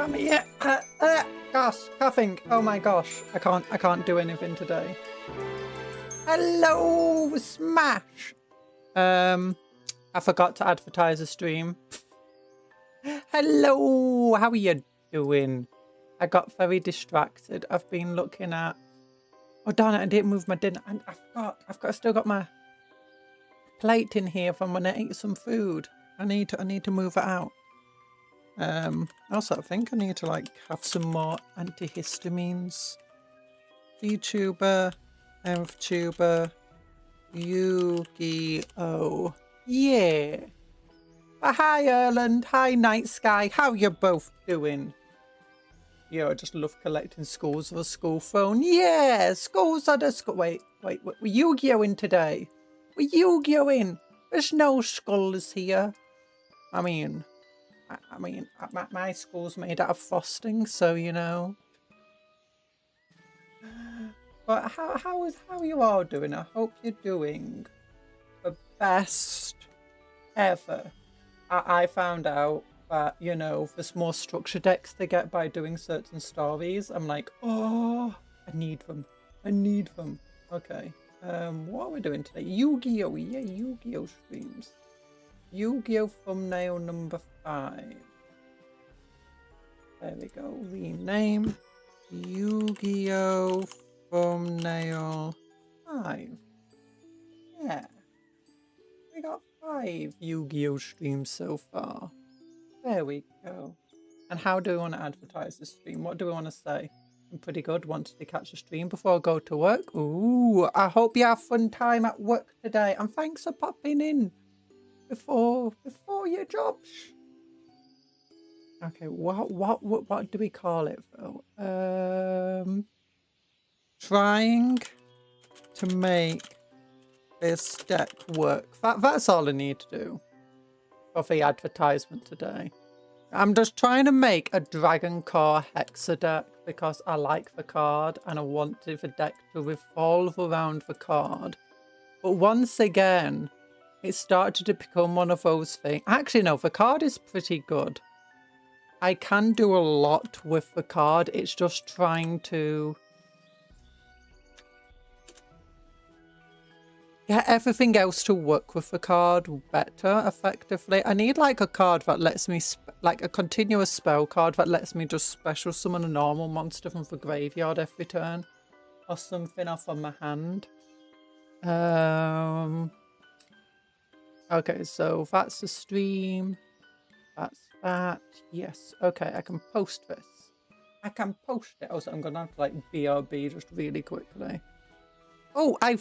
I'm here. Gosh, coughing. Oh my gosh, I can't do anything today. Hello, Smash. I forgot to advertise a stream. Hello, how are you doing? I got very distracted. I've been looking at. Oh darn it! I didn't move my dinner. I forgot. I've still got my plate in here from when I ate some food. I need to move it out. Also, I think I need to like have some more antihistamines. VTuber, ENvtuber, Yu-Gi-Oh. Yeah. Hi, Erland. Hi, Night Sky. How you both doing? Yeah, I just love collecting skulls of a skull phone. Yeah, skulls are the skull. Wait. We're Yu-Gi-Oh in today. We're Yu-Gi-Oh in. There's no skulls here. I mean, my skull's made out of frosting, so you know. But how are you all doing? I hope you're doing the best ever. I found out that, you know, there's more structure decks to get by doing certain stories. I'm like, oh, I need them. Okay. What are we doing today? Yu-Gi-Oh! Yeah, Yu-Gi-Oh! Streams. Yu-Gi-Oh! Thumbnail number 5. There we go. Rename. Yu-Gi-Oh! Thumbnail 5. Yeah. We got 5 Yu-Gi-Oh! Streams so far. There we go. And how do we want to advertise the stream? What do we want to say? I'm pretty good. Wanted to catch a stream before I go to work. Ooh, I hope you have fun time at work today. And thanks for popping in before your job. Okay, what do we call it though? Trying to make this deck work. That's all I need to do for the advertisement today. I'm just trying to make a Dragon Core Hexa deck because I like the card and I wanted the deck to revolve around the card. But once again, it started to become one of those things. Actually, no, the card is pretty good. I can do a lot with the card. It's just trying to get everything else to work with the card better, effectively. I need like a card that lets me, like a continuous spell card that lets me just special summon a normal monster from the graveyard every turn. Or something off of my hand. Okay, so that's the stream. That's that. Yes. Okay, I can post this. I can post it. Also, I'm going to have to like BRB just really quickly. Oh, I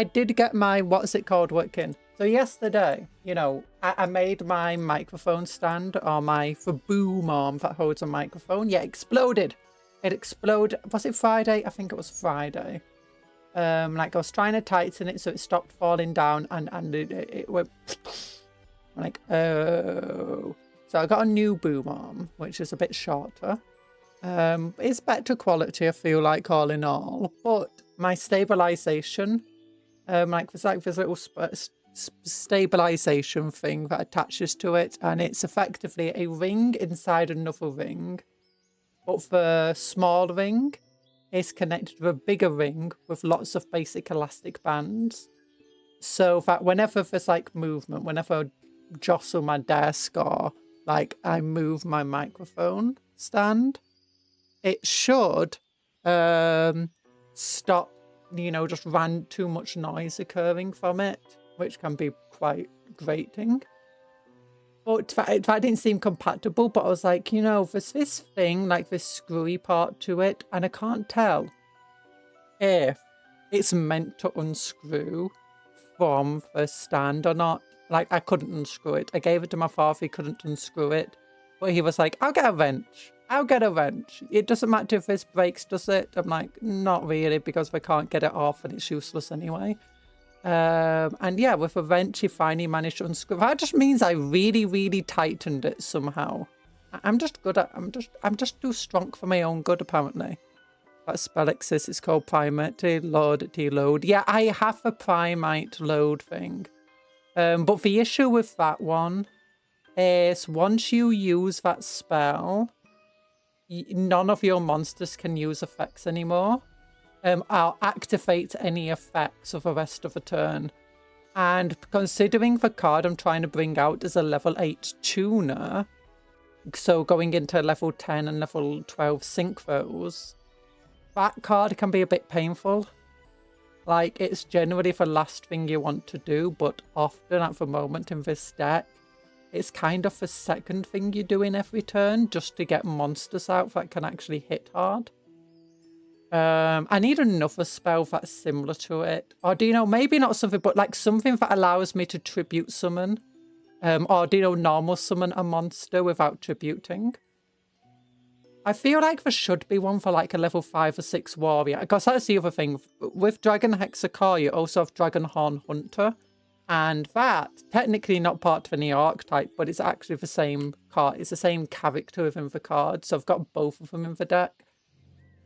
did get my, what's it called, working. So yesterday, you know, I made my microphone stand, or the boom arm that holds a microphone. Yeah, exploded. It exploded. Was it Friday? I think it was Friday. Like I was trying to tighten it so it stopped falling down and it went like, oh. So I got a new boom arm, which is a bit shorter. It's better quality, I feel like, all in all. But my stabilization, like there's this little stabilization thing that attaches to it, and it's effectively a ring inside another ring. But the small ring is connected to a bigger ring with lots of basic elastic bands. So that whenever there's like movement, whenever I jostle my desk or like I move my microphone stand, it should stop, you know, just too much noise occurring from it, which can be quite grating. But that didn't seem compatible, but I was like, you know, there's this thing, like this screwy part to it, and I can't tell if it's meant to unscrew from the stand or not. Like, I couldn't unscrew it. I gave it to my father, he couldn't unscrew it. But he was like, I'll get a wrench. It doesn't matter if this breaks, does it? I'm like, not really, because I can't get it off and it's useless anyway. And yeah, with a wrench, he finally managed to unscrew. That just means I really, really tightened it somehow. I'm just too strong for my own good, apparently. That spell exists. It's called Primate Deload. Yeah, I have a Primate load thing. But the issue with that one is once you use that spell, none of your monsters can use effects anymore. I'll activate any effects of the rest of the turn. And considering the card I'm trying to bring out is a level 8 tuner, so going into level 10 and level 12 synchros, that card can be a bit painful. Like, it's generally the last thing you want to do, but often at the moment in this deck, it's kind of the second thing you do in every turn, just to get monsters out that can actually hit hard. I need another spell that's similar to it. Or, do you know, maybe not something, but like something that allows me to tribute summon. Or, do you know, normal summon a monster without tributing. I feel like there should be one for like a level 5 or 6 warrior. Because that's the other thing. With Dragon Hexacar, you also have Dragonhorn Hunter. And that, technically not part of any archetype, but it's actually the same card. It's the same character within the card. So I've got both of them in the deck.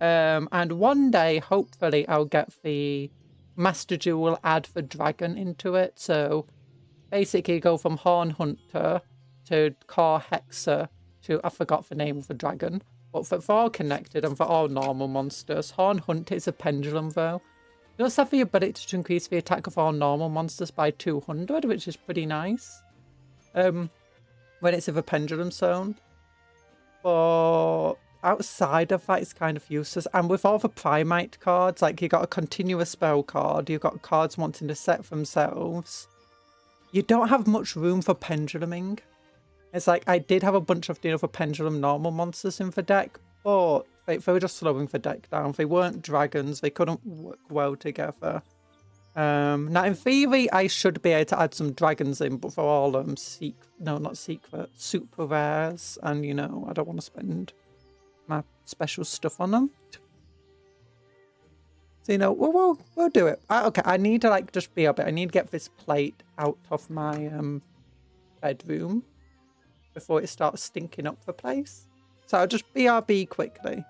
And one day, hopefully, I'll get the Master Duel, add the dragon into it. So basically go from Horn Hunter to Car Hexa to, I forgot the name of the dragon. But for all connected and for all normal monsters, Horn Hunter is a pendulum though. It does have the ability to increase the attack of all normal monsters by 200, which is pretty nice. When it's in the pendulum zone. But outside of that, it's kind of useless. And with all the Primate cards, like you got a continuous spell card, you've got cards wanting to set themselves. You don't have much room for penduluming. It's like, I did have a bunch of, you know, for pendulum normal monsters in the deck, but they were just slowing the deck down. They weren't dragons. They couldn't work well together. Now, in theory, I should be able to add some dragons in, but for all super rares. And, you know, I don't want to spend my special stuff on them. So, you know, we'll do it. Okay, I need to, like, just be a bit. I need to get this plate out of my bedroom before it starts stinking up the place. So I'll just BRB quickly.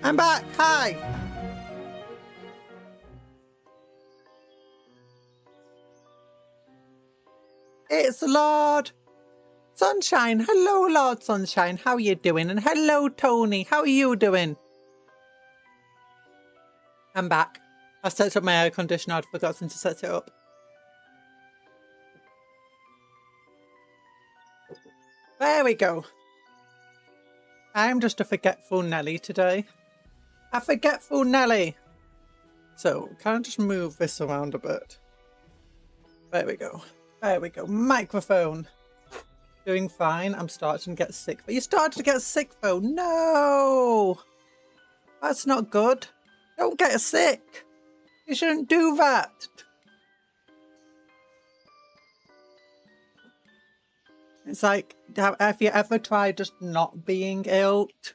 I'm back. Hi. It's Lord Sunshine. Hello, Lord Sunshine. How are you doing? And hello, Tony. How are you doing? I'm back. I set up my air conditioner. I'd forgotten to set it up. There we go. I'm just a forgetful Nelly today. A forgetful Nelly. So, can I just move this around a bit? There we go. There we go. Microphone. Doing fine. I'm starting to get sick. But you started to get sick though. No! That's not good. Don't get sick. You shouldn't do that. It's like, have you ever tried just not being ilt?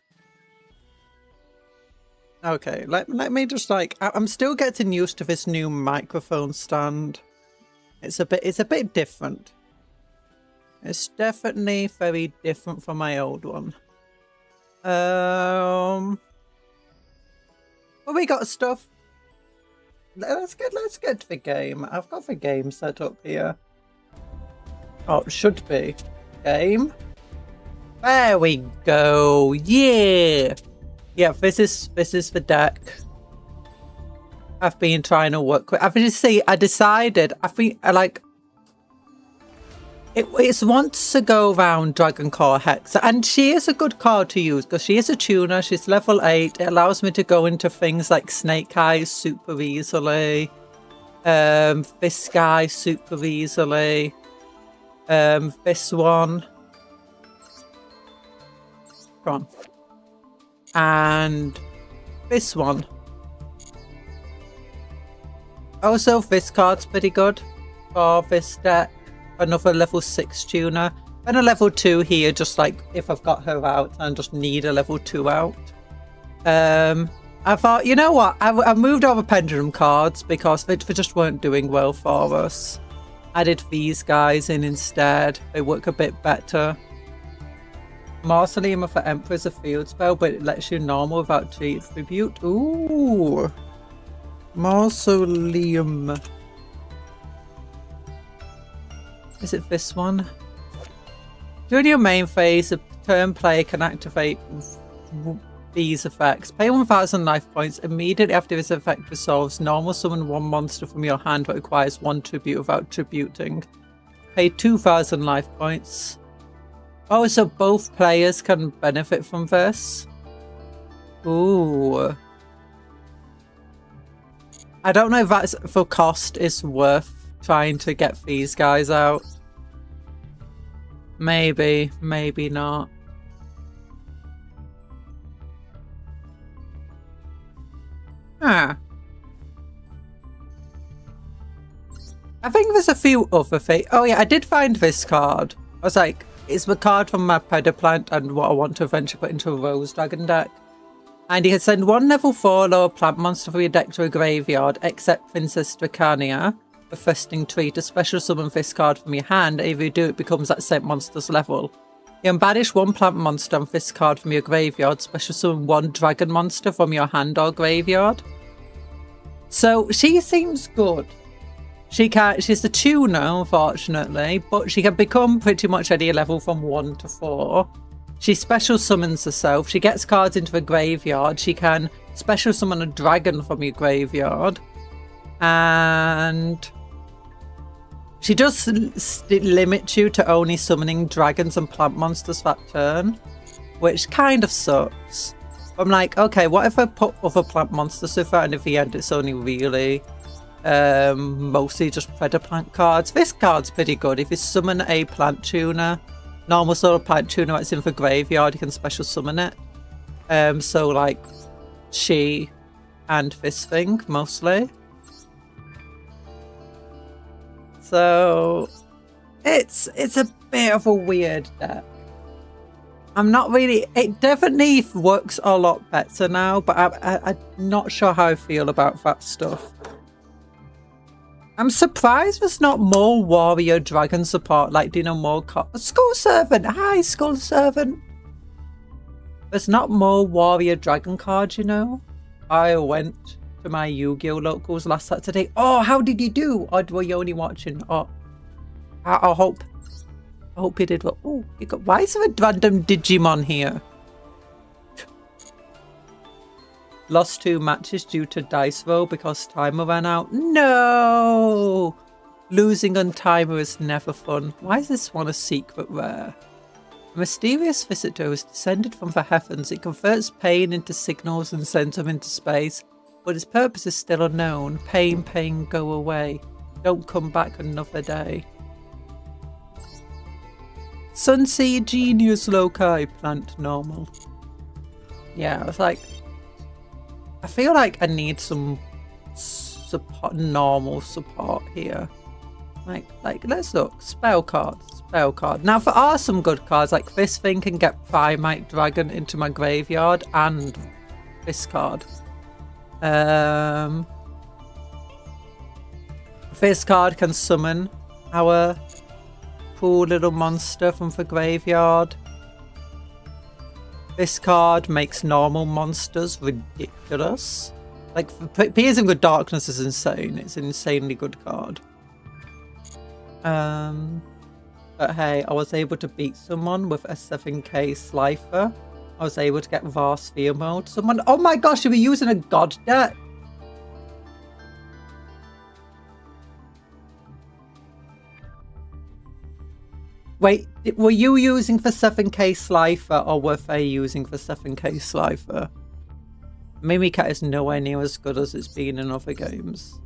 Okay, let me just like, I'm still getting used to this new microphone stand. It's a bit different. It's definitely very different from my old one. Well, we got stuff. Let's get to the game. I've got the game set up here. Oh, it should be game. There we go. Yeah. Yeah, this is the deck I've been trying to work with. I decided, it's wants to go around Dragon Core Hex, and she is a good card to use because she is a tuner. She's level 8. It allows me to go into things like Snake Eyes super easily, this guy super easily, this one. Come on. And this one. Also, this card's pretty good for this deck. Another level 6 tuner. And a level 2 here, just like if I've got her out and just need a level 2 out. I thought, you know what? I moved over pendulum cards because they just weren't doing well for us. Added these guys in instead. They work a bit better. Mausoleum for Emperor is a field spell, but it lets you normal without tribute. Ooh. Mausoleum. Is it this one? During your main phase, a turn player can activate these effects. Pay 1,000 life points. Immediately after this effect resolves, normal summon one monster from your hand that requires 1 tribute without tributing. Pay 2,000 life points. Oh, so both players can benefit from this? Ooh. I don't know if that's for cost is worth trying to get these guys out. Maybe, maybe not. Huh. I think there's a few other things. Oh yeah, I did find this card. I was like, it's the card from my Pediplant and what I want to eventually put into a Rose Dragon deck. And you can send 1 level 4 lower plant monster from your deck to a graveyard, except Princess Dracania, a Festing Tree, to special summon this card from your hand. If you do, it becomes that same monster's level. You can banish 1 plant monster and this card from your graveyard, special summon 1 dragon monster from your hand or graveyard. So she seems good. She's a tuner, unfortunately, but she can become pretty much any level from 1 to 4. She special summons herself. She gets cards into the graveyard. She can special summon a dragon from your graveyard. And she just limits you to only summoning dragons and plant monsters that turn, which kind of sucks. I'm like, okay, what if I put other plant monsters with her and at the end it's only really mostly just Predaplant cards. This card's pretty good. If you summon a plant tuner, normal sort of plant tuner that's in the graveyard, you can special summon it. So like she and this thing mostly. So it's a bit of a weird deck. I'm not really, it definitely works a lot better now, but I'm not sure how I feel about that stuff. I'm surprised there's not more warrior dragon support, like, do you know, more Skull Servant. Hi, Skull Servant. There's not more warrior dragon cards, you know. I went to my Yu-Gi-Oh locals last Saturday. Oh, how did you do? Or were you only watching? Oh, I hope you did well. Oh, you got, why is there a random Digimon here? Lost 2 matches due to dice roll because timer ran out. No! Losing on timer is never fun. Why is this one a secret rare? A mysterious visitor has descended from the heavens. It converts pain into signals and sends them into space, but its purpose is still unknown. Pain, pain, go away. Don't come back another day. Sunseed Genius Loci, plant normal. Yeah, I was like, I feel like I need some support, normal support here. Like, let's look. Spell card. Spell card. Now, there are some good cards. Like, this thing can get Primate Dragon into my graveyard. And this card. This card can summon our cool little monster from the graveyard. This card makes normal monsters ridiculous. Like, Piercing with Darkness is insane. It's an insanely good card. But hey, I was able to beat someone with a 7k Slifer. I was able to get Vast Sphere mode. Someone, oh my gosh, you were using a god deck. Wait, were you using the 7k Slifer or were they using the 7k Slifer? Mimicat is nowhere near as good as it's been in other games.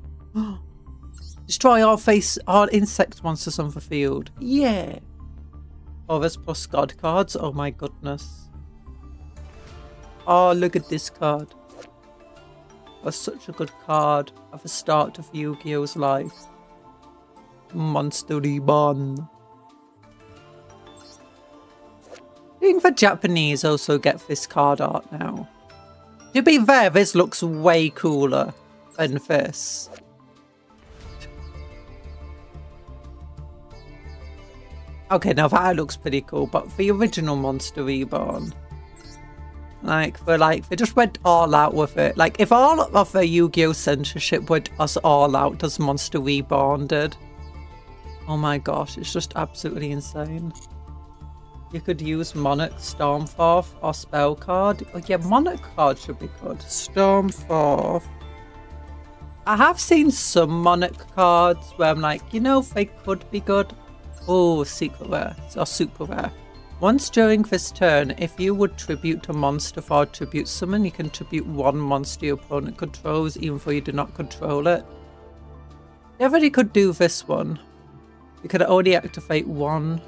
Destroy all insect monsters on the field. Yeah. Oh, there's plus god cards. Oh my goodness. Oh, look at this card. That's such a good card at the start of Yu-Gi-Oh's life. Monster Reborn. I think the Japanese also get this card art now. To be fair, this looks way cooler than this. Okay, now that looks pretty cool, but the original Monster Reborn, they just went all out with it. Like, if all of the Yu-Gi-Oh censorship went us all out as Monster Reborn did, oh my gosh, it's just absolutely insane. You could use Monarch, Stormforth, or Spell card. Oh yeah, Monarch card should be good. Stormforth. I have seen some Monarch cards where I'm like, you know, they could be good. Oh, secret rare or super rare. Once during this turn, if you would tribute a monster for a tribute summon, you can tribute one monster your opponent controls, even though you do not control it. You already could do this one. You could only activate one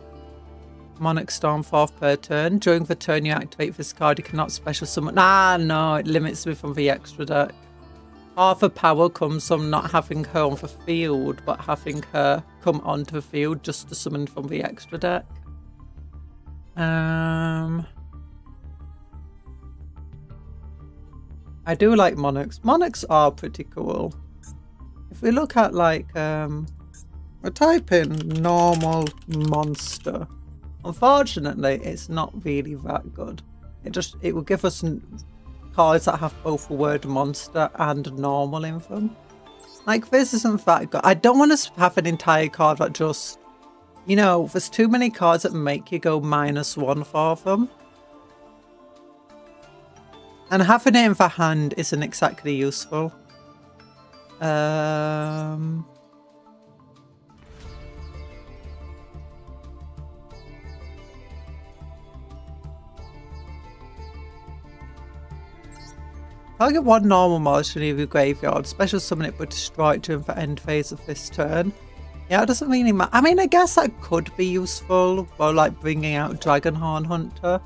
Monarch Stormforth per turn. During the turn you activate this card, you cannot special summon. Ah, no, it limits me from the extra deck. Half the power comes from not having her on the field, but having her come onto the field just to summon from the extra deck. I do like Monarchs. Monarchs are pretty cool. If we look at like, we type in normal monster. Unfortunately, it's not really that good. It will give us cards that have both the word monster and normal in them. Like, this isn't that good. I don't want to have an entire card that just, you know, there's too many cards that make you go -1 for them. And having it in the hand isn't exactly useful. Target one normal monster in your graveyard. Special summon it but destroy it during the end phase of this turn. Yeah, it doesn't really matter. I mean, I guess that could be useful for like bringing out Dragonhorn Hunter.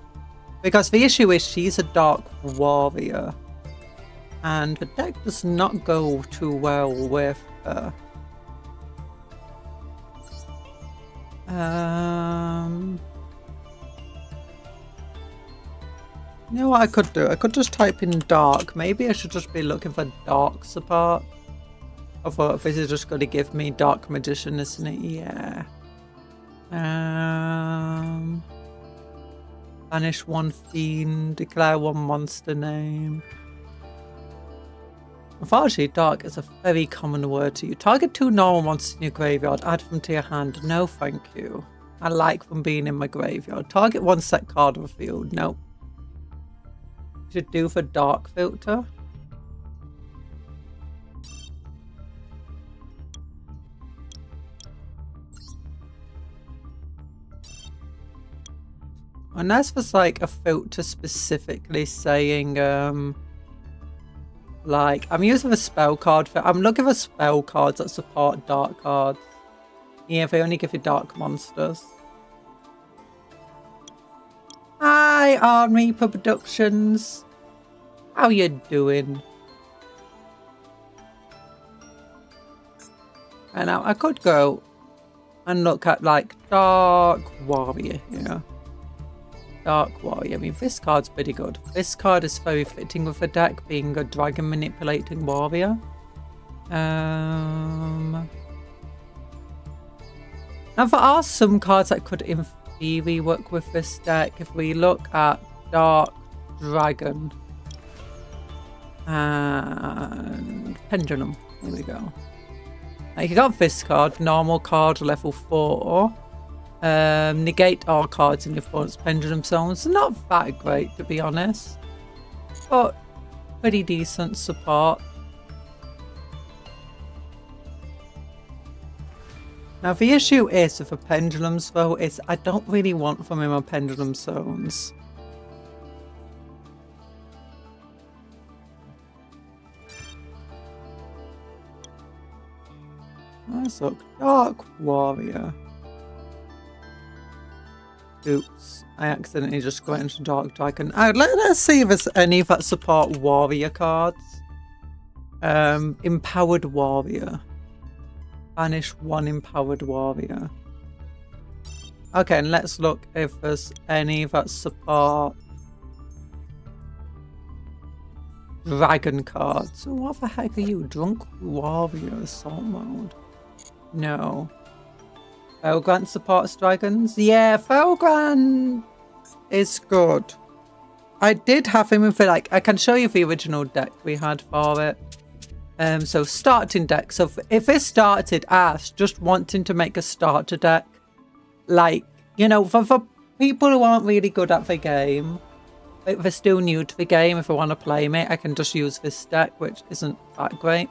Because the issue is she's a Dark Warrior. And the deck does not go too well with her. You know what I could do? I could just type in dark. Maybe I should just be looking for dark support. I thought this is just going to give me Dark Magician, isn't it? Yeah. Banish one fiend. Declare one monster name. Unfortunately, dark is a very common word to you. Target 2 normal monsters in your graveyard. Add them to your hand. No, thank you. I like them being in my graveyard. Target 1 set card of the field. Nope. Should do for dark filter. Unless there's like a filter specifically saying like, I'm using a spell card for, I'm looking for spell cards that support dark cards. Yeah, they only give you dark monsters. Hi, Army Productions. How you doing? And now I could go and look at like Dark Warrior here. Dark Warrior. I mean, this card's pretty good. This card is very fitting with the deck, being a dragon manipulating warrior. Now there are some cards that could in theory work with this deck. If we look at Dark Dragon and Pendulum, here we go. Like, you got this card, normal card, level 4. Negate all cards in your opponent's pendulum zones. Not that great, to be honest, but pretty decent support. Now the issue is with the pendulums though, is I don't really want them in my pendulum zones. Let's look. Dark Warrior. Oops, I accidentally just got into Dark Dragon. Let's see if there's any that support warrior cards. Empowered Warrior. Banish 1 Empowered Warrior. Okay, and let's look if there's any that support dragon cards. So what the heck are you? Drunk Warrior Assault Mode? No. Felgrant supports dragons? Yeah, Felgrant is good. I did have him with like, I can show you the original deck we had for it. So starting deck. So if it started as just wanting to make a starter deck, like, you know, for people who aren't really good at the game, if they're still new to the game, if I want to play me, I can just use this deck, which isn't that great.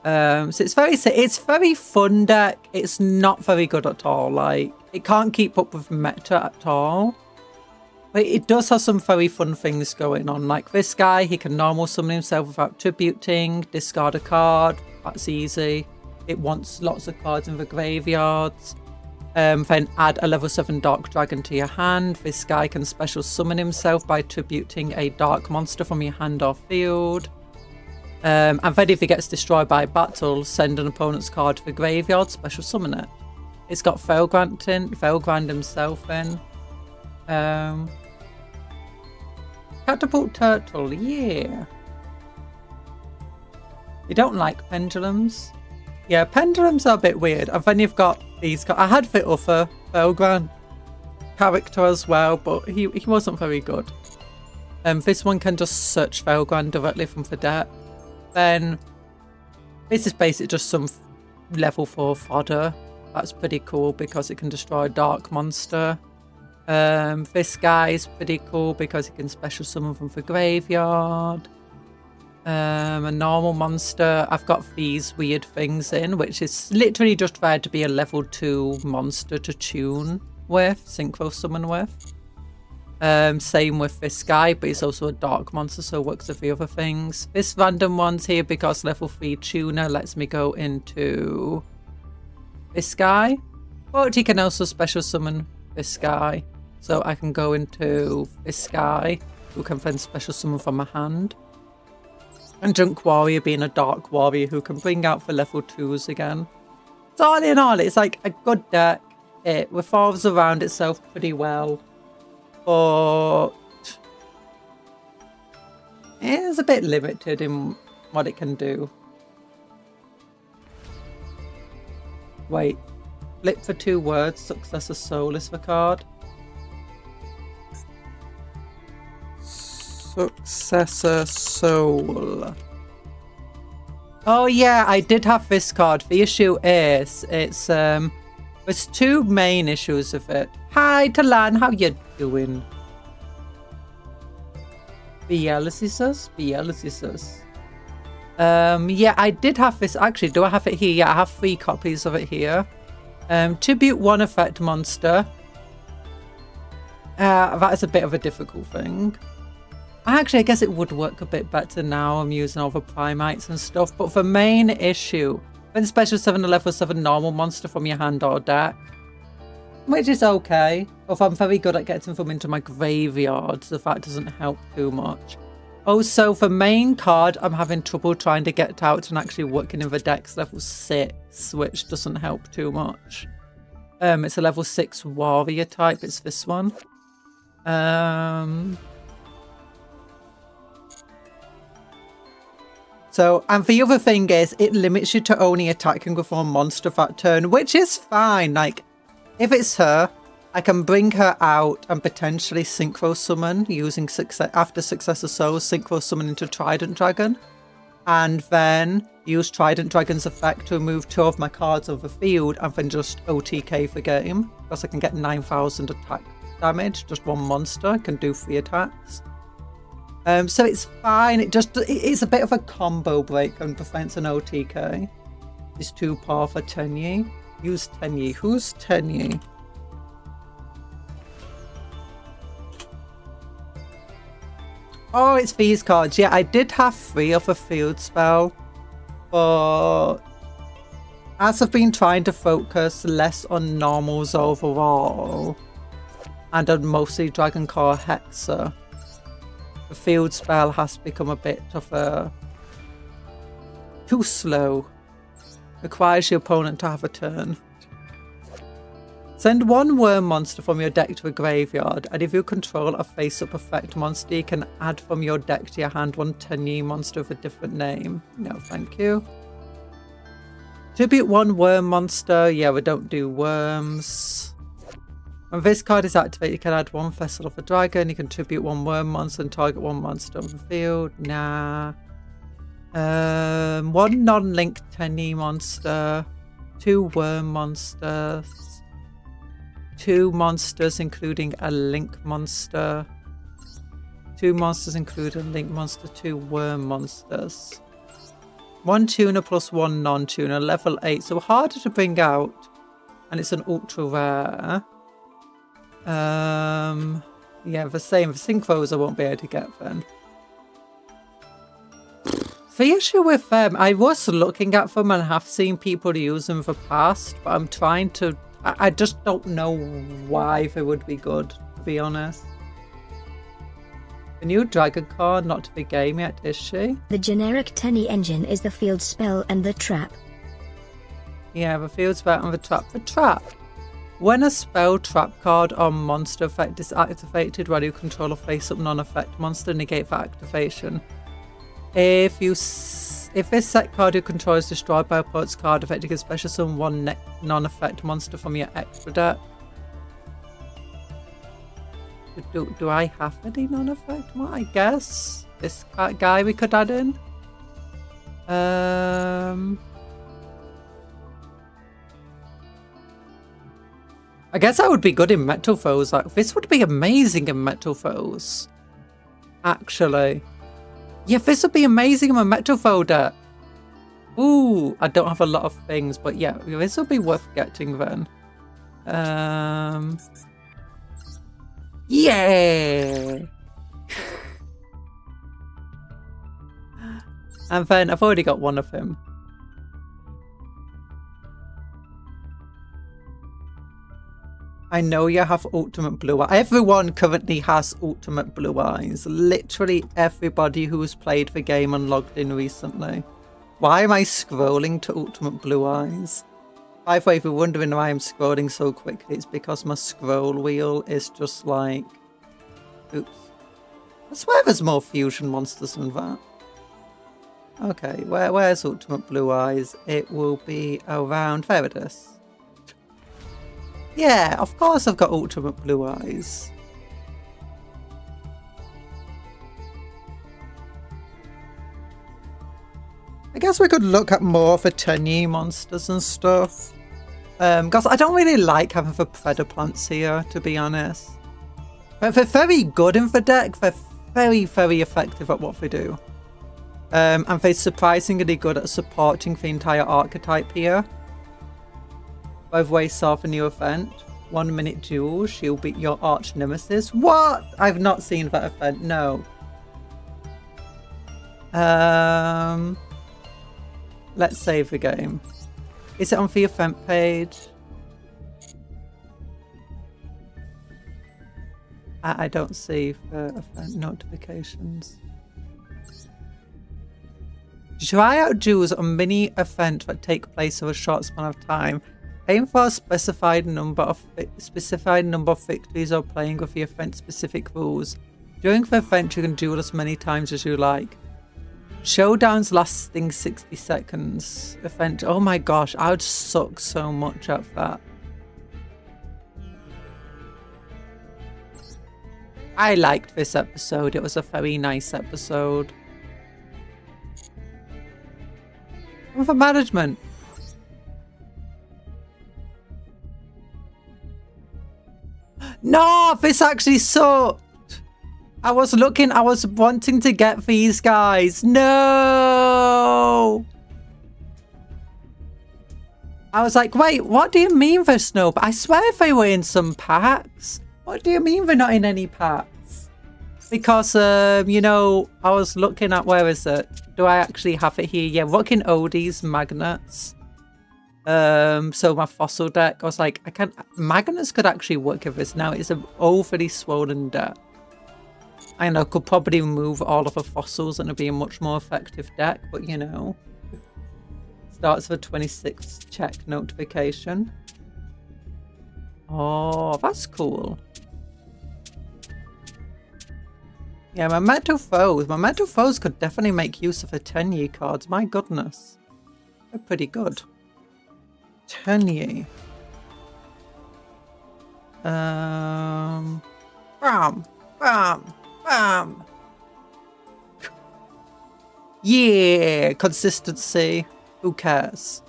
So it's very fun deck. It's not very good at all. Like, it can't keep up with meta at all. But it does have some very fun things going on. Like this guy, he can normal summon himself without tributing, discard a card. That's easy. It wants lots of cards in the graveyards. Then add a level 7 Dark Dragon to your hand. This guy can special summon himself by tributing a dark monster from your hand or field. And then if he gets destroyed by battle, send an opponent's card to the graveyard, special summon it. It's got Felgrand himself in. Catapult Turtle, yeah. You don't like pendulums? Yeah, pendulums are a bit weird. And then you've got these. I had the other Felgrand character as well, but he wasn't very good. This one can just search Felgrand directly from the deck. Then this is basically just some level 4 fodder. That's pretty cool because it can destroy a dark monster. This guy's pretty cool because he can special summon from the graveyard. A normal monster. I've got these weird things in, which is literally just there to be a level 2 monster to tune with, synchro summon with. Same with this guy, but he's also a dark monster, so works with the other things. This random one's here because level 3 tuner lets me go into this guy. But he can also special summon this guy. So I can go into this guy, who can then special summon from my hand. And Drunk Warrior being a dark warrior who can bring out the level 2s again. So all in all, it's like a good deck. It revolves around itself pretty well. But it's a bit limited in what it can do. Wait. Flip for 2 words. Successor Soul is the card. Successor Soul. Oh yeah, I did have this card. The issue is, it's there's 2 main issues of it. Hi Talan, how you doing? Bielisis? Yeah, I did have this. Actually, do I have it here? Yeah, I have 3 copies of it here. Tribute 1 effect monster. That is a bit of a difficult thing. Actually, I guess it would work a bit better now. I'm using all the Primites and stuff. But the main issue, when special 7 or level 7 normal monster from your hand or deck, which is okay. If I'm very good at getting them into my graveyard, so that doesn't help too much. Also, the main card, I'm having trouble trying to get out and actually working in the deck's level 6, which doesn't help too much. It's a level 6 warrior type. It's this one. So, and the other thing is, it limits you to only attacking with one monster that turn, which is fine. Like, if it's her, I can bring her out and potentially synchro summon using after Successor Souls, synchro summon into Trident Dragon, and then use Trident Dragon's effect to remove 2 of my cards off the field, and then just OTK the game, because I can get 9,000 attack damage. Just one monster can do 3 attacks. So it's fine. It's a bit of a combo break and prevents an OTK. It's 2 power for Tenyi. Use Tenyi. Who's Tenyi? Oh, it's these cards. Yeah, I did have 3 of a field spell, but as I've been trying to focus less on normals overall and on mostly Dragon Core Hexa, the field spell has become a bit of a too slow. Requires your opponent to have a turn. Send 1 worm monster from your deck to a graveyard, and if you control a face-up effect monster, you can add from your deck to your hand 1 Tenyi monster with a different name. No, thank you. Tribute 1 worm monster. Yeah, we don't do worms. When this card is activated, you can add 1 Vessel of a Dragon. You can tribute 1 worm monster and target 1 monster on the field. Nah. 1 non-linked Tenyi monster. 2 worm monsters. 2 monsters including a link monster. 2 monsters include a link monster. 2 worm monsters. 1 tuner plus 1 non-tuner. Level 8. So harder to bring out. And it's an ultra rare. Yeah, the same. The synchros I won't be able to get then. The issue with them, I was looking at them and have seen people use them for past, but I'm trying to... I just don't know why they would be good, to be honest. The new Dragon card, not to the game yet, is she? The generic Tenyi engine is the field spell and the trap. Yeah, the field spell and the trap. The trap. When a spell, trap card, or monster effect is activated while you control a face-up non-effect monster, negate that activation. If this set card you control is destroyed by a opponent's card effect, you can special summon 1 non-effect monster from your extra deck. Do I have any non-effect? Well, I guess this guy we could add in. I guess that would be good in Metal Foes. Like, this would be amazing in Metal Foes. Actually. Yeah, this would be amazing in a Metal Foe deck. Ooh, I don't have a lot of things, but yeah, this would be worth getting then. Yeah! And then I've already got 1 of him. I know you have ultimate blue eyes. Everyone currently has ultimate blue eyes. Literally everybody who's played the game and logged in recently. Why am I scrolling to ultimate blue eyes? By the way, if you're wondering why I'm scrolling so quickly, it's because my scroll wheel is just like... Oops. I swear there's more fusion monsters than that. Okay, where's ultimate blue eyes? It will be around... There it is. Yeah, of course I've got ultimate blue eyes. I guess we could look at more of the Tenyi monsters and stuff. Because I don't really like having the Predator plants here, to be honest. But they're very good in the deck. They're very, very effective at what they do. And they're surprisingly good at supporting the entire archetype here. By the way, saw the new event. 1 minute duel. She'll be your arch nemesis. What? I've not seen that event. No. Let's save the game. Is it on the event page? I don't see the event notifications. Try out duels on mini event that take place over a short span of time. Aim for a specified number of victories or playing with the event-specific rules. During the event, you can duel as many times as you like. Showdowns lasting 60 seconds. Event. Oh my gosh, I would suck so much at that. I liked this episode. It was a very nice episode. And for management. No, this actually sucked. I was wanting to get these guys. No. I was like, wait, what do you mean there's no? I swear they were in some packs. What do you mean they're not in any packs? Because, you know, I was looking at, where is it? Do I actually have it here? Yeah, looking Odie's magnets. So my fossil deck, I was like, magnets could actually work with this now. It's an overly swollen deck. I know, could probably remove all of the fossils and it'd be a much more effective deck, but you know. Starts with 26 check notification. Oh, that's cool. Yeah, my metal foes could definitely make use of the 10-year cards. My goodness. They're pretty good. 10-year. Bam, bam, bam. Yeah, consistency. Who cares?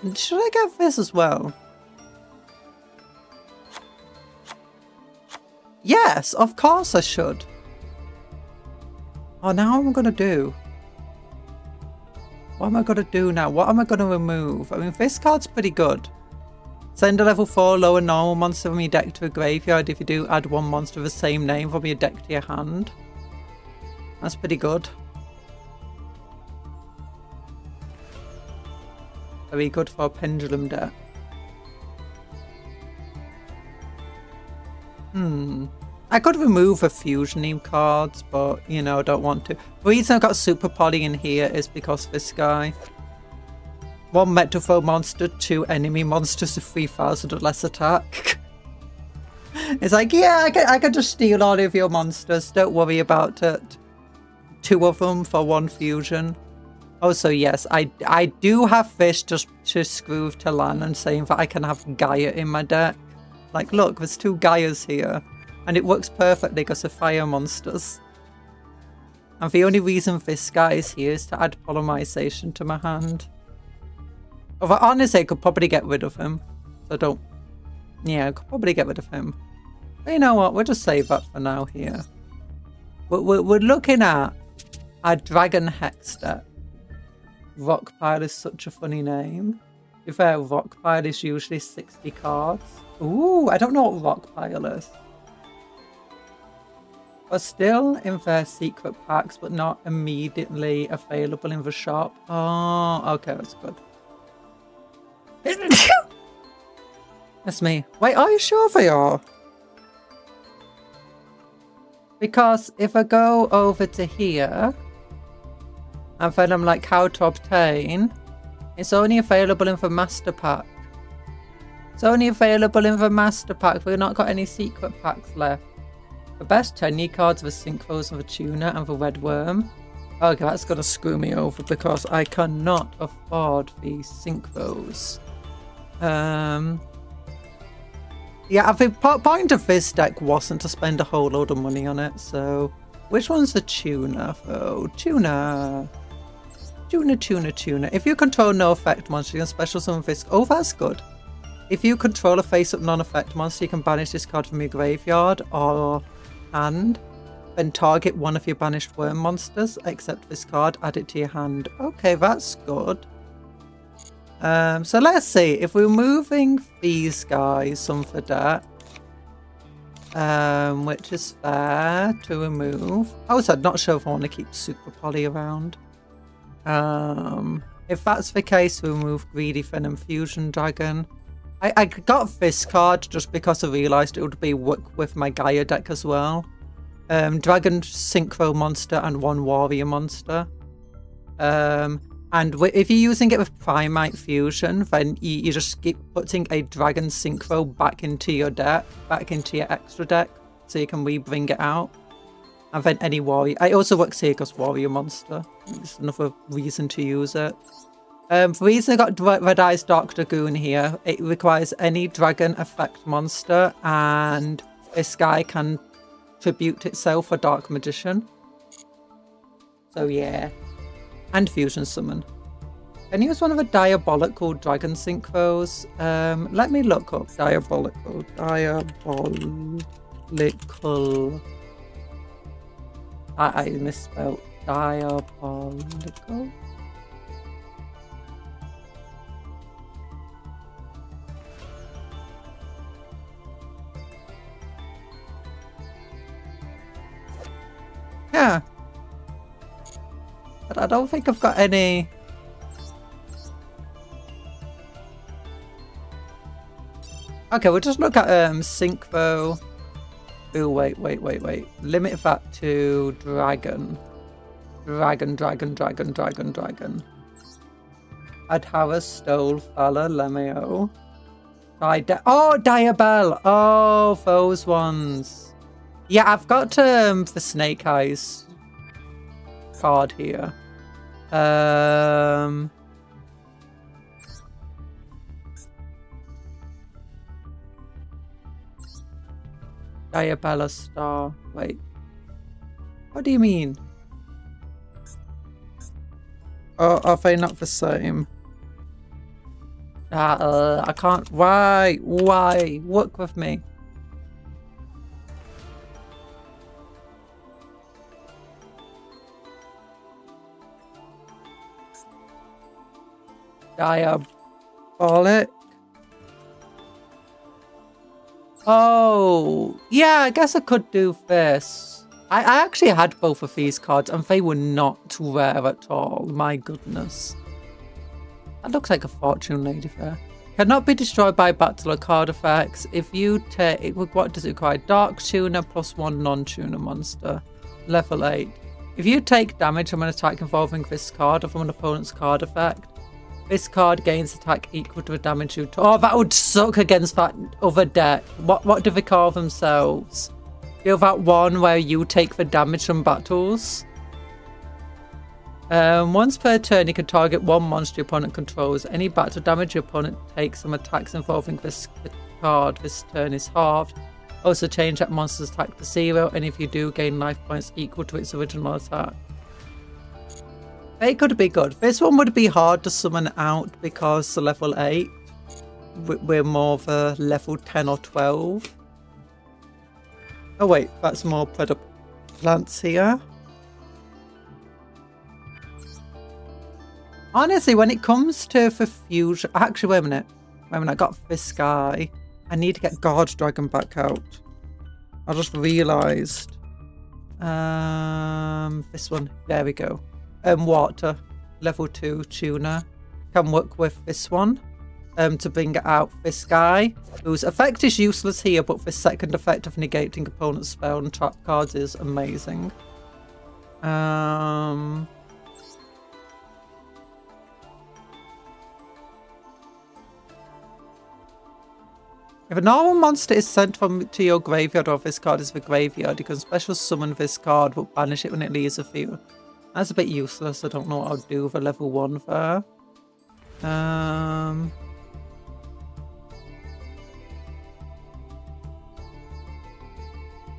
And should I get this as well? Yes, of course I should. Oh, now what am I gonna do? What am I gonna do now? What am I gonna remove? I mean, this card's pretty good. Send a level 4 lower normal monster from your deck to a graveyard. If you do, add one monster of the same name from your deck to your hand. That's pretty good. Very good for a pendulum deck. I could remove a fusion cards, but, you know, I don't want to. The reason I've got Super Poly in here is because of this guy. 1 Metalfoe monster, 2 enemy monsters with 3,000 or less attack. It's like, yeah, I can just steal all of your monsters. Don't worry about it. 2 of them for 1 fusion. Also, yes, I do have this just to screw with Talan and saying that I can have Gaia in my deck. Like, look, there's 2 Gaias here. And it works perfectly because of fire monsters. And the only reason this guy is here is to add polymerization to my hand. Although, honestly, I could probably get rid of him. So don't... Yeah, I could probably get rid of him. But you know what? We'll just save that for now here. We're looking at a Dragon Hex deck. Rockpile is such a funny name. To be fair, Rockpile is usually 60 cards. Ooh, I don't know what Rockpile is. But still in their secret packs, but not immediately available in the shop. Oh, okay, that's good. That's me. Wait, are you sure they are? Because if I go over to here, and then I'm like, how to obtain, it's only available in the master pack. It's only available in the master pack. We've not got any secret packs left. The best 10-year cards are the Synchros of the Tuna and the Red Worm. Okay, that's gonna screw me over because I cannot afford the Synchros. Yeah, I think point of this deck wasn't to spend a whole load of money on it, so... Which one's the Tuna, though? Tuna. If you control no effect monster, you can special summon this. Oh, that's good. If you control a face-up non-effect monster, you can banish this card from your graveyard or hand. Then target one of your banished worm monsters, except this card, add it to your hand. Okay, that's good. So let's see. If we're moving these guys, some for deck, which is fair to remove. Also, I'm not sure if I want to keep Super Poly around. If that's the case, we remove Greedy Venom Fusion Dragon. I got this card just because I realised it would be work with my Gaia deck as well. Dragon Synchro monster and 1 warrior monster. And if you're using it with Primite Fusion, then you just keep putting a Dragon Synchro back into your deck, back into your extra deck, so you can re-bring it out. And then any warrior. It also works here because warrior monster. It's another reason to use it. The reason I got Red Eyes Dark Dragoon here, it requires any dragon effect monster, and this guy can tribute itself for Dark Magician. So yeah. And Fusion Summon. Can you use one of the Diabolical Dragon Synchros? Let me look up Diabolical. I misspelled. Diabolical. Yeah. But I don't think I've got any. Okay, we'll just look at Synchro. Ooh, wait. Limit that to Dragon. Dragon. Adhara, Stole, Fala, Lemeo. Diabel! Oh, those ones. Yeah, I've got the Snake Eyes card here. Diabella Star. Wait. What do you mean? Oh, are they not the same? I can't. Why? Work with me. Diabolic. Oh, yeah, I guess I could do this. I actually had both of these cards and they were not rare at all. My goodness. That looks like a Fortune Lady there. Cannot be destroyed by battle or card effects. If you take, what does it require? Dark Tuner plus 1 non-tuner monster. Level 8. If you take damage from an attack involving this card or from an opponent's card effect, this card gains attack equal to the damage you took. Oh, that would suck against that other deck. What do they call themselves? You know that one where you take the damage from battles? Once per turn, you can target one monster your opponent controls. Any battle damage your opponent takes from attacks involving this card this turn is halved. Also change that monster's attack to 0, and if you do, gain life points equal to its original attack. They could be good. This one would be hard to summon out because level 8. We're more of a level 10 or 12. Oh wait, that's more Predator plants here. Honestly, when it comes to the fusion... Actually, wait a minute. I got this guy. I need to get Guard Dragon back out. I just realised. This one. There we go. Water. Level 2 tuner. Can work with this one. To bring out this guy. Whose effect is useless here, but the second effect of negating opponent's spell and trap cards is amazing. If a normal monster is sent to your graveyard or if this card is the graveyard, you can special summon this card but banish it when it leaves the field. That's a bit useless. I don't know what I'll do for level 1 there.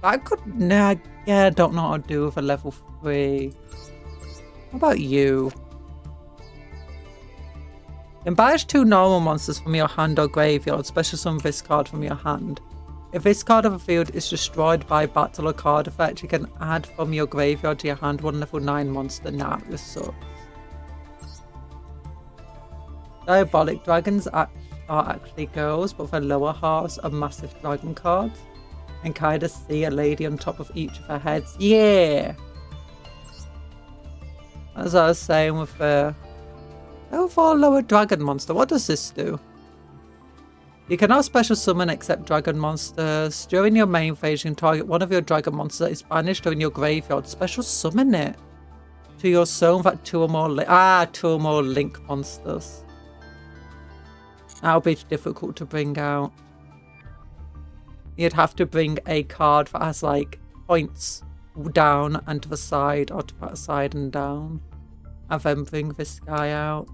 I could... Nah, yeah, I don't know what I'll do for level 3. What about you? Banish 2 normal monsters from your hand or graveyard. Special summon this card from your hand. If this card of a field is destroyed by battle or card effect, you can add from your graveyard to your hand 1 level 9 monster. Nah, this sucks. Diabolic dragons are actually girls, but their lower halves are massive dragon cards. And kind of see a lady on top of each of her heads. Yeah! As I was saying with the... Overall lower dragon monster. What does this do? You cannot special summon except dragon monsters. During your main phase, you can target one of your dragon monsters that is banished or in your graveyard. Special summon it. to your zone that two or more link monsters. That'll be difficult to bring out. You'd have to bring a card that has like points down and to the side, or to that side and down, and then bring this guy out.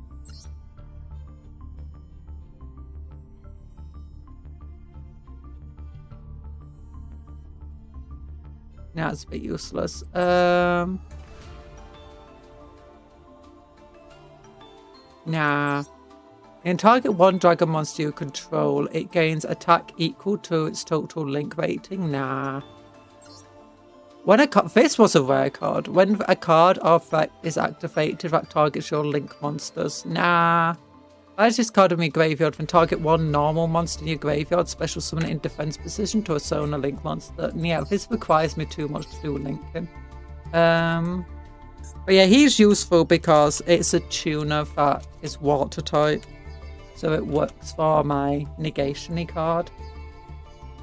Yeah, it's a bit useless. Nah. In target one dragon monster you control, it gains attack equal to its total link rating. Nah. When this was a rare card. When a card or effect is activated that targets your link monsters. Nah. As this card in your graveyard, then target one normal monster in your graveyard, special summon it in defense position to assign a link monster. And yeah, this requires me too much to do linking. But yeah, he's useful because it's a tuner that is water type. So it works for my negation-y card.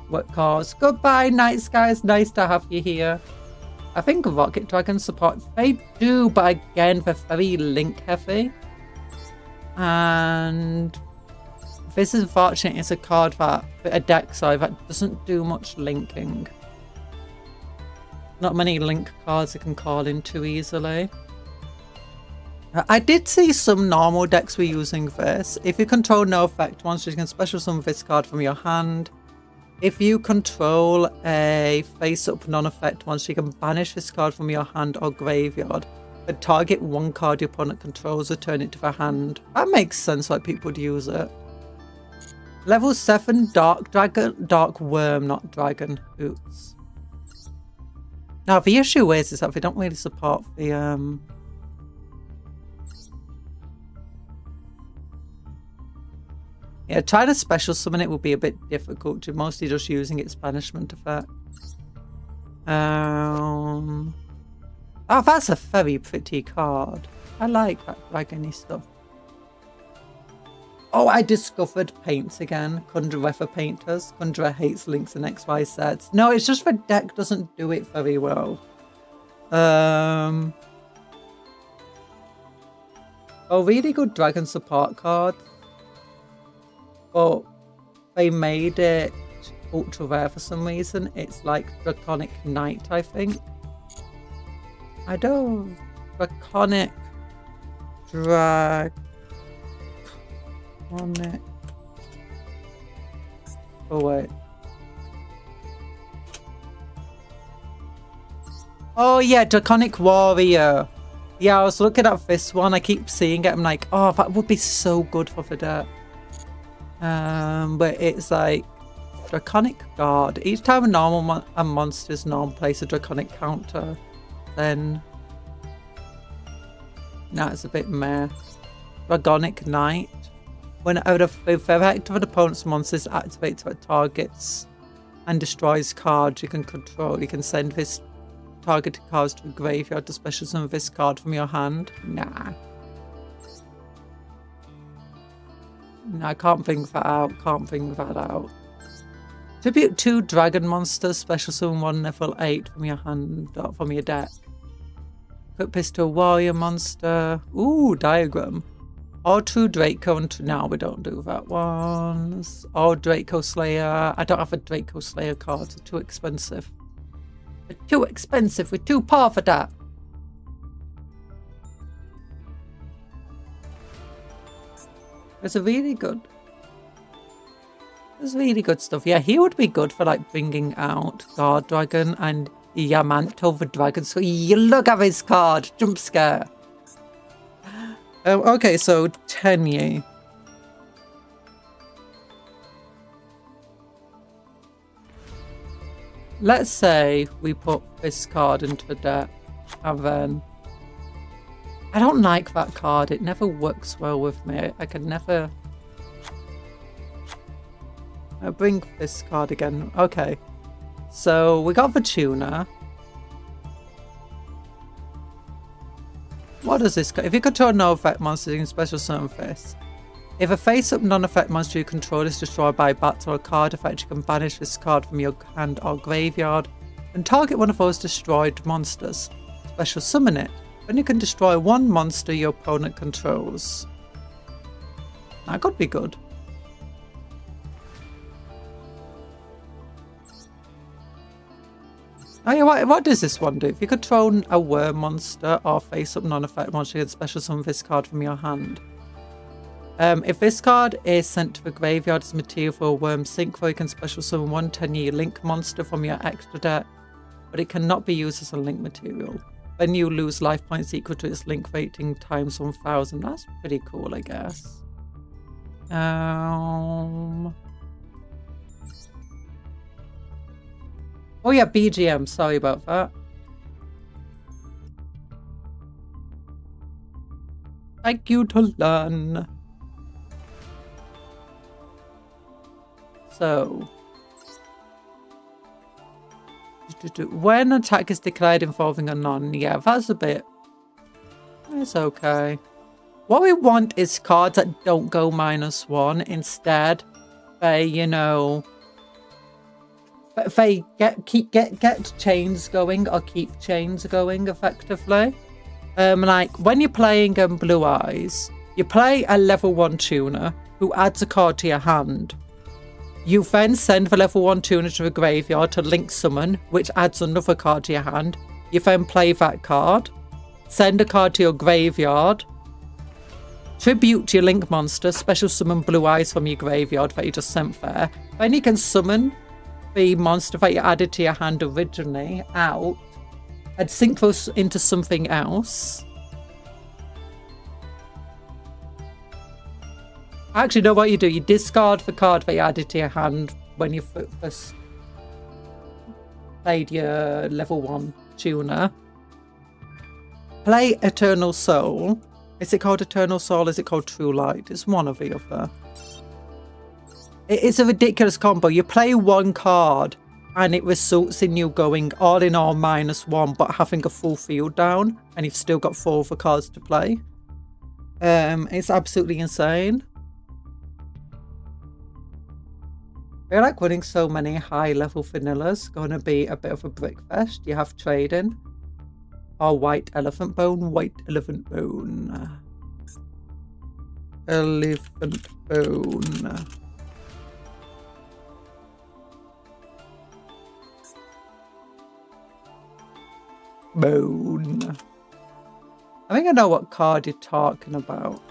What cards? Goodbye, Night Skies. Nice to have you here. I think Rocket Dragon support. They do, but again, they're very link heavy. And this is unfortunate. It's a card that a deck side that doesn't do much linking. Not many link cards you can call in too easily. I did see some normal decks were using this. If you control no effect monster, you can special summon this card from your hand. If you control a face-up non-effect monster, you can banish this card from your hand or graveyard. But target one card your opponent controls, return it to the hand. That makes sense why people would use it. Level 7 Dark Dragon, Dark Worm, not Dragon. Oops. Now the issue is that they don't really support the yeah, trying to special summon it will be a bit difficult. You're mostly just using its banishment effect. Oh, that's a very pretty card. I like that dragony stuff. Oh, I discovered paints again. Conjurer for painters. Conjurer hates links and XY sets. No, it's just the deck doesn't do it very well. Oh, really good dragon support card. But they made it ultra rare for some reason. It's like Draconic Knight, I think. I don't... Draconic... Oh, wait. Oh, yeah, Draconic Warrior. Yeah, I was looking at this one. I keep seeing it. I'm like, oh, that would be so good for the deck. But it's like Draconic Guard. Each time a normal monster's norm plays a Draconic counter, then now it's a bit meh. Dragonic Knight. When out of the effect of an opponent's monsters activates what targets and destroys cards you can control, you can send this targeted cards to a graveyard to special summon this card from your hand. Nah. No, I can't bring that out. Can't bring that out. Tribute 2 dragon monsters. Special summon 1 level 8 from your hand, from your deck. Equip this to a warrior monster. Ooh, diagram. Or 2 Draco and no, we don't do that ones. Or Draco Slayer. I don't have a Draco Slayer card. They're too expensive. They're too expensive. We're too poor for that. There's really good stuff. Yeah, he would be good for like bringing out Guard Dragon and Yamanto the Dragon. So you look at his card, jump scare. Okay, so Tenye. Let's say we put this card into the deck and then I don't like that card. It never works well with me. I can never... I'll bring this card again. Okay. So we got the tuner. What does this... If you control no effect monster, you can special summon this. If a face-up non-effect monster you control is destroyed by a battle or card effect, you can banish this card from your hand or graveyard and target one of those destroyed monsters. Special summon it. Then you can destroy one monster your opponent controls. That could be good. Oh yeah, what does this one do? If you control a worm monster or face-up non-effect monster, you can special summon this card from your hand. If this card is sent to the graveyard as material for a worm synchro, you can special summon one 10-year link monster from your extra deck, but it cannot be used as a link material. Then you lose life points equal to its link rating times 1000. That's pretty cool, I guess. Oh yeah, BGM. Sorry about that. Thank you to learn. So, when an attack is declared involving a non, yeah, that's a bit. It's okay. What we want is cards that don't go -1. Instead, they, you know, they get chains going or keep chains going effectively. Like when you're playing Blue Eyes, you play a level 1 tuner who adds a card to your hand. You then send the level 1 tuner to the graveyard to link summon, which adds another card to your hand. You then play that card, send a card to your graveyard, tribute to your link monster, special summon Blue Eyes from your graveyard that you just sent there. Then you can summon the monster that you added to your hand originally out and synchro into something else. Actually, know what you do? You discard the card that you added to your hand when you first played your level 1 tuner. Play Eternal Soul. Is it called Eternal Soul? Is it called True Light? It's one or the other. It's a ridiculous combo. You play one card and it results in you going all in all -1 but having a full field down, and you've still got 4 other cards to play. It's absolutely insane. I feel like winning so many high-level vanillas going to be a bit of a brick fest. You have trading. Or white elephant bone. White elephant bone. Elephant bone. Bone. I think I know what card you're talking about.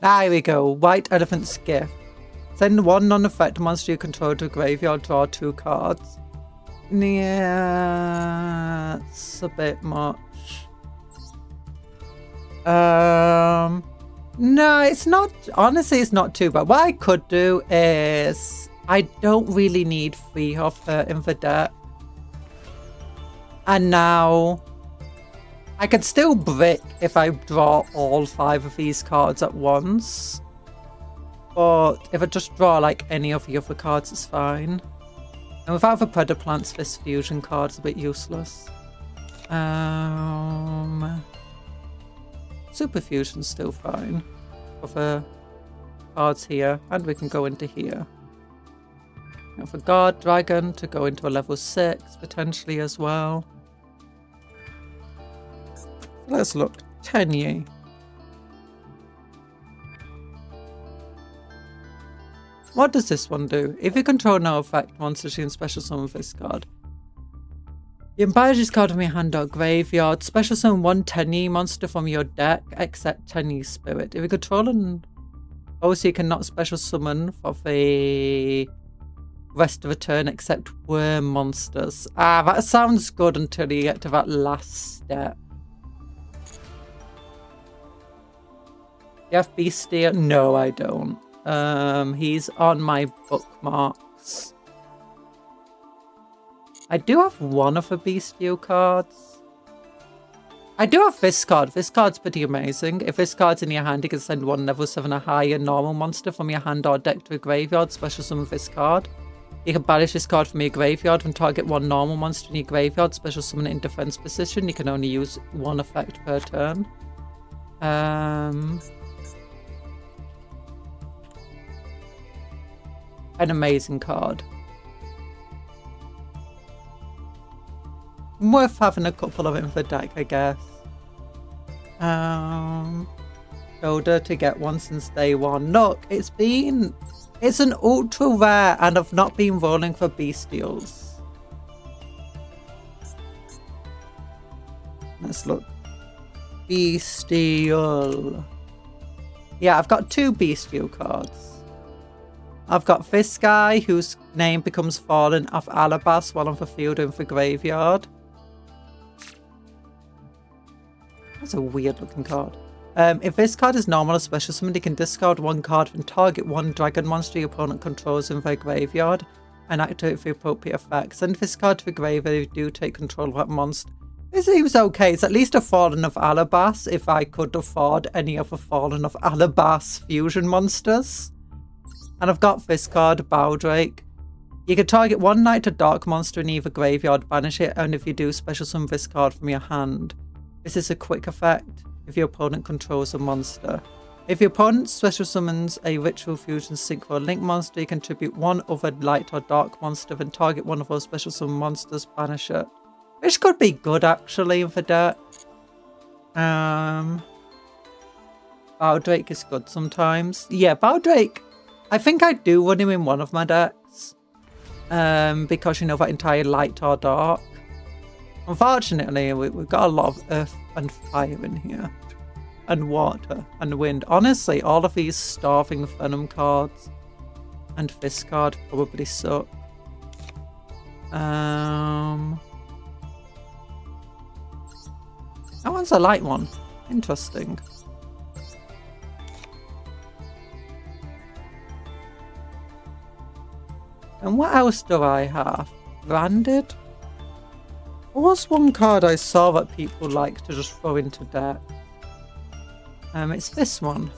There we go. White Elephant's Gift. Send one non-effect monster you control to a graveyard, draw 2 cards. Yeah, it's a bit much. No, it's not. Honestly, it's not too bad. What I could do is I don't really need 3 of her in the deck. And now I could still brick if I draw all 5 of these cards at once. But if I just draw like any of the other cards, it's fine. And without the Predator Plants, this fusion card's a bit useless. Super Fusion's still fine. Other cards here, and we can go into here. Now for Guard Dragon to go into a level 6 potentially as well. Let's look. 10-year. What does this one do? If you control no effect monsters, you can special summon this card. You can banish this card from your hand or graveyard. Special summon one 10-year monster from your deck, except 10-year spirit. If you control an... Also, you cannot special summon for the rest of the turn except worm monsters. Ah, that sounds good until you get to that last step. You have Beastia? No, I don't. He's on my bookmarks. I do have one of the Bestial cards. I do have this card. This card's pretty amazing. If this card's in your hand, you can send one level 7 or higher normal monster from your hand or deck to a graveyard. Special summon this card. You can banish this card from your graveyard and target one normal monster in your graveyard. Special summon it in defense position. You can only use one effect per turn. an amazing card. Worth having a couple of it in the deck, I guess. Shoulder to get one since day one. Look, it's an ultra rare and I've not been rolling for bestials. Let's look. Bestial. Yeah, I've got 2 bestial cards. I've got this guy whose name becomes Fallen of Alabas while on the field or in the graveyard. That's a weird looking card. If this card is normal or special, somebody can discard 1 card and target 1 dragon monster your opponent controls in their graveyard and activate for appropriate effects. Send this card to the graveyard if you do take control of that monster. It seems okay. It's at least a Fallen of Alabas if I could afford any of the Fallen of Alabas fusion monsters. And I've got this card, Bowdrake. You can target 1 Knight or Dark monster in either graveyard, banish it, and if you do, special summon this card from your hand. This is a quick effect if your opponent controls a monster. If your opponent special summons a Ritual Fusion Synchro Link monster, you can tribute 1 other Light or Dark monster, then target 1 of those special summon monsters, banish it. Which could be good actually in the deck. Bowdrake is good sometimes. Yeah, Bowdrake, I think I do run him in one of my decks. Because you know that entire Light or Dark. Unfortunately, we've got a lot of earth and fire in here. And water and wind. Honestly, all of these Starving Venom cards and this card probably suck. That one's a light one. Interesting. And what else do I have? Branded? What was one card I saw that people like to just throw into deck? It's this one.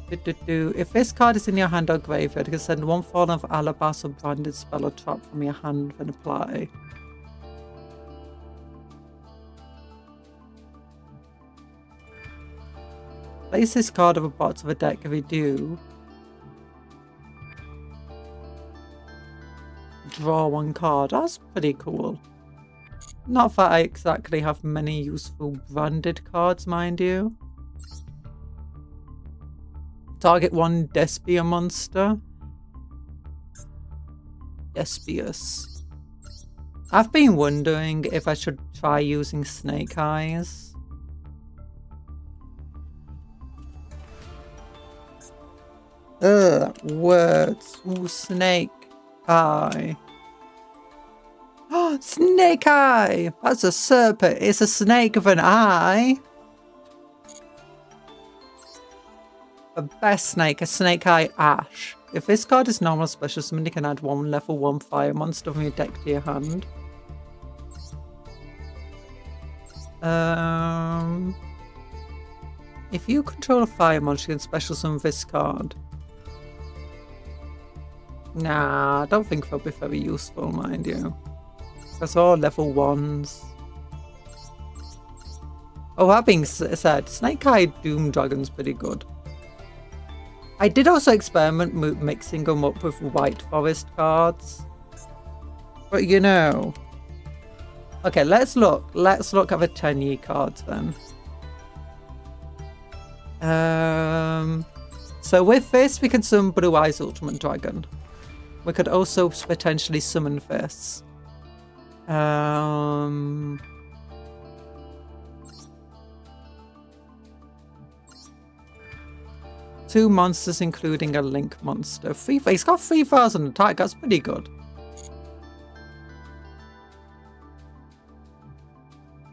If this card is in your hand or graveyard, you can send 1 Fallen of Alabas or branded spell or trap from your hand and apply. Place this card at the bottom of the deck if you do. Draw 1 card. That's pretty cool. Not that I exactly have many useful branded cards, mind you. Target 1 Despia monster. Despius. I've been wondering if I should try using Snake Eyes. Words. Ooh, Snake Eye. Oh, Snake Eye! That's a serpent. It's a snake with an eye. The best snake, a Snake Eye Ash. If this card is normal special, somebody can add 1 level 1 fire monster from your deck to your hand. If you control a fire monster, you can special summon this card. Nah, I don't think they'll be very useful, mind you. That's all level 1s. Oh, that being said, Snake Eye Doom Dragon's pretty good. I did also experiment mixing them up with White Forest cards. But you know. Okay, let's look. Let's look at the 10-year cards then. So with this, we can summon Blue Eyes Ultimate Dragon. We could also potentially summon this. 2 monsters, including a Link monster. He's got 3,000 attack. That's pretty good.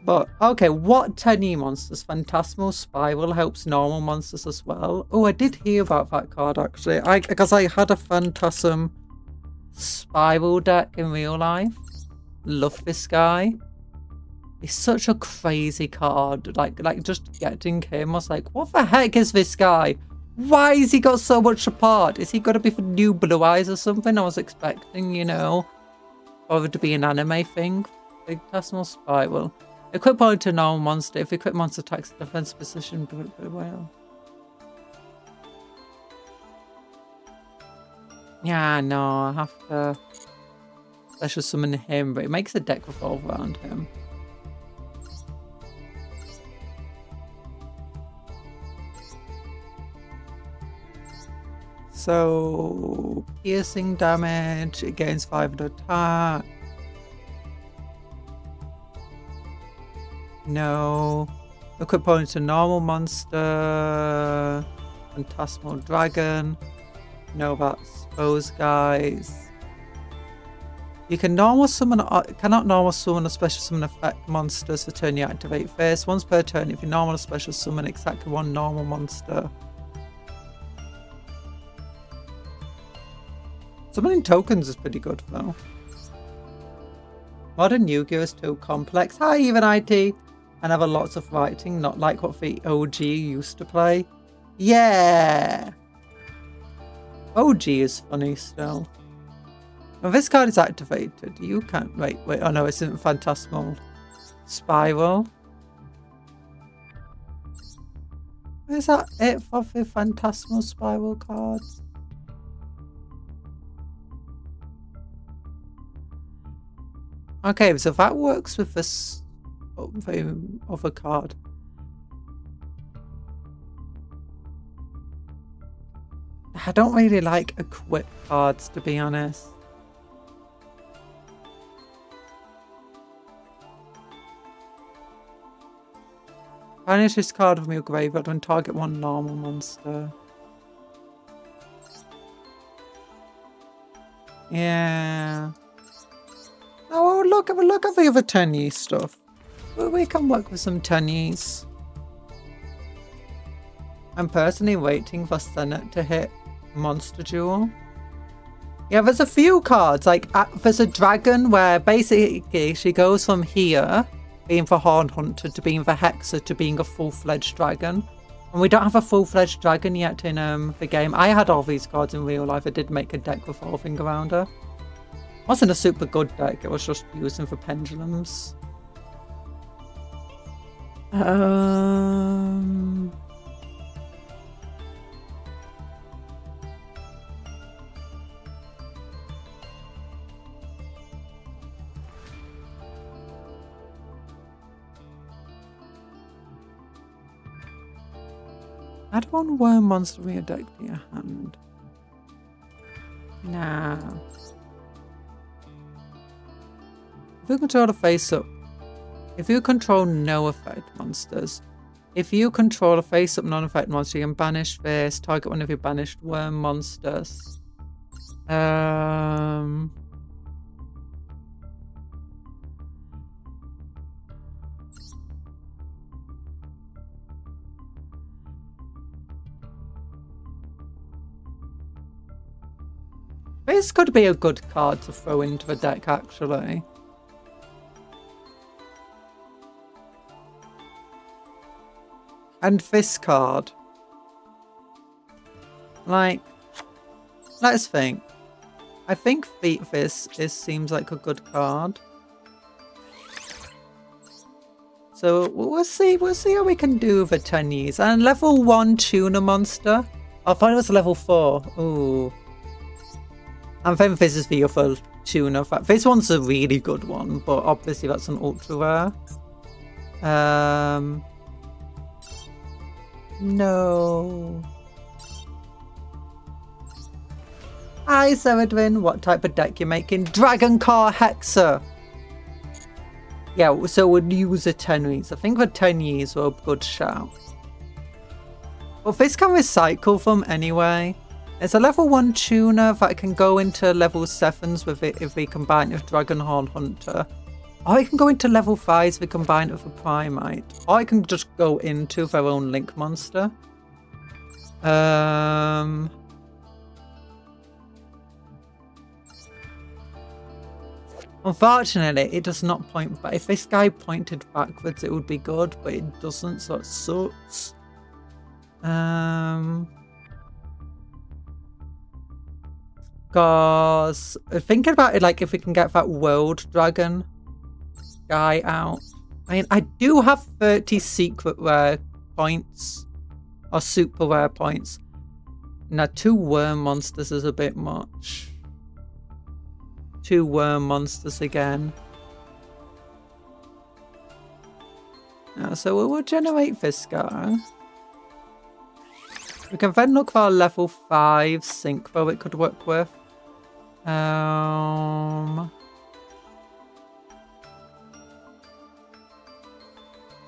But, okay, what 10E monsters? Phantasmal Spiral helps normal monsters as well. Oh, I did hear about that card, actually. Because I had a Phantasm Spiral deck in real life. Love this guy. He's such a crazy card. Like just getting him, I was like, what the heck is this guy? Why has he got so much support? Is he going to be for new Blue Eyes or something? I was expecting, you know, or to be an anime thing. Phantasmal Spiral. Equip point to normal monster. If equip monster attacks the defense position, well. Yeah, no, I have to special summon him, but it makes a deck revolve around him. So, piercing damage, it gains 500 attack. No. Equip opponent to normal monster. Phantasmal dragon. No, that's those guys. You can normal summon, cannot normal summon or special summon effect monsters for turn you activate first. Once per turn, if you normal or special summon exactly one normal monster. Summoning tokens is pretty good though. Modern Yu-Gi-Oh! Is too complex. Hi, even IT. And have a lots of writing, not like what the OG used to play. Yeah! OG is funny still. When this card is activated, you can't... Wait, oh no, it's in Phantasmal Spiral. Is that it for the Phantasmal Spiral cards? Okay, so that works with this other card. I don't really like equip cards, to be honest. Banish this card from your graveyard when target one normal monster. Yeah. Oh, look at the other Tenyi stuff. We can work with some Tenyis. I'm personally waiting for Senate to hit Monster Duel. Yeah, there's a few cards. Like, there's a dragon where basically she goes from here, being the Horn Hunter, to being the Hexer, to being a full-fledged dragon. And we don't have a full-fledged dragon yet in the game. I had all these cards in real life. I did make a deck revolving around her. It wasn't a super good deck. It was just using for pendulums. Add one worm monster from your deck to your hand. Nah. If you control the face-up, if you control no effect monsters, if you control a face-up non-effect monster, you can banish this, target one of your banished worm monsters. This could be a good card to throw into the deck, actually. And this card. Like, let's think. I think this seems like a good card. So we'll see how we can do the Tenyis. And level 1 tuner monster. I thought it was level 4. Ooh. And then this is the other tuner. This one's a really good one, but obviously that's an ultra rare. No. Hi, Seredwin. What type of deck you're making? Dragon Car Hexer. Yeah, so we'd use a Tenyis. I think the Tenyis were a good shout. But this can recycle them anyway. It's a level 1 tuner that can go into level 7s with it if we combine it with Dragonhorn Hunter. Or I can go into level 5s if we combine it with a Primite. Or I can just go into their own Link monster. Unfortunately, it does not point back. If this guy pointed backwards, it would be good, but it doesn't, so it sucks. Because thinking about it, like if we can get that World Dragon guy out. I mean, I do have 30 secret rare points or super rare points. Now, 2 worm monsters is a bit much. 2 worm monsters again. So we will generate this guy. We can then look for a level 5 synchro it could work with.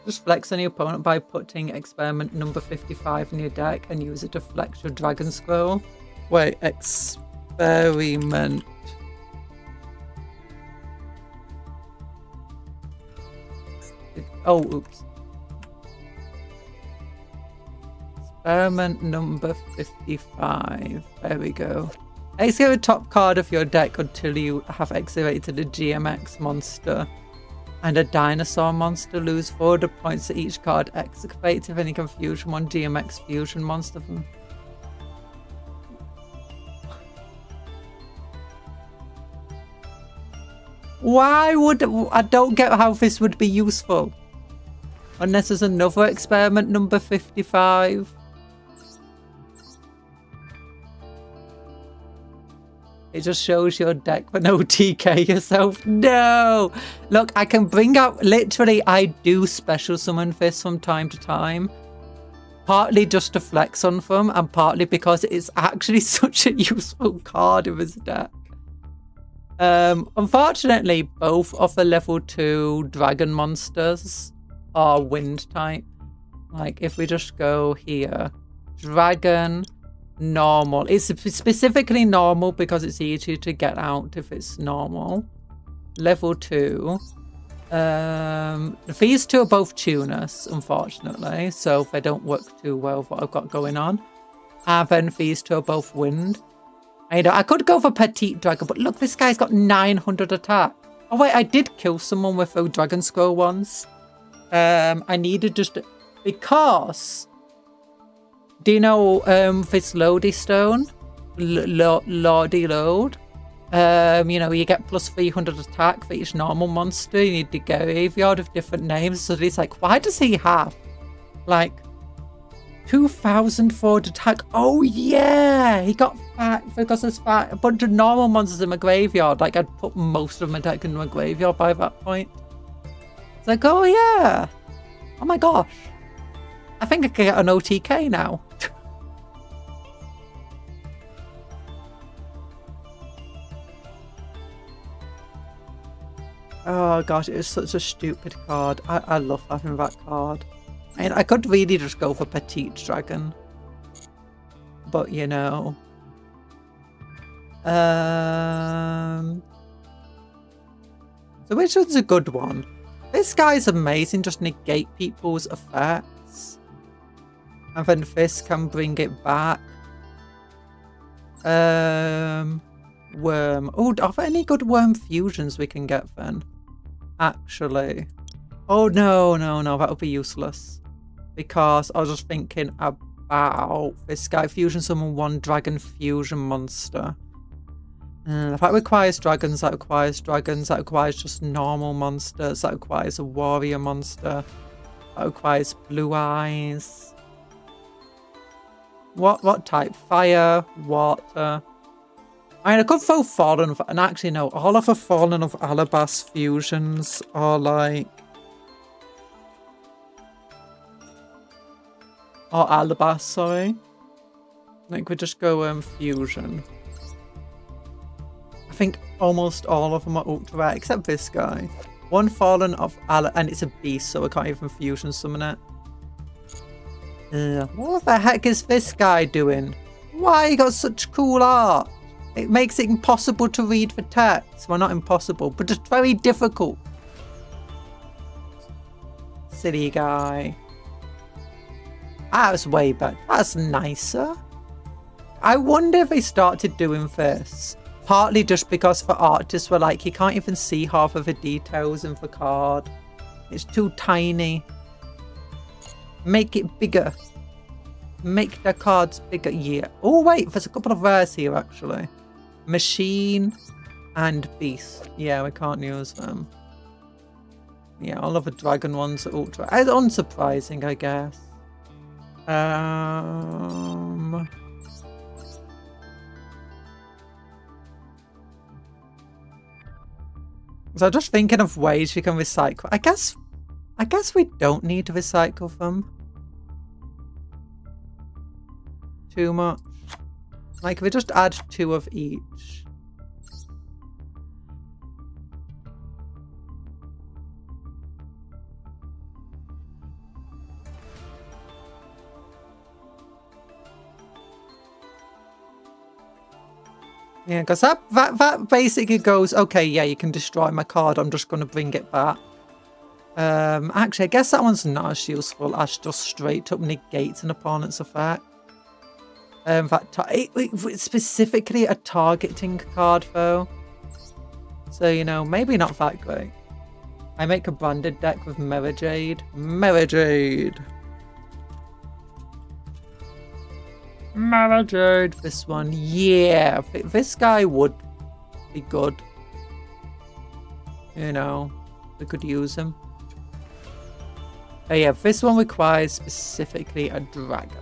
Just flex on your opponent by putting experiment number 55 in your deck and use it to flex your dragon scroll. Wait, experiment. Oh, oops. Experiment number 55. There we go. Execute the top card of your deck until you have activated a GMX monster and a dinosaur monster. Lose 400 points to each card activated if any confusion one GMX fusion monster from. Why would I don't get how this would be useful? Unless there's another experiment number 55. It just shows your deck for no TK yourself. No! Look, I can bring out... Literally, I do special summon this from time to time. Partly just to flex on them, and partly because it's actually such a useful card in this deck. Unfortunately, both of the level 2 dragon monsters are wind type. Like, if we just go here, dragon, normal. It's specifically normal because it's easier to get out if it's normal. Level 2. These 2 are both tuners, unfortunately, so they don't work too well with what I've got going on. And then these 2 are both wind. I could go for Petite Dragon, but look, this guy's got 900 attack. Oh wait, I did kill someone with those Dragon Scroll once. I needed just... Because... Do you know this Lodi Stone? Lodi Load? You know, you get plus 300 attack for each normal monster. You need the graveyard of different names. So it's like, why does he have, like, 2,000 forward attack? Oh yeah, he got fat because there's a bunch of normal monsters in my graveyard. Like, I'd put most of my deck in my graveyard by that point. It's like, oh yeah, oh my gosh, I think I can get an OTK now. Oh gosh, it's such a stupid card. I love having that card. I mean, I could really just go for Petite Dragon. But, you know. So which one's a good one? This guy's amazing, just negate people's effects. And then this can bring it back. Worm. Oh, are there any good worm fusions we can get then? Actually. Oh, no, that would be useless. Because I was just thinking about this guy. Fusion summon 1 dragon fusion monster. If that requires dragons, that requires dragons. That requires just normal monsters. That requires a warrior monster. That requires blue eyes. What type? Fire, water. I mean, I could throw Fallen of... And actually, no. All of the Fallen of Alabas fusions are like... Or Alabas, sorry. I think we just go fusion. I think almost all of them are ultra rare, except this guy. 1 Fallen of and it's a beast, so I can't even fusion summon it. What the heck is this guy doing? Why he got such cool art? It makes it impossible to read the text. Well, not impossible, but just very difficult. Silly guy. That's way better. That's nicer. I wonder if they started doing this. Partly just because the artists were like, you can't even see half of the details in the card. It's too tiny. Make it bigger. Make the cards bigger. Yeah. Oh, wait. There's a couple of rares here, actually. Machine and Beast. Yeah, we can't use them. Yeah, all of the dragon ones are ultra. It's unsurprising, I guess. So I'm just thinking of ways you can recycle. I guess we don't need to recycle them too much. Like, if we just add 2 of each. Yeah, because that basically goes, okay, yeah, you can destroy my card, I'm just going to bring it back. Actually, I guess that one's not as useful as just straight up negates an opponent's effect. It's specifically a targeting card, though. So, you know, maybe not that great. I make a branded deck with Mirror Jade. Mirror Jade! Mirror Jade, this one. Yeah, this guy would be good. You know, we could use him. Oh yeah, this one requires specifically a dragon.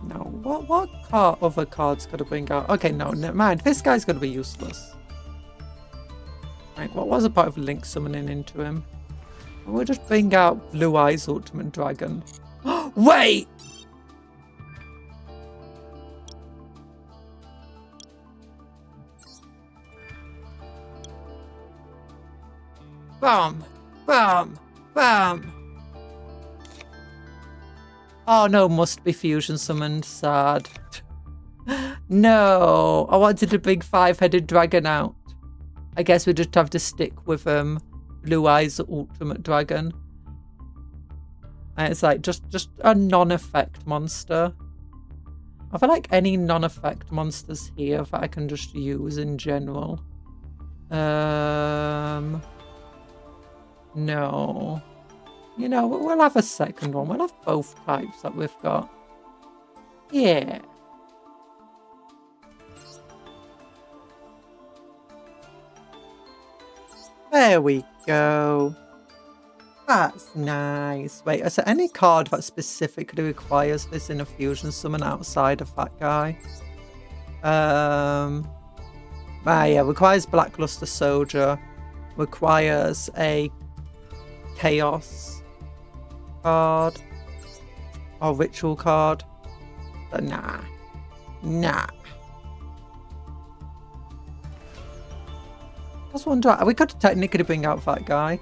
No, what other cards gotta bring out? Okay, no, never mind. This guy's gonna be useless. Like, what was the point of Link summoning into him? We'll just bring out Blue Eyes Ultimate Dragon. Wait! Bam! Bam! Bam! Oh no, must be fusion summoned. Sad. No! I wanted to bring 5-headed dragon out. I guess we just have to stick with Blue Eyes Ultimate Dragon. And it's like just a non-effect monster. I feel like any non-effect monsters here that I can just use in general. No. You know, we'll have a second one. We'll have both types that we've got. Yeah. There we go. That's nice. Wait, is there any card that specifically requires this in a fusion summon outside of that guy? Yeah, requires Blackluster Soldier. Requires a Chaos card. Or Ritual card. But nah. Nah. I was wondering, we could technically bring out that guy.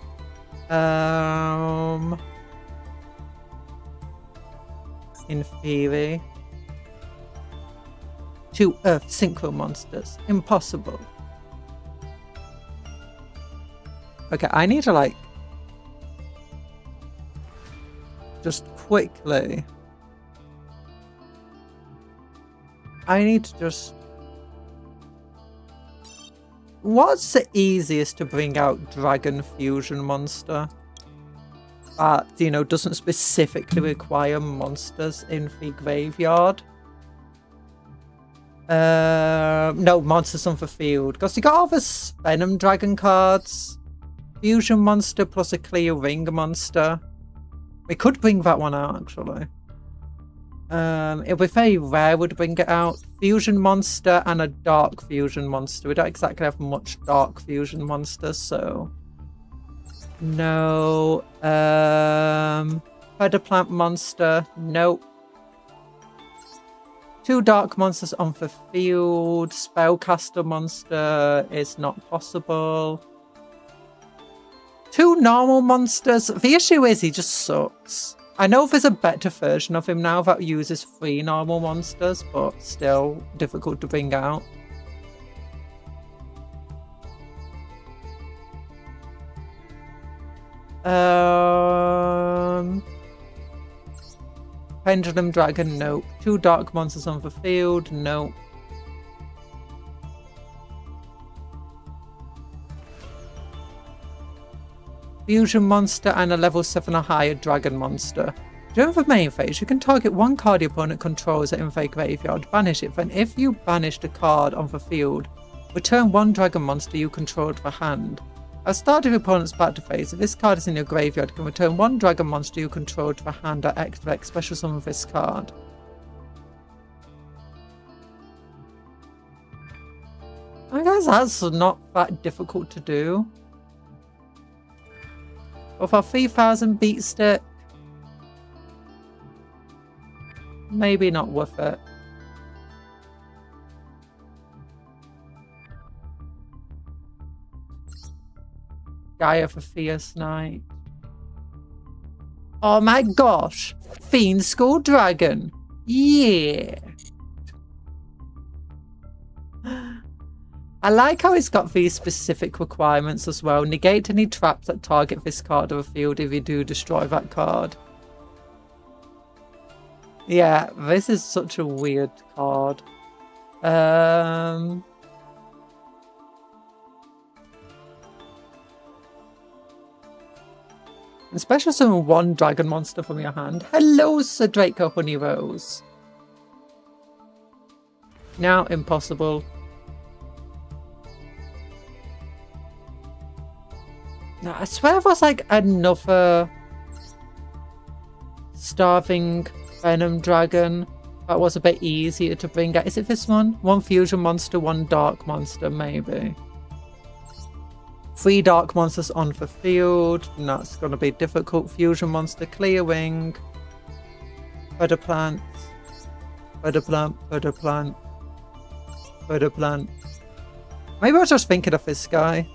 In theory. 2 Earth Synchro monsters. Impossible. Okay, I need to like just quickly. I need to just. What's the easiest to bring out Dragon Fusion monster? That, you know, doesn't specifically require monsters in the graveyard. No, monsters on the field. Because you got all this Venom Dragon cards. Fusion monster plus a clear ring monster. We could bring that one out, actually. It'll be very rare we'd bring it out. Fusion monster and a dark fusion monster. We don't exactly have much dark fusion monsters, so no. Feather plant monster, nope. 2 dark monsters on the field. Spellcaster monster is not possible. 2 normal monsters. The issue is he just sucks. I know there's a better version of him now that uses 3 normal monsters, but still difficult to bring out. Pendulum Dragon, nope. 2 dark monsters on the field, nope. Fusion monster and a level 7 or higher dragon monster. During the main phase, you can target 1 card your opponent controls in their graveyard, banish it, then if you banished a card on the field, return 1 dragon monster you control to the hand. At the start of your opponent's battle phase, if this card is in your graveyard, you can return 1 dragon monster you control to the hand or activate special summon this card. I guess that's not that difficult to do. But for 3000 beat stick, maybe not worth it. Gaia for Fierce Knight. Oh my gosh! Fiend Skull Dragon! Yeah! I like how it's got these specific requirements as well. Negate any traps that target this card of a field if you do destroy that card. Yeah, this is such a weird card. Special summon one dragon monster from your hand. Hello, Sir Draco Honeyrose. Now, impossible. No, I swear there was like another starving venom dragon that was a bit easier to bring out. Is it this one? One fusion monster, one dark monster, maybe. 3 dark monsters on the field. And that's going to be difficult. Fusion monster, clear wing. Feather plant. Feather plant. Feather plant. Feather plant. Maybe I was just thinking of this guy.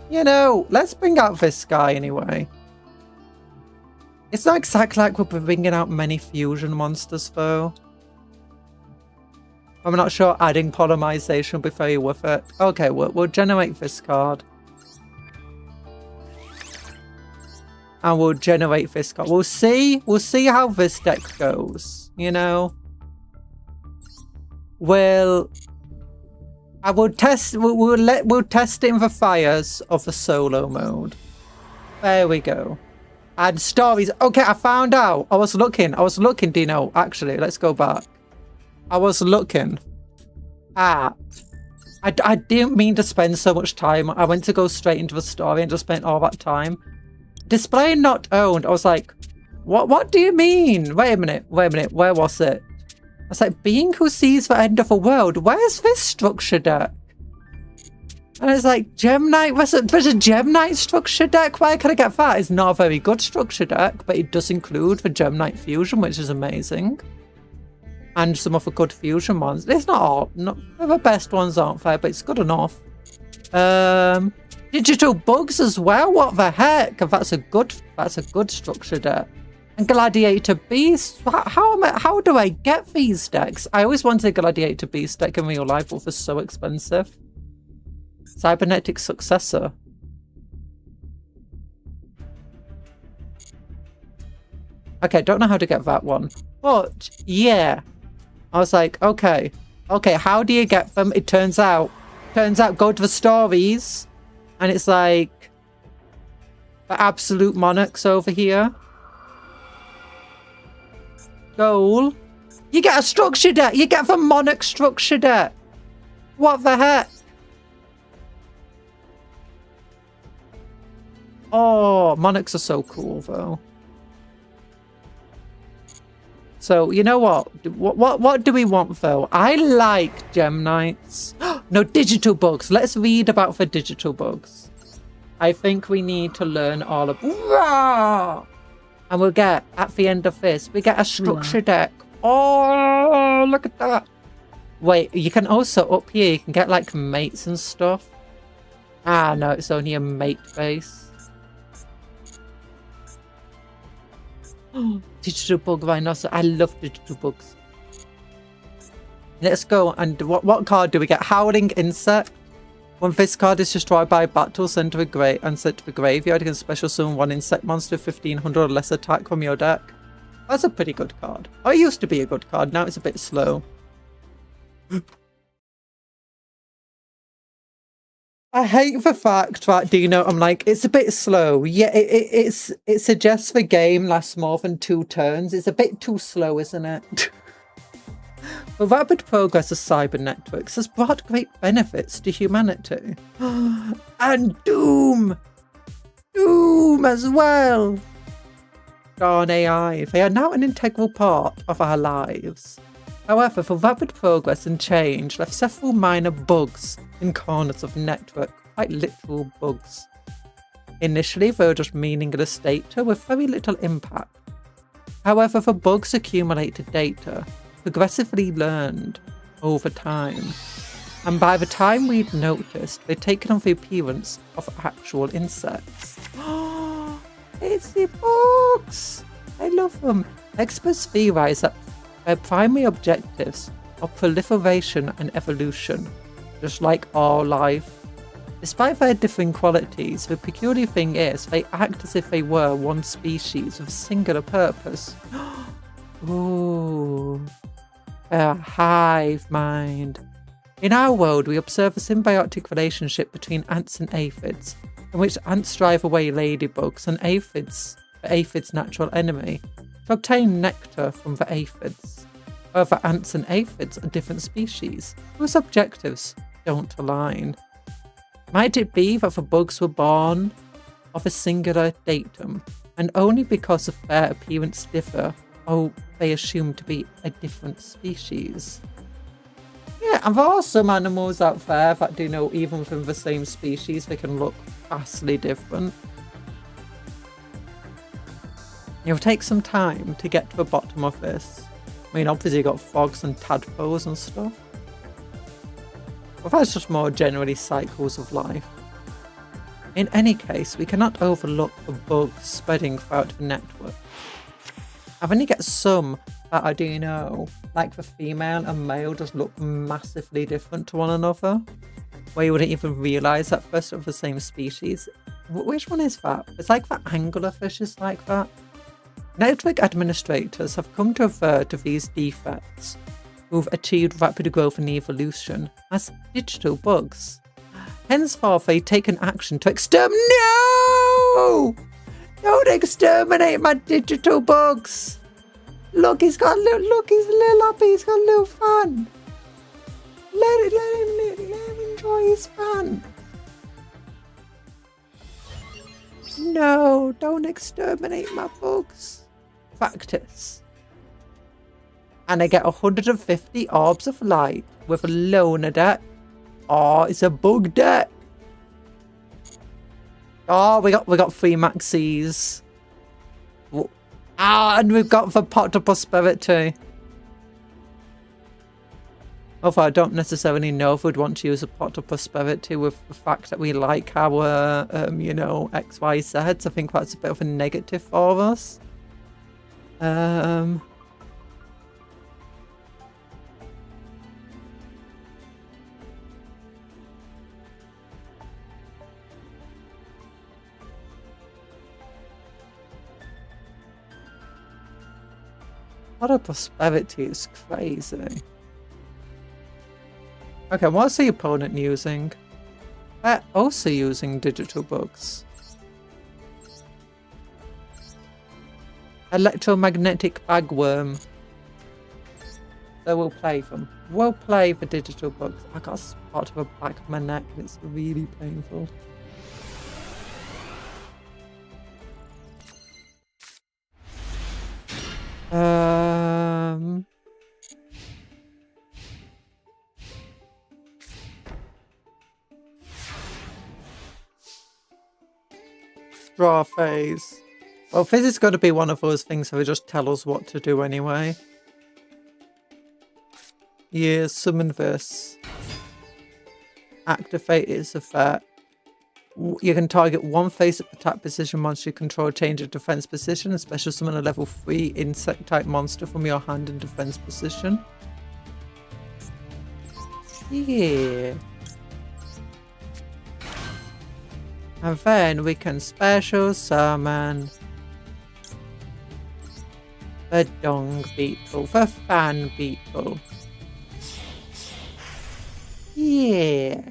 You know, let's bring out this guy anyway. It's not exactly like we're bringing out many fusion monsters, though. I'm not sure adding polymerization will be very worth it. Okay, we'll generate this card. And we'll generate this card. We'll see how this deck goes, you know? We'll test it in the fires of the solo mode. There we go. And stories. Okay, I found out. I was looking, Dino. Actually, let's go back. I was looking at... I didn't mean to spend so much time. I went to go straight into the story and just spent all that time. Display not owned. I was like, what do you mean? Wait a minute. Where was it? I was like, being who sees the end of the world. Where's this structure deck? And it's like, Gem Knight, there's a Gem Knight structure deck? Where can I get that? It's not a very good structure deck, but it does include the Gem Knight fusion, which is amazing. And some other good fusion ones. It's not all, the best ones aren't fair, but it's good enough. Digital bugs as well, what the heck? That's a good structure deck. And Gladiator Beast, how do I get these decks? I always wanted a Gladiator Beast deck in real life, but they're so expensive. Cybernetic Successor. Okay, don't know how to get that one. But, yeah. I was like, okay, how do you get them? It turns out, go to the stories, and it's like, the Absolute Monarchs over here. Goal. You get a structure deck! You get the Monarch structure deck! What the heck? Oh, Monarchs are so cool, though. So, you know what? What do we want, though? I like Gem Knights. No, digital bugs. Let's read about the digital bugs. I think we need to learn all of... And we'll get, at the end of this, we get a structure deck. Oh, look at that. Wait, you can also, up here, you can get, like, mates and stuff. Ah, no, it's only a mate base. Digital bug rhinoceros. I love digital bugs. Let's go. And what card do we get? Howling Insect. When this card is destroyed by battle, sent to the graveyard, you can special summon one insect monster, 1500 or less attack from your deck. That's a pretty good card. Oh, it used to be a good card. Now it's a bit slow. I hate the fact that, Dino, I'm like, it's a bit slow. Yeah, it suggests the game lasts more than 2 turns. It's a bit too slow, isn't it? The rapid progress of cyber networks has brought great benefits to humanity. And Doom! Doom as well! locked on AI. They are now an integral part of our lives. However, the rapid progress and change left several minor bugs in corners of the network, quite literal bugs. Initially, they were just meaningless data with very little impact. However, the bugs accumulated data, progressively learned over time. And by the time we'd noticed, they'd taken on the appearance of actual insects. It's the bugs! I love them. Experts theorize that their primary objectives are proliferation and evolution, just like all life. Despite their differing qualities, the peculiar thing is they act as if they were one species with a singular purpose. Ooh, a hive mind. In our world, we observe a symbiotic relationship between ants and aphids, in which ants drive away ladybugs and aphids, the aphid's natural enemy, to obtain nectar from the aphids. However, ants and aphids are different species, whose objectives don't align. Might it be that the bugs were born of a singular datum, and only because of their appearance differ, are they assumed to be a different species? Yeah, and there are some animals out there that do know even within the same species, they can look vastly different. It'll take some time to get to the bottom of this. I mean, obviously you got frogs and tadpoles and stuff. But that's just more generally cycles of life. In any case, we cannot overlook the bugs spreading throughout the network. I've only got some that I do know, like the female and male just look massively different to one another, where you wouldn't even realise at first of the same species. Which one is that? It's like the anglerfish is like that. Network administrators have come to refer to these defects, who've achieved rapid growth and evolution, as digital bugs. Henceforth, they've taken action to exterminate. No! Don't exterminate my digital bugs! Look, he's got a little. Look, he's a little uppy. He's got a little fun. Let him enjoy his fun. No, don't exterminate my bugs. Practice. And I get 150 orbs of light with a loner deck. Oh, it's a bug deck. Oh, we got 3 maxis. Ah, and we've got the pot of prosperity. Although I don't necessarily know if we'd want to use a pot of prosperity with the fact that we like our, you know, XYZs. I think that's a bit of a negative for us. Pot of prosperity is crazy. Okay, what's the opponent using? They're also using digital bugs. Electromagnetic bagworm. So we'll play them. We'll play the digital bugs. I got a spot of the back of my neck and it's really painful. Draw phase. Well, phase is going to be one of those things that will just tell us what to do anyway. Yeah, summon this. Activate its effect. You can target one face up attack position monster you control, change its defense position, and special summon a level 3 insect type monster from your hand in defense position. Yeah. And then we can special summon the dung beetle, the fan beetle. Yeah.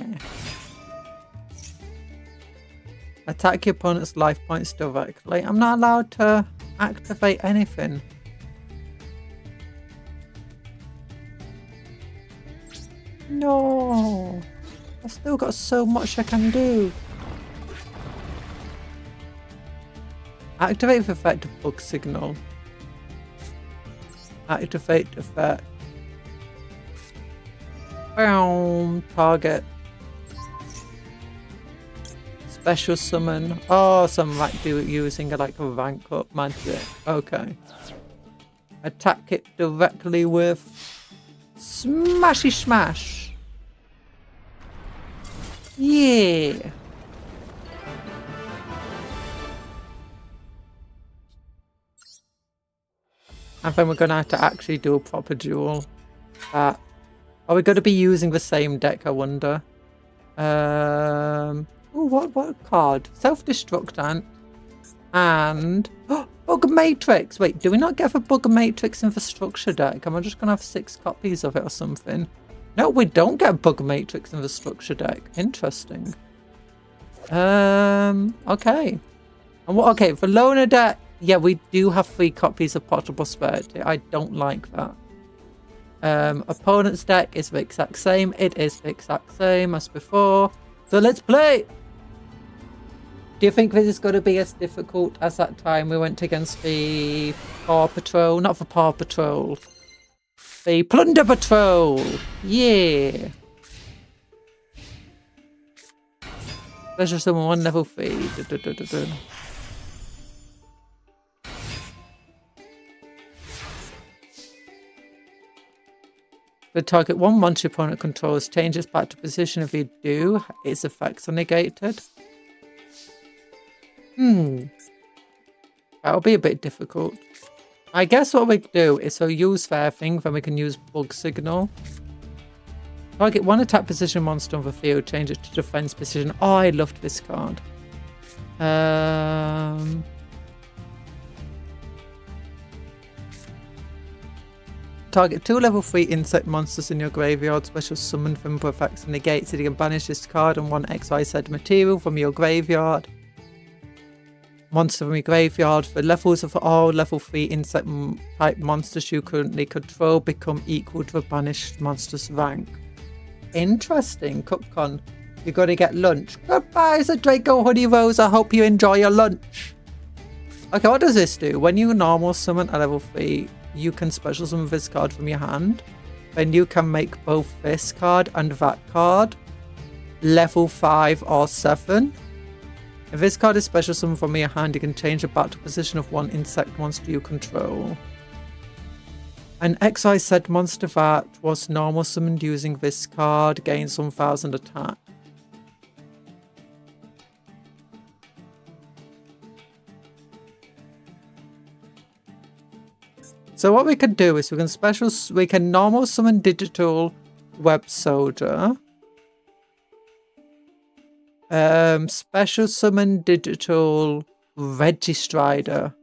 Attack your opponent's life points directly. I'm not allowed to activate anything. No. I've still got so much I can do. Activate effect of bug signal. Activate effect. Boom. Target. Special summon. Oh, some like using like a rank up magic. Okay. Attack it directly with smashy smash. Yeah. And then we're going to have to actually do a proper duel. Are we going to be using the same deck, I wonder? Ooh, what card? Self-Destructant. And... Oh, Bug Matrix! Wait, do we not get the Bug Matrix in the structure deck? Am I just going to have 6 copies of it or something? No, we don't get Bug Matrix in the structure deck. Interesting. Okay. And what? Okay, for loner deck, yeah, we do have 3 copies of Potable Prosperity. I don't like that. Opponent's deck is the exact same. It is the exact same as before. So let's play! Do you think this is going to be as difficult as that time we went against the Paw Patrol? Not the Paw Patrol. The Plunder Patrol! Yeah! Special Summon 1 level 3. The target 1 monster opponent controls changes back to position. If you do, its effects are negated. That'll be a bit difficult. I guess what we do is so use Fair Thing, then we can use Bug Signal. Target 1 attack position monster on the field, change it to defense position. Oh, I loved this card. Target 2 level 3 insect monsters in your graveyard. Special summon them for effects and negates it. You can banish this card and 1 XYZ material from your graveyard. Monster from your graveyard. The levels of all level 3 insect type monsters you currently control become equal to the banished monster's rank. Interesting. Cupcon. You gotta get lunch. Goodbye, Sir Draco Honey Rose. I hope you enjoy your lunch. Okay, what does this do? When you normal summon a level 3, you can special summon this card from your hand. Then you can make both this card and that card level 5 or 7. If this card is special summoned from your hand, you can change the battle position of 1 insect monster you control. An XYZ monster that was normal summoned using this card gains 1000 attack. So what we can do is we can normal summon digital web soldier. Special summon digital Registrider.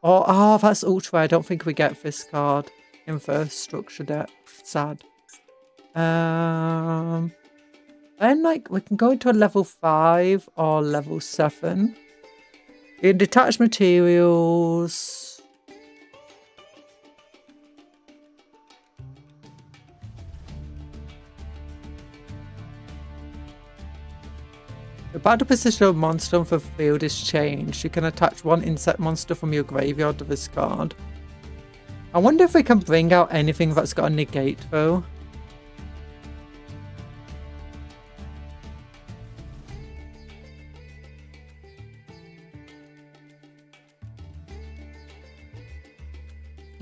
Oh, that's ultra. I don't think we get this card in first structure deck. Sad. Then like we can go into a level 5 or level 7. You can detach materials. The battle position of a monster on the field is changed. You can attach 1 insect monster from your graveyard to this card. I wonder if we can bring out anything that's got a negate though.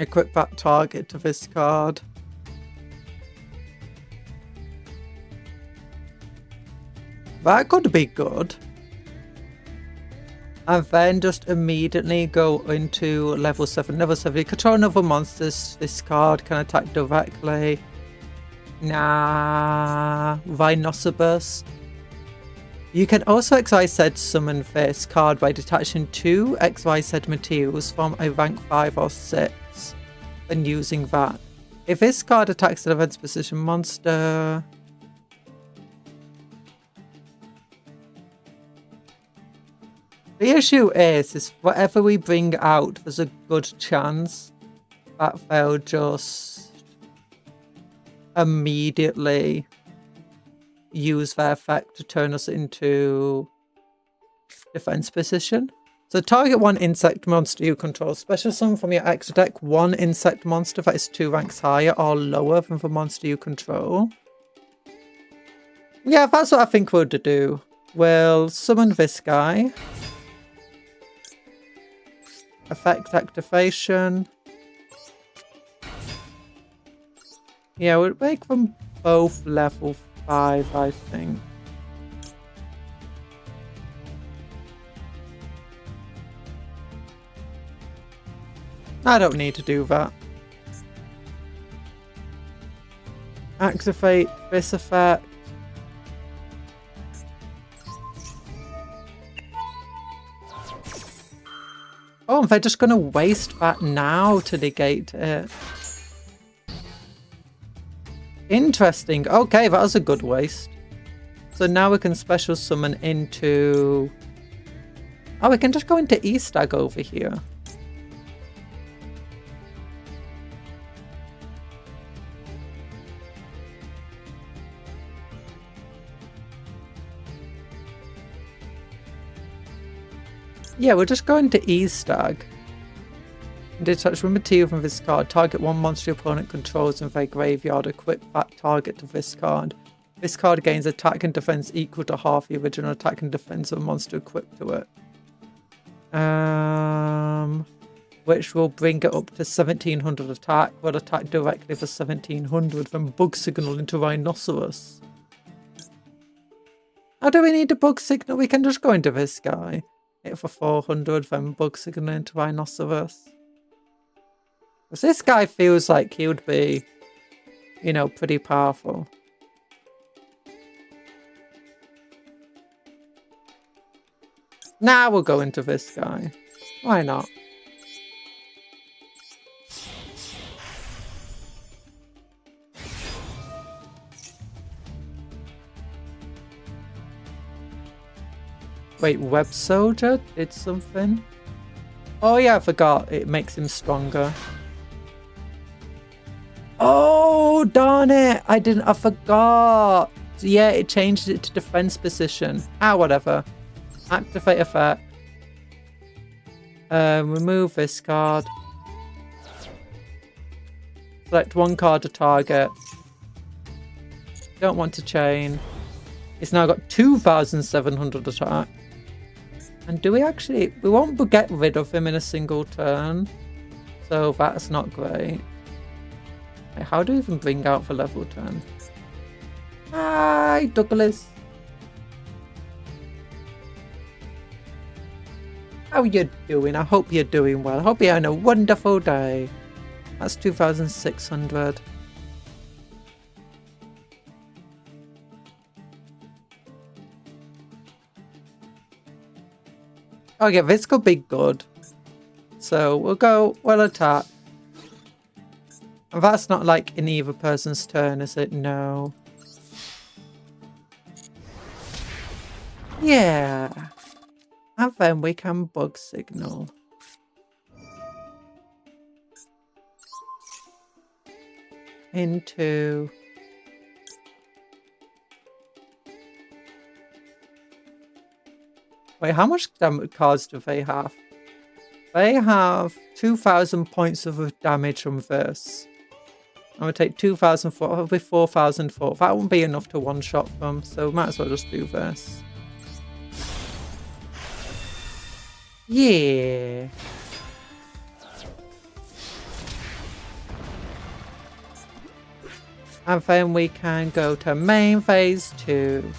Equip that target to this card. That could be good. And then just immediately go into level 7. Level 7, you control another monsters. This card can attack directly. Nah. Rhinoceros. You can also XYZ summon this card by detaching 2 XYZ materials from a rank 5 or 6 and using that. If this card attacks an event's position monster... The issue is whatever we bring out, there's a good chance that they'll just immediately use their effect to turn us into defense position. So target one insect monster you control. Special summon from your extra deck one insect monster that is 2 ranks higher or lower than the monster you control. Yeah, that's what I think we'll do. We'll summon this guy. Effect activation. Yeah, we'll make them both level 5, I think. I don't need to do that. Activate this effect. Oh, they're just going to waste that now to negate it. Interesting. Okay, that was a good waste. So now we can special summon into... Oh, we can just go into E-Stag over here. Yeah, we're just going to E-Stag. Detach one material from this card. Target one monster your opponent controls in their graveyard. Equip that target to this card. This card gains attack and defense equal to half the original attack and defense of a monster equipped to it. Which will bring it up to 1700 attack. Will attack directly for 1700, then bug signal into Rhinoceros. How do we need a bug signal? We can just go into this guy. Hit for 400, then bug signal into Rhinoceros. Because this guy feels like he would be, you know, pretty powerful. Now we'll go into this guy. Why not? Wait, Web Soldier did something? Oh yeah, I forgot. It makes him stronger. Oh, darn it. I forgot. Yeah, it changed it to defense position. Ah, whatever. Activate effect. Remove this card. Select one card to target. Don't want to chain. It's now got 2,700 attack. And do we actually... We won't get rid of him in a single turn. So that's not great. Wait, how do we even bring out the level 10? Hi, Douglas. How are you doing? I hope you're doing well. I hope you're having a wonderful day. That's 2,600. Oh yeah, this could be good. So we'll attack. And that's not like in either person's turn, is it? No. Yeah. And then we can bug signal. Into... Wait, how much cards do they have? They have 2,000 points of damage from this. I'm going to take 2,000 for, that'll be 4,000 for. That won't be enough to one-shot them, so might as well just do this. Yeah. And then we can go to main phase 2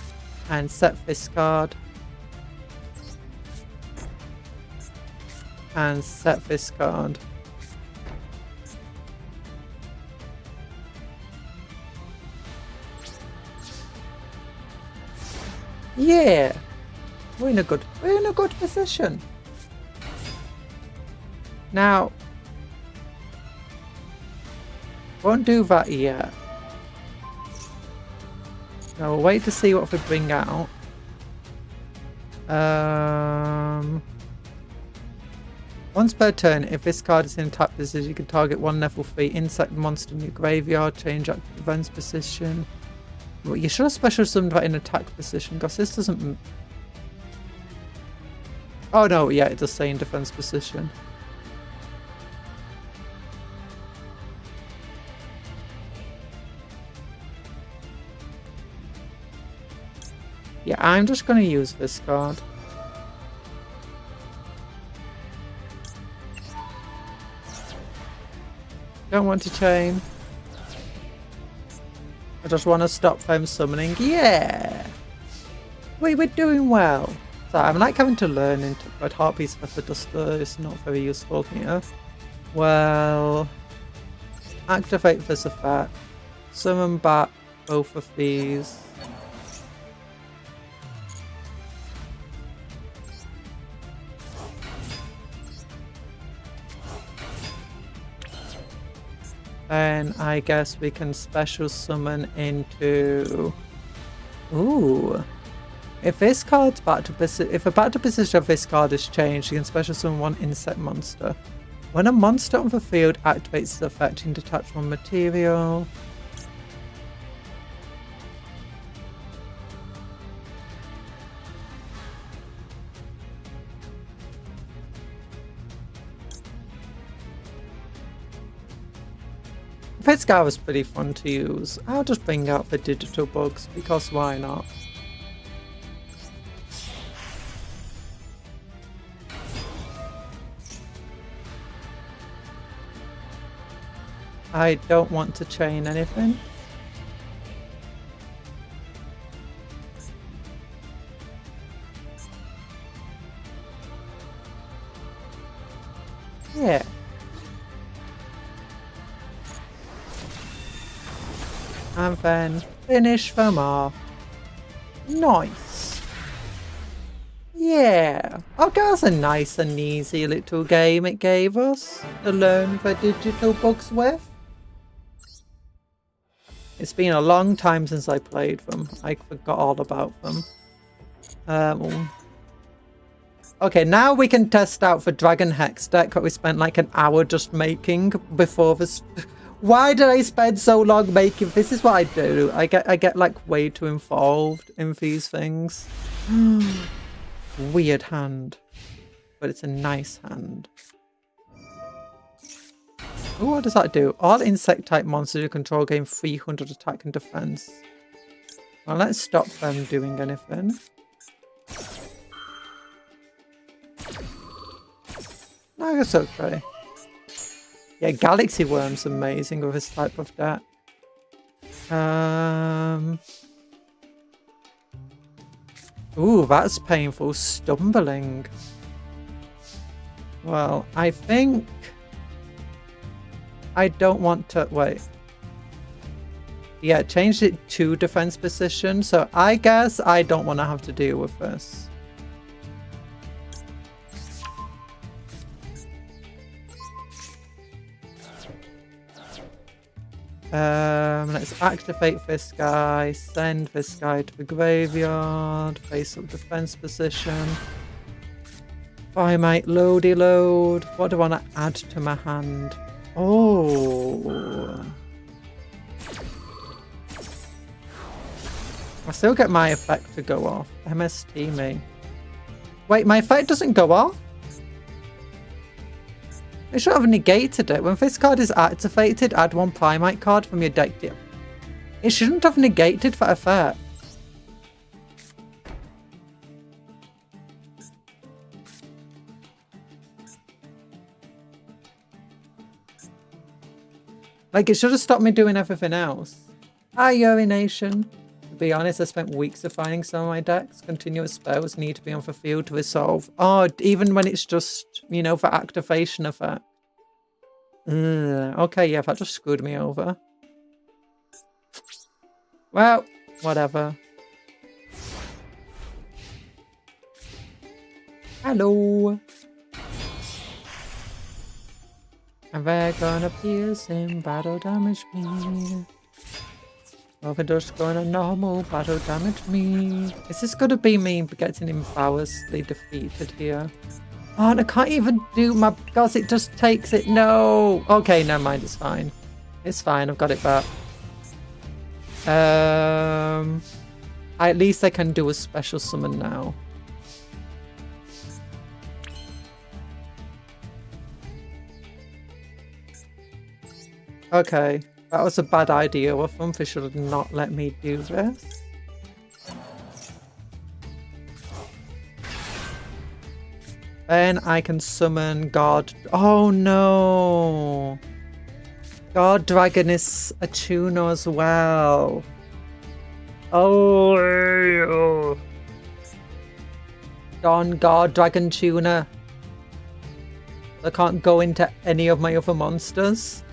and set this card. And set this card. Yeah. We're in a good position. Now, won't do that yet. Now we'll wait to see what we bring out. Once per turn, if this card is in tap position, you can target one level 3 insect monster in your graveyard, change active event's position. Well, you should have special summoned that in attack position, because this doesn't... Oh no, yeah, it does say in defense position. Yeah, I'm just going to use this card. Don't want to chain. I just want to stop them summoning. Yeah! We're doing well. So I'm like having to learn into but Heartbeat's Feather Duster is not very useful here. Well, activate this effect. Summon back both of these. Then I guess we can special summon into... Ooh. If this card's back to position, if a back to position of this card is changed, you can special summon one insect monster. When a monster on the field activates the effect, you can detach one material. This guy was pretty fun to use. I'll just bring out the digital bugs because why not? I don't want to chain anything. Yeah. And then finish them off. Nice. Yeah. Oh, that's a nice and easy little game it gave us to learn the digital bugs with. It's been a long time since I played them. I forgot all about them. Okay, now we can test out the Dragon Hex deck that we spent like an hour just making before this. Why did I spend so long making? This is what I do. I get like way too involved in these things. Weird hand, but it's a nice hand. Ooh, what does that do? All insect type monsters you control gain 300 attack and defense. Well, let's stop them doing anything. No, it's okay. Yeah, Galaxy Worm's amazing with this type of deck. Ooh, that's painful. Stumbling. Well, I think... I don't want to... Wait. Yeah, changed it to defense position, so I guess I don't want to have to deal with this. Let's activate this guy, send this guy to the graveyard, face up defense position. Finite loady load. What do I want to add to my hand? Oh. I still get my effect to go off. MST me. Wait, my effect doesn't go off? It should have negated it. When this card is activated, add one Primite card from your deck deal. It shouldn't have negated that effect. Like, it should have stopped me doing everything else. Urination. To be honest, I spent weeks defining some of my decks. Continuous spells need to be on the field to resolve. Oh, even when it's just, you know, for activation effect. Okay, yeah, that just screwed me over. Well, whatever. Hello. And they're gonna pierce him, battle damage me. Or they're just gonna normal battle damage me. Is this gonna be me getting embarrassingly defeated here? Oh, and I can't even do my... Because it just takes it... No! Okay, never mind, it's fine. It's fine, I've got it back. At least I can do a special summon now. Okay, that was a bad idea of them. They should have not let me do this. Then I can summon God. Oh no! God Dragon is a tuner as well. Oh. Don God Dragon tuner. I can't go into any of my other monsters.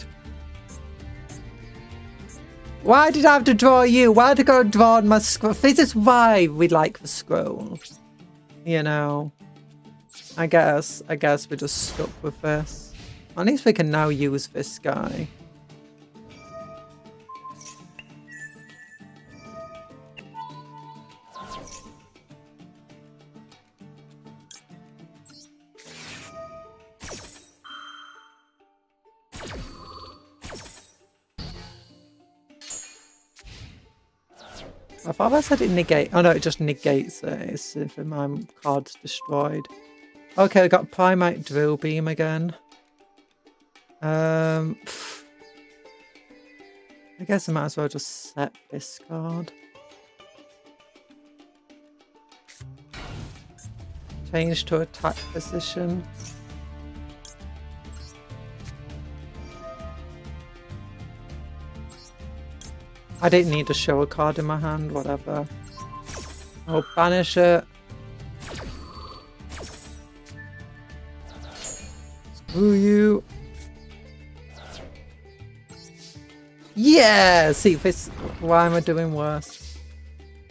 Why did I have to draw you? Why did I go draw on my scroll? This is why we like the scroll. You know. I guess we're just stuck with this. At least we can now use this guy. I thought I said it negate. Oh no, it just negates it. It's if my card's destroyed. Okay, we got Primate Drill Beam again. I guess I might as well just set this card. Change to attack position. I didn't need to show a card in my hand, whatever. I'll banish it. Screw you. Yeah! See, this. Why am I doing worse?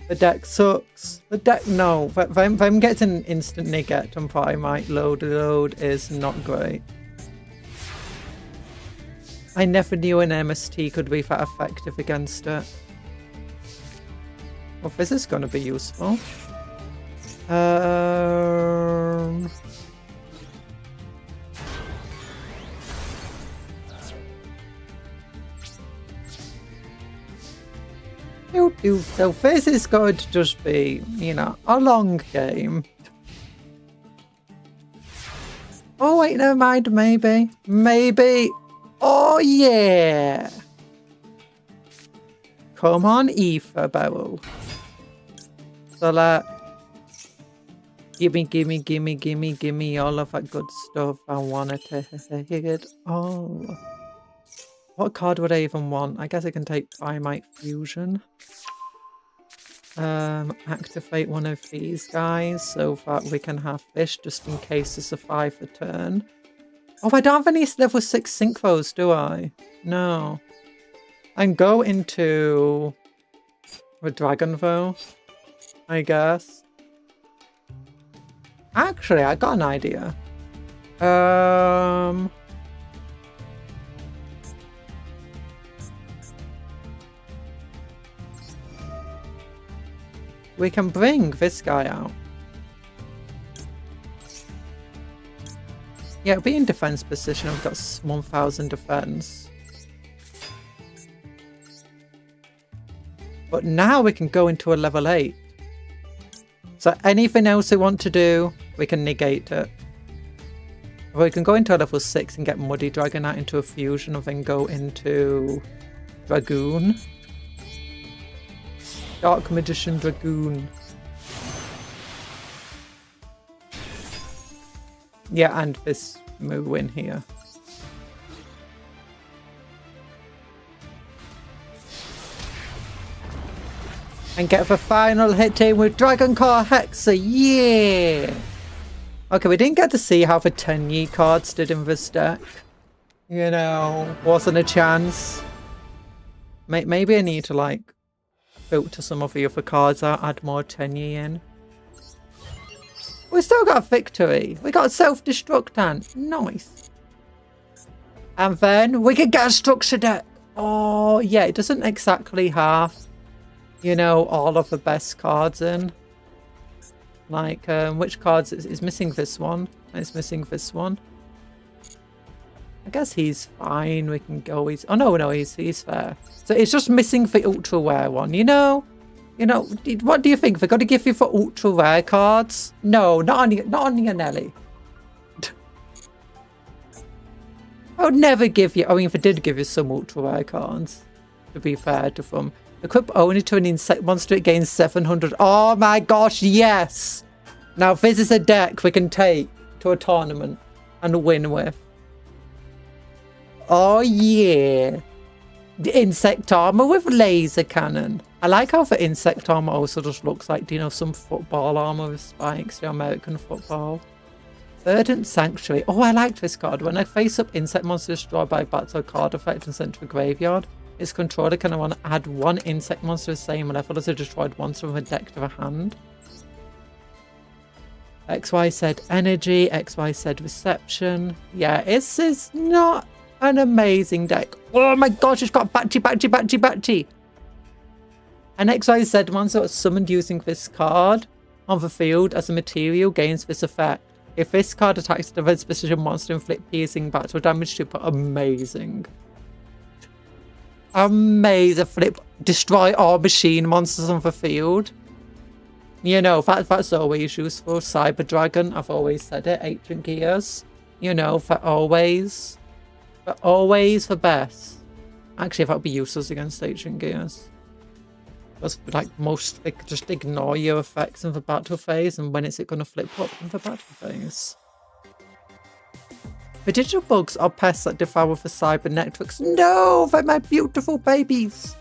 The deck sucks. The deck. No. Them getting instant negate on Primate load is not great. I never knew an MST could be that effective against it. Well, this is going to be useful. So this is going to just be, you know, a long game. Oh wait, never mind. Maybe. Oh yeah! Come on, Ether Barrel. So gimme all of that good stuff. I wanted to take it all. What card would I even want? I guess I can take Primate Fusion. Activate one of these guys so that we can have fish just in case to survive the turn. Oh, I don't have any level 6 synchros, do I? No. And go into a dragon though, I guess. Actually, I got an idea. We can bring this guy out. Yeah, it'll be in defense position. I've got 1000 defense. But now we can go into a level 8. So anything else we want to do, we can negate it. Or we can go into a level 6 and get Muddy Dragon out into a fusion, and then go into Dragoon. Dark Magician Dragoon. Yeah, and this move in here. And get the final hit in with Dragon Core Hexa, yeah! Okay, we didn't get to see how the 10 Yeet cards did in this deck. You know, wasn't a chance. Maybe I need to, like, filter some of the other cards out, add more 10 Yeet in. We still got a victory. We got a self-destruct hand. Nice. And then we can get a structure deck. Oh, yeah, it doesn't exactly have, you know, all of the best cards in. Like, which cards is missing this one? It's missing this one. I guess he's fine. We can go. Oh no, he's fair. So it's just missing the ultra rare one. You know, what do you think? They're going to give you for ultra rare cards? No, not on your Nelly. I would never give you, I mean, if I did give you some ultra rare cards, to be fair to them. Equip only to an insect monster, it gains 700. Oh my gosh, yes! Now, if this is a deck we can take to a tournament and win with. Oh yeah! The insect armor with laser cannon. I like how the insect armor also just looks like, you know, some football armor with spikes, the American football. Verdant Sanctuary. Oh, I like this card. When I face up insect monster destroyed by battle card effect and sent to the graveyard, its controller can want to add one insect monster the same level as a destroyed monster from a deck to the hand. XYZ Energy, XYZ Reception. Yeah, this is not an amazing deck. Oh my gosh, it's got Batchy. An XYZ monster that's summoned using this card on the field as a material gains this effect. If this card attacks the red precision monster, inflict piercing battle damage to it. Amazing. Amazing. Flip. Destroy all machine monsters on the field. You know, that's always useful. Cyber Dragon, I've always said it. Ancient Gears. You know, for always the best. Actually, that would be useless against Ancient Gears. Because, like, most, they could just ignore your effects in the battle phase, and when is it going to flip up in the battle phase? The digital bugs are pests that devour the cyber networks. No, they're my beautiful babies!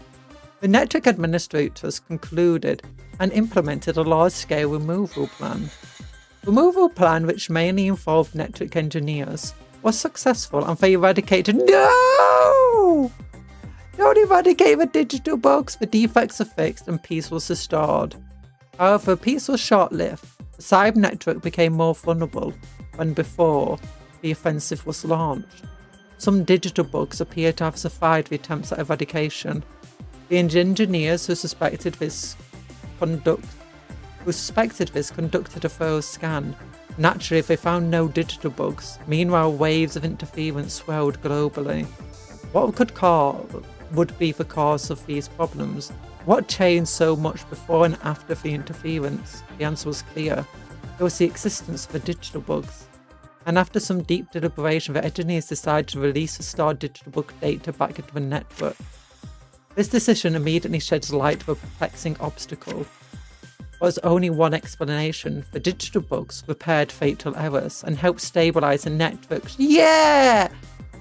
The network administrators concluded and implemented a large-scale removal plan. The removal plan, which mainly involved network engineers, was successful and they eradicated— No! Don't eradicate the digital bugs, the defects are fixed and peace was restored. However, peace was short-lived. The cyber network became more vulnerable than before the offensive was launched. Some digital bugs appear to have survived the attempts at eradication. The engineers who suspected this conducted a thorough scan. Naturally, they found no digital bugs. Meanwhile, waves of interference swelled globally. What would be the cause of these problems? What changed so much before and after the interference? The answer was clear. It was the existence of the digital bugs. And after some deep deliberation, the engineers decided to release the stored digital bug data back into the network. This decision immediately sheds light to a perplexing obstacle. There was only one explanation. The digital bugs repaired fatal errors and helped stabilize the networks. Yeah!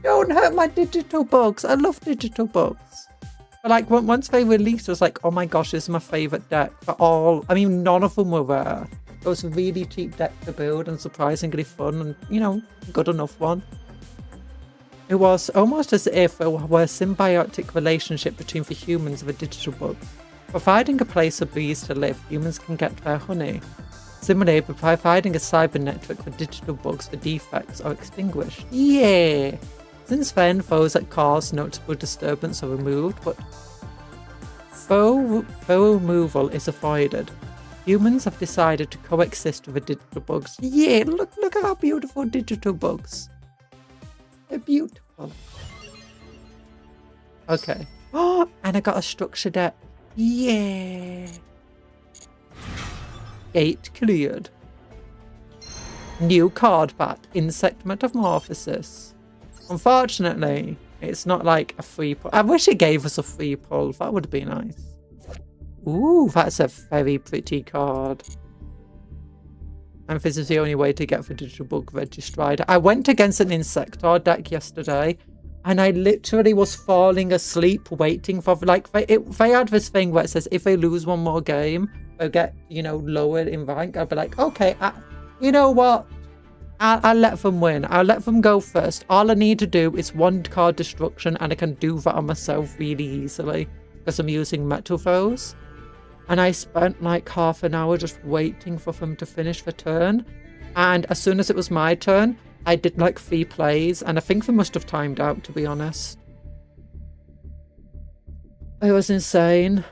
Don't hurt my digital bugs. I love digital bugs. But like once they released, it was like, oh my gosh, this is my favorite deck for all. I mean, none of them were rare. It was a really cheap deck to build and surprisingly fun and, you know, good enough one. It was almost as if there were a symbiotic relationship between the humans and the digital bugs. Providing a place for bees to live, humans can get their honey. Similarly, by providing a cyber network for digital bugs, the defects are extinguished. Yeah! Since then, those that cause notable disturbance are removed, but foe removal is avoided. Humans have decided to coexist with the digital bugs. Yeah, look at how beautiful digital bugs. They're beautiful. Okay. Oh, and I got a structure deck. Yeah. Gate cleared. New card pack, Insect Metamorphosis. Unfortunately, it's not like a free pull. I wish it gave us a free pull. That would be nice. Ooh, that's a very pretty card. And this is the only way to get the digital bug registered. I went against an Insector deck yesterday, and I literally was falling asleep waiting for, like, they had this thing where it says if they lose one more game, they'll get, you know, lowered in rank. I'll be like, okay, you know what? I'll let them win. I'll let them go first. All I need to do is one card destruction, and I can do that on myself really easily because I'm using metal foes. And I spent like half an hour just waiting for them to finish the turn. And as soon as it was my turn, I did like 3 plays, and I think they must have timed out, to be honest. It was insane.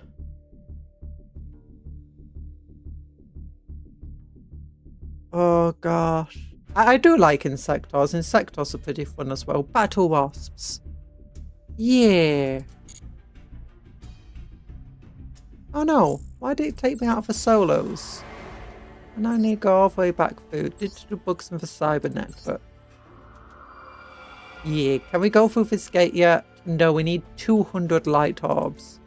Oh gosh. I do like Insectors. Insectors are pretty fun as well. Battle Wasps. Yeah. Oh no. Why did it take me out of the solos? And I need to go all the way back through digital bugs and the cyber network. Yeah, can we go through this gate yet? No, we need 200 light orbs.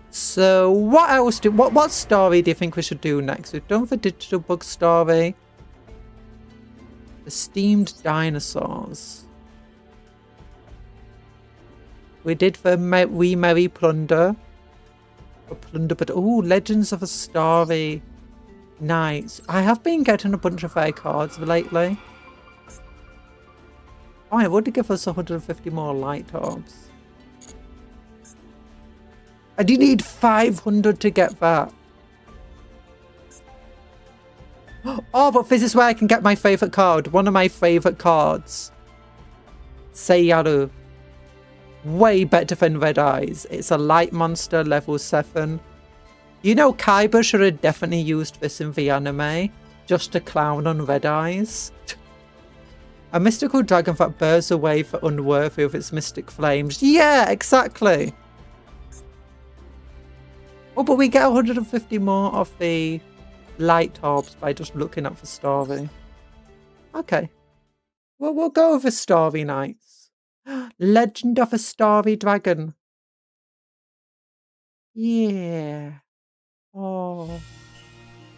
So what else what story do you think we should do next? We've done the digital bug story. The steamed dinosaurs. We did the Wee Merry Plunder. But oh, Legends of a Starry Night. I have been getting a bunch of their cards lately. Oh, it would give us 150 more light orbs. I do need 500 to get that. Oh, but this is where I can get my favourite card. One of my favourite cards. Seiyaru. Way better than Red Eyes. It's a light monster, level 7. You know, Kaiba should have definitely used this in the anime. Just to clown on Red Eyes. A mystical dragon that burns away for unworthy of its mystic flames. Yeah, exactly. Oh, but we get 150 more of the light orbs by just looking at the story. Okay. Well, we'll go over Starry Nights. Legend of a Starry Dragon. Yeah. Oh.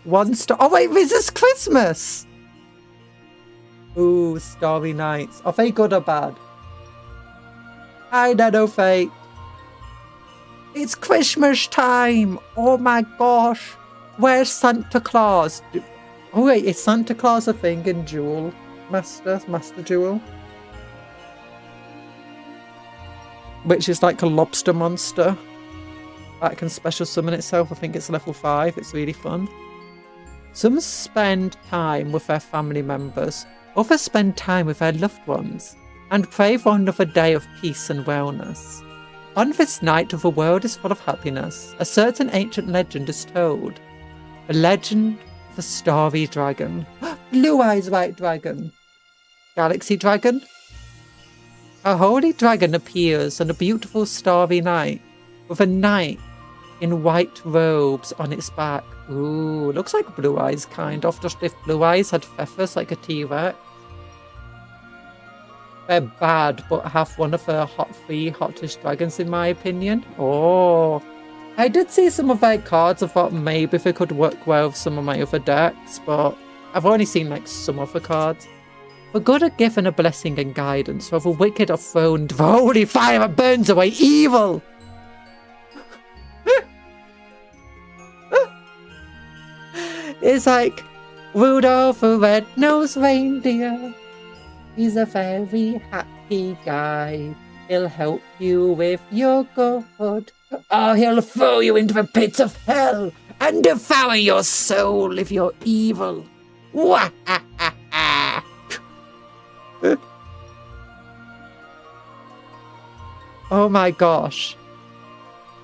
One star. Oh, wait, this is Christmas. Ooh, Starry Nights. Are they good or bad? I don't know, Fate. It's Christmas time. Oh my gosh. Where's Santa Claus? Oh wait, is Santa Claus a thing in Duel? Master Duel? Which is like a lobster monster that can special summon itself. I think it's level 5. It's really fun. Some spend time with their family members. Others spend time with their loved ones and pray for another day of peace and wellness. On this night, the world is full of happiness. A certain ancient legend is told. A legend of a starry dragon. Blue Eyes White Dragon. Galaxy Dragon. A holy dragon appears on a beautiful starry night with a knight in white robes on its back. Ooh, looks like Blue Eyes kind of, just if Blue Eyes had feathers like a T-Rex. They're bad, but have one of the three hottest dragons in my opinion. Oh, I did see some of their cards. I thought maybe they could work well with some of my other decks, but I've only seen like some of the cards. The good are given a blessing and guidance, while the wicked are thrown into the holy fire that burns away evil. It's like Rudolph the Red-Nosed Reindeer. He's a very happy guy. He'll help you with your good. Oh, he'll throw you into the pits of hell and devour your soul if you're evil. Oh my gosh.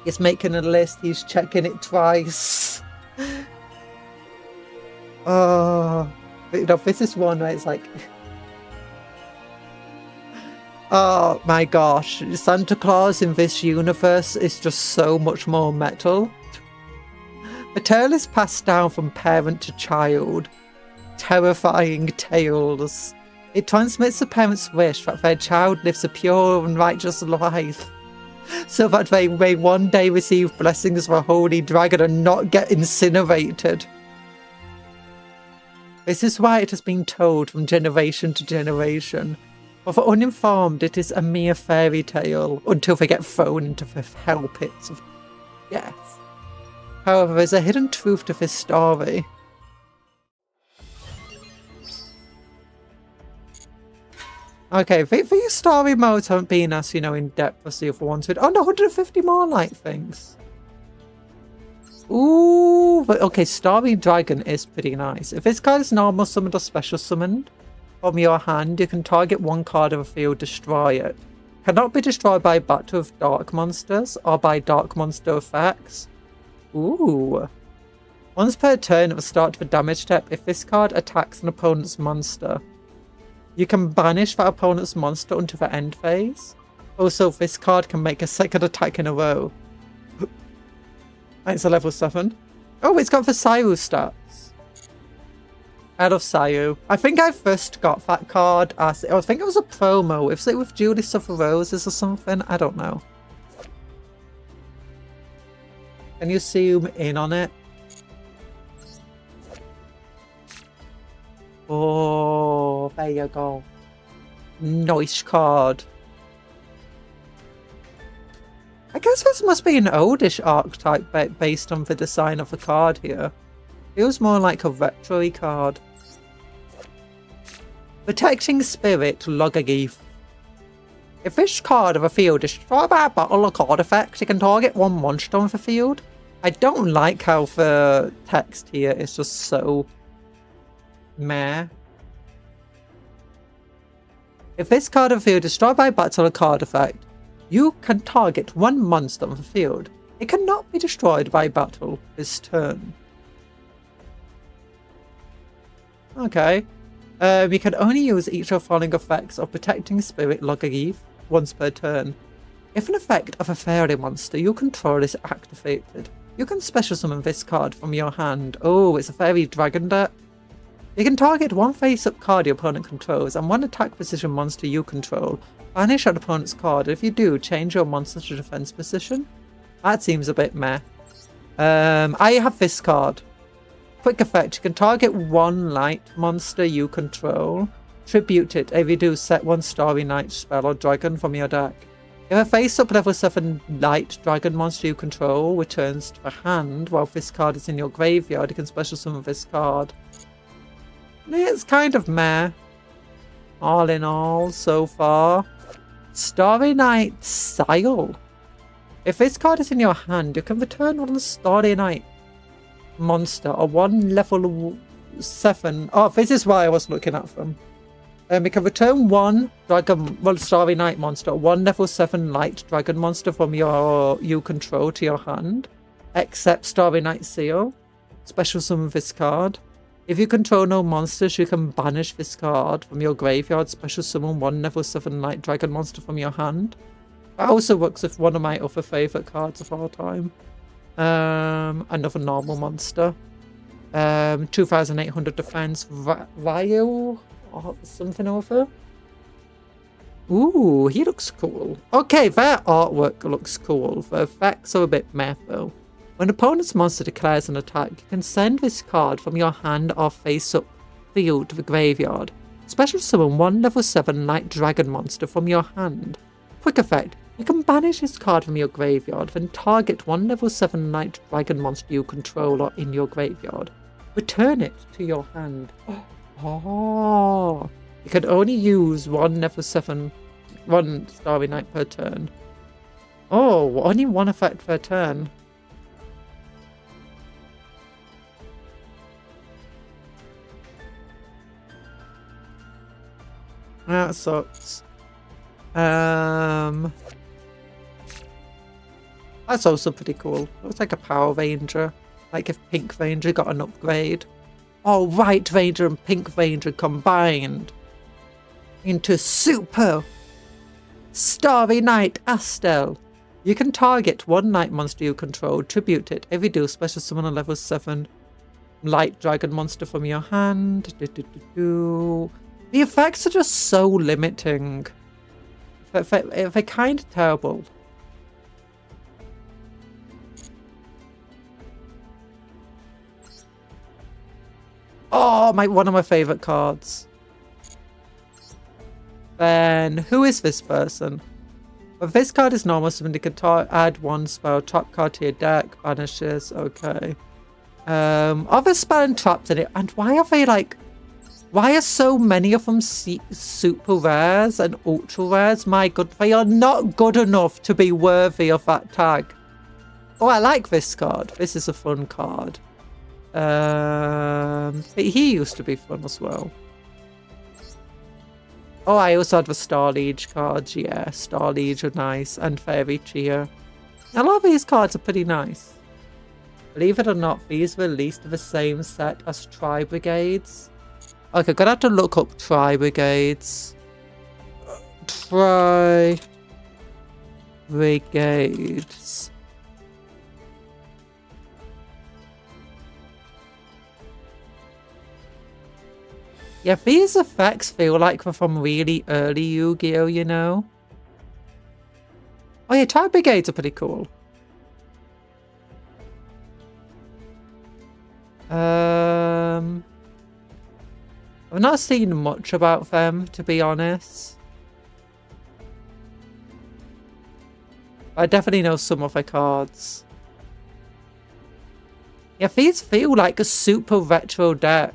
He's making a list. He's checking it twice. Oh, you know, this is one where it's like... Oh my gosh, Santa Claus in this universe is just so much more metal. The tale is passed down from parent to child. Terrifying tales. It transmits the parent's wish that their child lives a pure and righteous life, so that they may one day receive blessings of a holy dragon and not get incinerated. This is why it has been told from generation to generation. But for uninformed, it is a mere fairy tale until they get thrown into the hell pits of death. However, there's a hidden truth to this story. Okay, these story modes haven't been as, you know, in depth as the other ones. Oh no, 150 more light things. Ooh, but okay, Starry Dragon is pretty nice. If this card is normal summoned or special summoned from your hand, you can target one card of a field, destroy it. Cannot be destroyed by battle of dark monsters or by dark monster effects. Ooh. Once per turn at the start of a damage step, if this card attacks an opponent's monster, you can banish that opponent's monster until the end phase. Also, this card can make a second attack in a row. It's a level 7. Oh, it's got the Cyrus stats. I love Sayu. I think I first got that card as, I think it was a promo. If it with Julie Suffer Roses or something, I don't know. Can you zoom in on it? Oh, there you go. Nice card. I guess this must be an oldish archetype based on the design of the card here. Feels more like a retro-y card. Protecting Spirit Logagith. If this card of a field is destroyed by a battle or card effect, it can target one monster on the field. I don't like how the text here is just so meh. If this card of the field is destroyed by a battle or card effect, you can target one monster on the field. It cannot be destroyed by battle this turn. Okay. You can only use each of the following effects of Protecting Spirit Logagith once per turn. If an effect of a fairy monster you control is activated, you can special summon this card from your hand. Oh, it's a fairy dragon deck. You can target one face-up card your opponent controls and one attack position monster you control. Banish an opponent's card. If you do, change your monster to defense position. That seems a bit meh. I have this card. Quick effect, you can target one light monster you control. Tribute it. If you do, set one Starry Night spell or dragon from your deck. If a face-up level 7 light dragon monster you control returns to the hand while this card is in your graveyard, you can special summon this card. It's kind of meh. All in all, so far. Starry Night Sile. If this card is in your hand, you can return one Starry Night monster or one level 7. Oh, this is why I was looking at them. You can return one Starry Night monster, one level 7 light dragon monster from you control to your hand, except Starry Night Seal. Special summon this card. If you control no monsters, you can banish this card from your graveyard. Special summon one level 7 light dragon monster from your hand. That also works with one of my other favourite cards of all time. Another normal monster. 2800 defense. Ryu? Or something over. Ooh, he looks cool. Okay, their artwork looks cool. The effects are a bit meh though. When an opponent's monster declares an attack, you can send this card from your hand or face-up field to the graveyard. Special summon one level 7 light dragon monster from your hand. Quick effect, you can banish this card from your graveyard, then target one level 7 light dragon monster you control or in your graveyard. Return it to your hand. Oh, you can only use one Starry Night per turn. Oh, only one effect per turn. That sucks. That's also pretty cool. Looks like a Power Ranger. Like if Pink Ranger got an upgrade. Oh, White Ranger and Pink Ranger combined into Super Starry Night Astel. You can target one night monster you control, tribute it. If you do, special summon a level 7 light dragon monster from your hand. The effects are just so limiting. They're kind of terrible. Oh, one of my favourite cards. Then, who is this person? If this card is normal, so you can add one spell, trap card to your deck, banishes, okay. Other spell and traps in it, and why are they like... Why are so many of them super rares and ultra rares? My god, they are not good enough to be worthy of that tag. Oh, I like this card. This is a fun card. He used to be fun as well. Oh, I also had the Star Liege cards. Yeah, Star Liege are nice. And Fairy Cheer. A lot of these cards are pretty nice. Believe it or not, these were released the same set as Tri Brigades. Okay, gonna have to look up Tri Brigades. Tri Brigades. Yeah, these effects feel like they're from really early Yu-Gi-Oh, you know? Oh yeah, Tower Brigades are pretty cool. I've not seen much about them, to be honest. I definitely know some of their cards. Yeah, these feel like a super retro deck.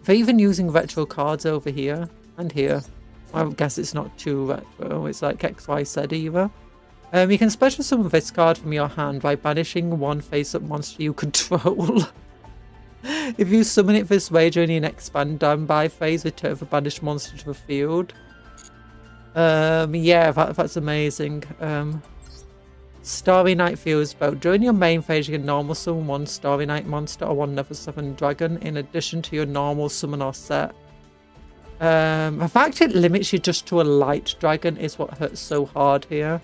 They're even using retro cards over here and here. I guess it's not too retro. It's like XYZ either. You can special summon this card from your hand by banishing one face-up monster you control. If you summon it this way during your next standby phase, return the banished monster to the field. Yeah, that's amazing. Starry Night Feels Boat. During your main phase, you can normal summon one Starry Night monster or one level 7 dragon in addition to your normal summon or set. The fact it limits you just to a light dragon is what hurts so hard here.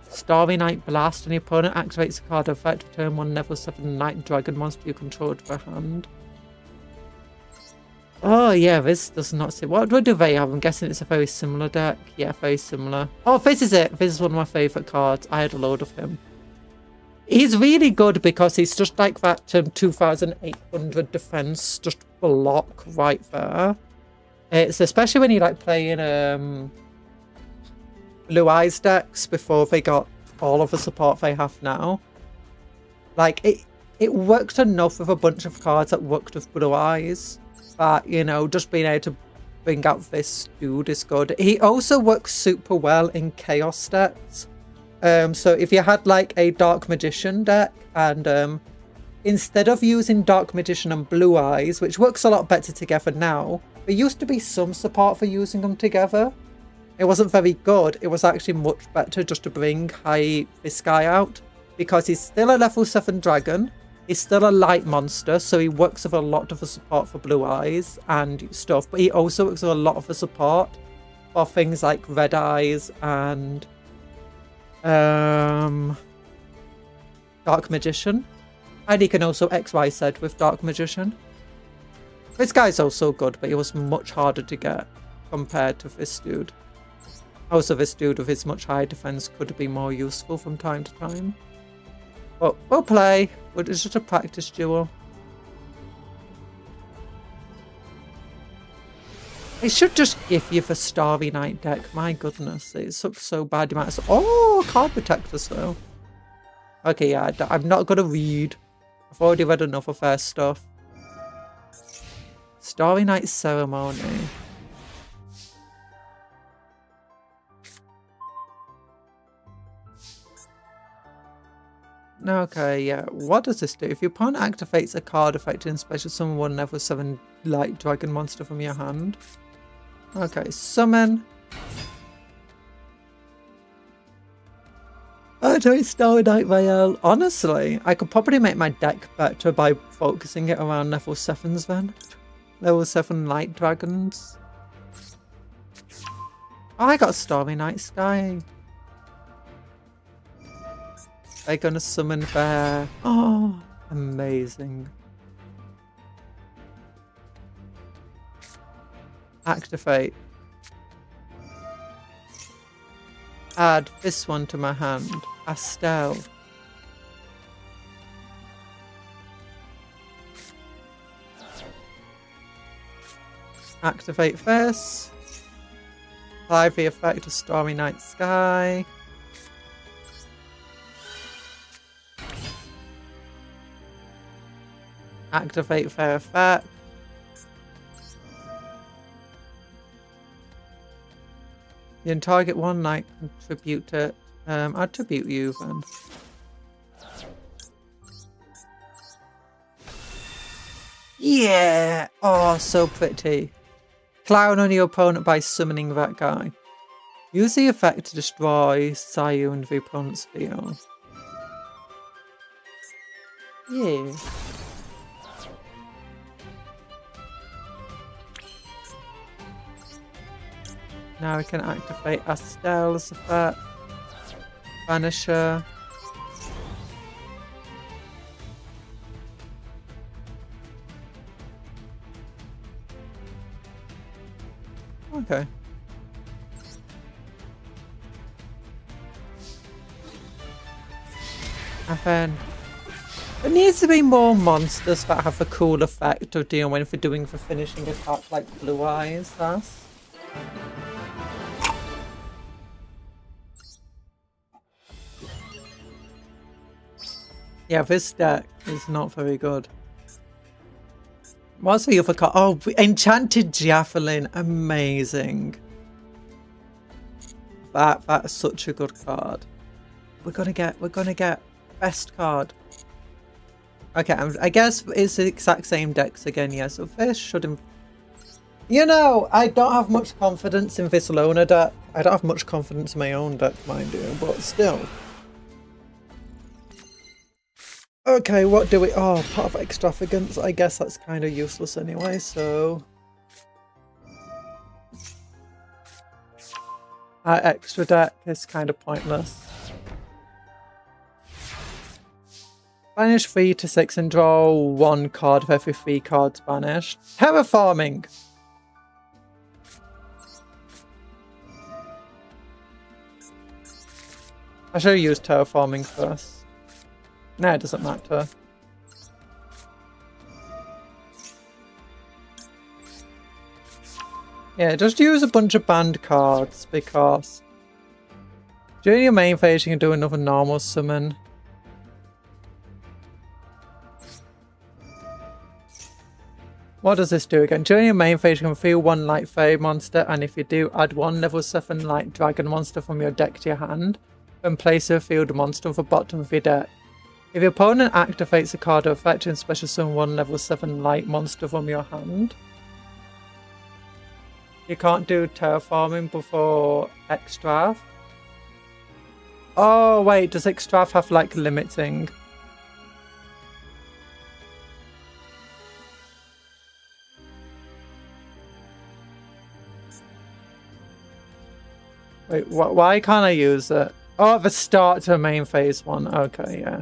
Starry Night Blast. When your opponent activates a card effect, return one level 7 night dragon monster you control to their hand. Oh yeah, this does not seem... What do they have? I'm guessing it's a very similar deck. Yeah, very similar. Oh, this is it. This is one of my favourite cards. I had a load of him. He's really good because he's just like that 2,800 defense, just block right there. It's especially when you like playing Blue Eyes decks before they got all of the support they have now. Like it worked enough with a bunch of cards that worked with Blue Eyes. But, you know, just being able to bring out this dude is good. He also works super well in Chaos decks. So if you had like a Dark Magician deck and instead of using Dark Magician and Blue Eyes, which works a lot better together now, there used to be some support for using them together. It wasn't very good. It was actually much better just to bring this guy out because he's still a level 7 dragon. He's still a light monster, so he works with a lot of the support for Blue Eyes and stuff, but he also works with a lot of the support for things like Red Eyes and Dark Magician. And he can also XYZ with Dark Magician. This guy's also good, but he was much harder to get compared to this dude. Also, this dude with his much higher defense could be more useful from time to time. But we'll play. It's just a practice duel. It should just give you the Starry Night deck. My goodness, it sucks so bad. Oh, card protectors though. Okay, yeah, I'm not gonna read. I've already read enough of their stuff. Starry Night Ceremony. Okay, yeah. What does this do? If your opponent activates a card affecting special summon one level 7 light dragon monster from your hand. Okay, summon. Oh, do it Starry Night Vale. Honestly, I could probably make my deck better by focusing it around level 7s then. Level 7 light dragons. Oh, I got Starry Night Sky. They're gonna summon there. Oh, amazing. Activate. Add this one to my hand. Astel. Activate this. Apply the effect of Starry Night Sky. Activate their effect. You can target one night, contribute it. Attribute you then. Yeah! Oh, so pretty. Clown on your opponent by summoning that guy. Use the effect to destroy Sayu and the opponent's field. Yeah. Now we can activate Astel's effect. Vanisher. Okay. And then there needs to be more monsters that have a cool effect of dealing when we're doing the finishing attack, like Blue Eyes does. Yeah, this deck is not very good. What's the other card? Oh, Enchanted Javelin, amazing. That's such a good card. We're gonna get best card. Okay, I guess it's the exact same decks again, yeah, so this shouldn't... You know, I don't have much confidence in this loner deck. I don't have much confidence in my own deck, mind you, but still. Okay, what do we... Oh, part of Extravagance. I guess that's kind of useless anyway, so... Our extra deck is kind of pointless. Banish 3 to 6 and draw 1 card for every 3 cards banished. Terraforming! I should have used Terraforming first. No, it doesn't matter. Yeah, just use a bunch of banned cards because during your main phase you can do another normal summon. What does this do again? During your main phase you can feel 1 light fairy monster, and if you do, add 1 level 7 light dragon monster from your deck to your hand and place a field monster on the bottom of your deck. If your opponent activates a card of effect, and special summon 1 level 7 light monster from your hand. You can't do terraforming before Extrav. Oh wait, does Extrav have like limiting? Wait, why can't I use it? Oh, the start to main phase 1. Okay, yeah.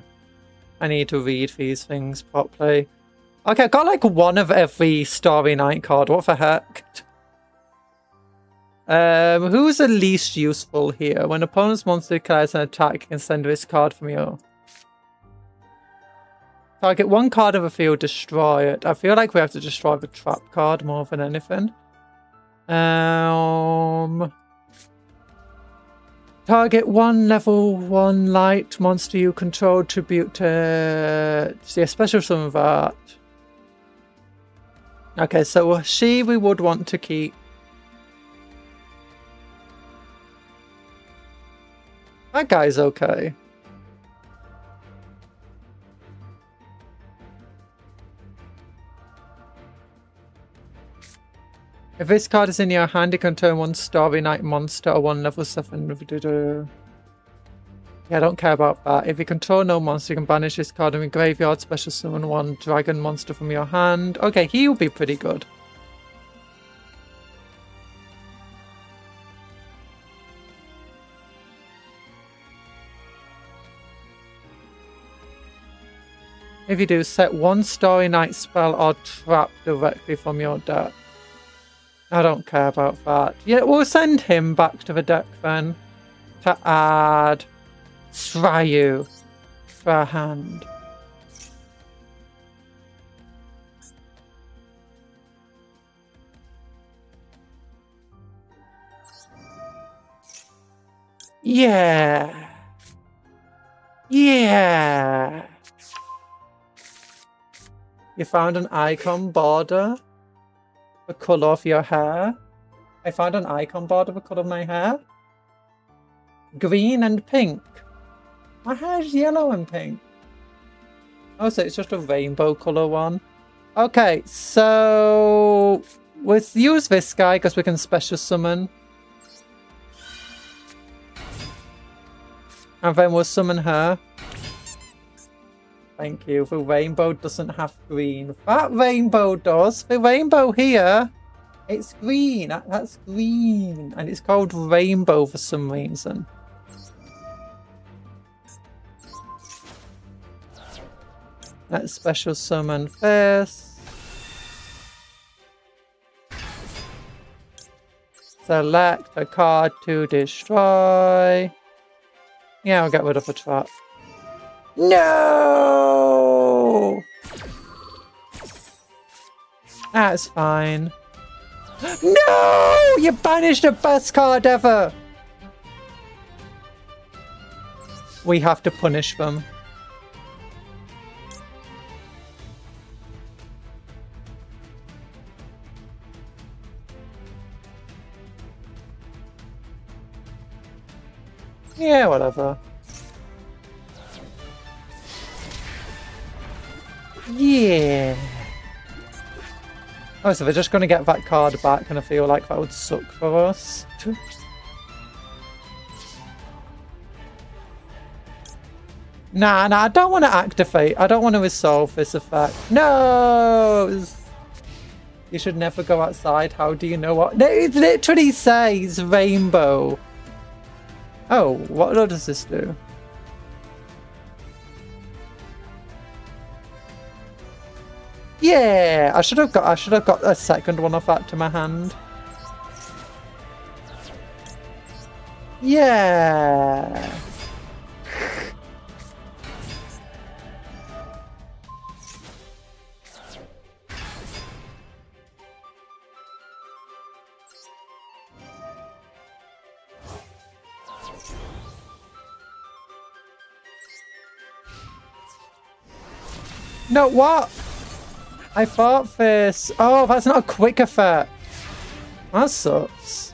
I need to read these things properly. Okay, I got like 1 of every Starry Night card. What the heck? Who's the least useful here? When opponent's monster declares an attack, you can send this card from your... Target 1 card of the field, destroy it. I feel like we have to destroy the trap card more than anything. Target 1 level 1 light monster you control, tribute to... See, a special summon that. Okay, so we would want to keep... That guy's okay. If this card is in your hand, you can turn 1 Starry Night monster or 1 level 7. Yeah, I don't care about that. If you control no monster, you can banish this card in your graveyard, special summon 1 dragon monster from your hand. Okay, he'll be pretty good. If you do, set 1 Starry Night spell or trap directly from your deck. I don't care about that. Yeah, we'll send him back to the deck then. To add Srayu for a hand. Yeah. Yeah. You found an icon border. The colour of your hair. I found an icon border, the colour of my hair. Green and pink. My hair is yellow and pink. Oh, so it's just a rainbow colour one. Okay, so let's use this guy because we can special summon. And then we'll summon her. Thank you. The rainbow doesn't have green. That rainbow does. The rainbow here, it's green. That's green. And it's called rainbow for some reason. Let's special summon this. Select a card to destroy. Yeah, I'll get rid of a trap. No! That's fine. No! You banished the best card ever! We have to punish them. Yeah, whatever. Yeah. Oh, so they're just going to get that card back, and I feel like that would suck for us. Nah, I don't want to activate. I don't want to resolve this effect. No! You should never go outside. How do you know what? It literally says rainbow. Oh, what does this do? Yeah, I should have got a second one of that to my hand. Yeah. No, what? I thought this. Oh, that's not a quick effect. That sucks.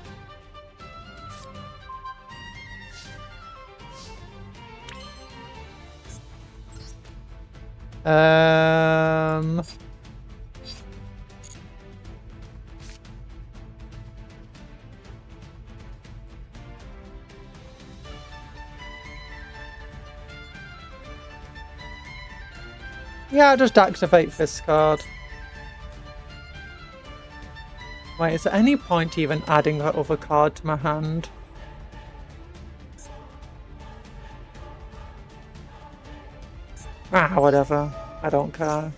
Yeah, I'll just activate this card. Wait, is there any point even adding that other card to my hand? Ah, whatever. I don't care.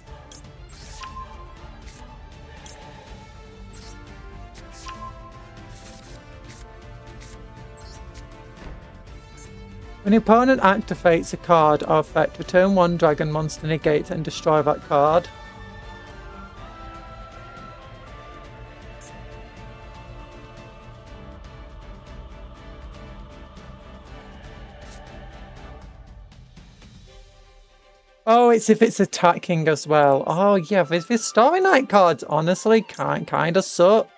When the opponent activates a card or effect, return one dragon monster, negate and destroy that card. Oh, it's if it's attacking as well. Oh yeah, this Starry Night cards honestly kind of suck.